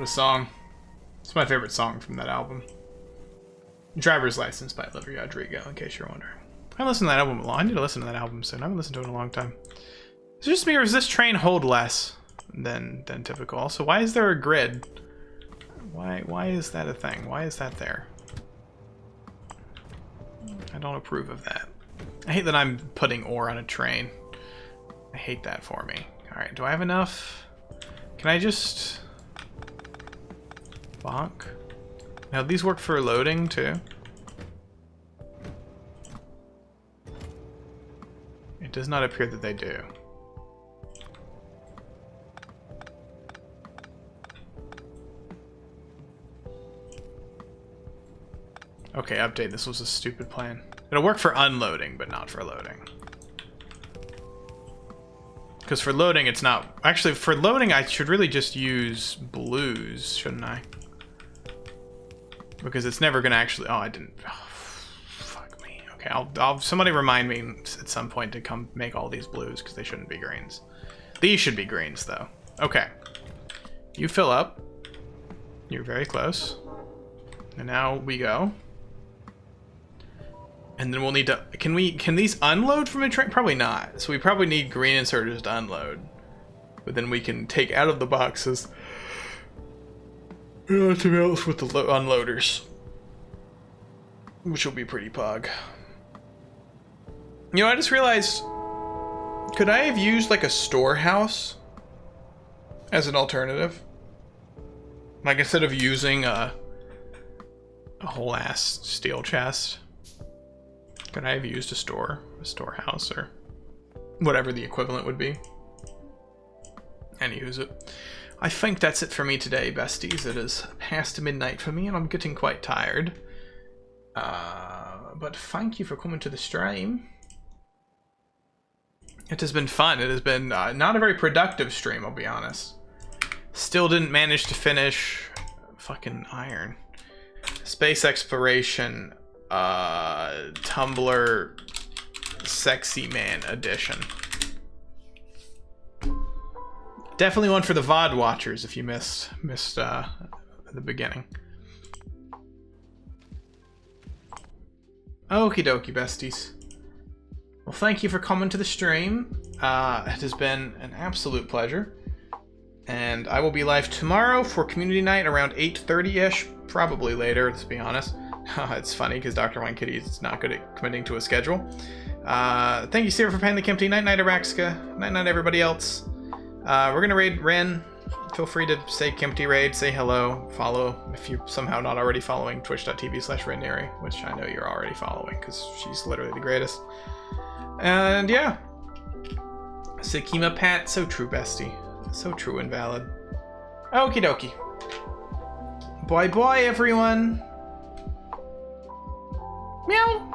[SPEAKER 1] a song. It's my favorite song from that album. Driver's License by Olivia Rodrigo, in case you're wondering. I listened to that album a lot. I need to listen to that album soon. I haven't listened to it in a long time. Is it just me, or does this train hold less than typical? Also, why is there a grid? Why is that a thing? Why is that there? I don't approve of that. I hate that I'm putting ore on a train. I hate that for me. Alright, do I have enough? Can I just... bonk? Now, these work for loading, too? It does not appear that they do. Okay, update. This was a stupid plan. It'll work for unloading, but not for loading. Because for loading, it's not... Actually, for loading, I should really just use blues, shouldn't I? Because it's never going to actually... Oh, I didn't... Oh, fuck me. Okay, I'll... Somebody remind me at some point to come make all these blues, because they shouldn't be greens. These should be greens, though. Okay. You fill up. You're very close. And now we go. And then we'll need to... Can these unload from a train? Probably not. So we probably need green inserters to unload. But then we can take out of the boxes to else with the unloaders. Which will be pretty pog. You know, I just realized... Could I have used like a storehouse as an alternative? Like instead of using a whole ass steel chest. Could I have used a storehouse, or whatever the equivalent would be, and use it? I think that's it for me today, besties. It is past midnight for me, and I'm getting quite tired. But thank you for coming to the stream. It has been fun. It has been not a very productive stream, I'll be honest. Still didn't manage to finish fucking iron. Space exploration. Tumblr Sexyman edition. Definitely one for the VOD watchers if you missed the beginning. Okie dokie, besties. Well, thank you for coming to the stream. It has been an absolute pleasure. And I will be live tomorrow for community night around 8:30-ish, probably later, let's be honest. It's funny because Dr. Wine Kitty is not good at committing to a schedule. Thank you, Sarah, for paying the Kempty. Night-night, Araxica. Night-night, everybody else. We're going to raid Ren. Feel free to say Kempty raid, say hello, follow if you're somehow not already following twitch.tv/Renary, which I know you're already following because she's literally the greatest. And yeah. Sakima Pat, so true, bestie. So true and valid. Okie dokie. Bye-bye, everyone. Meow.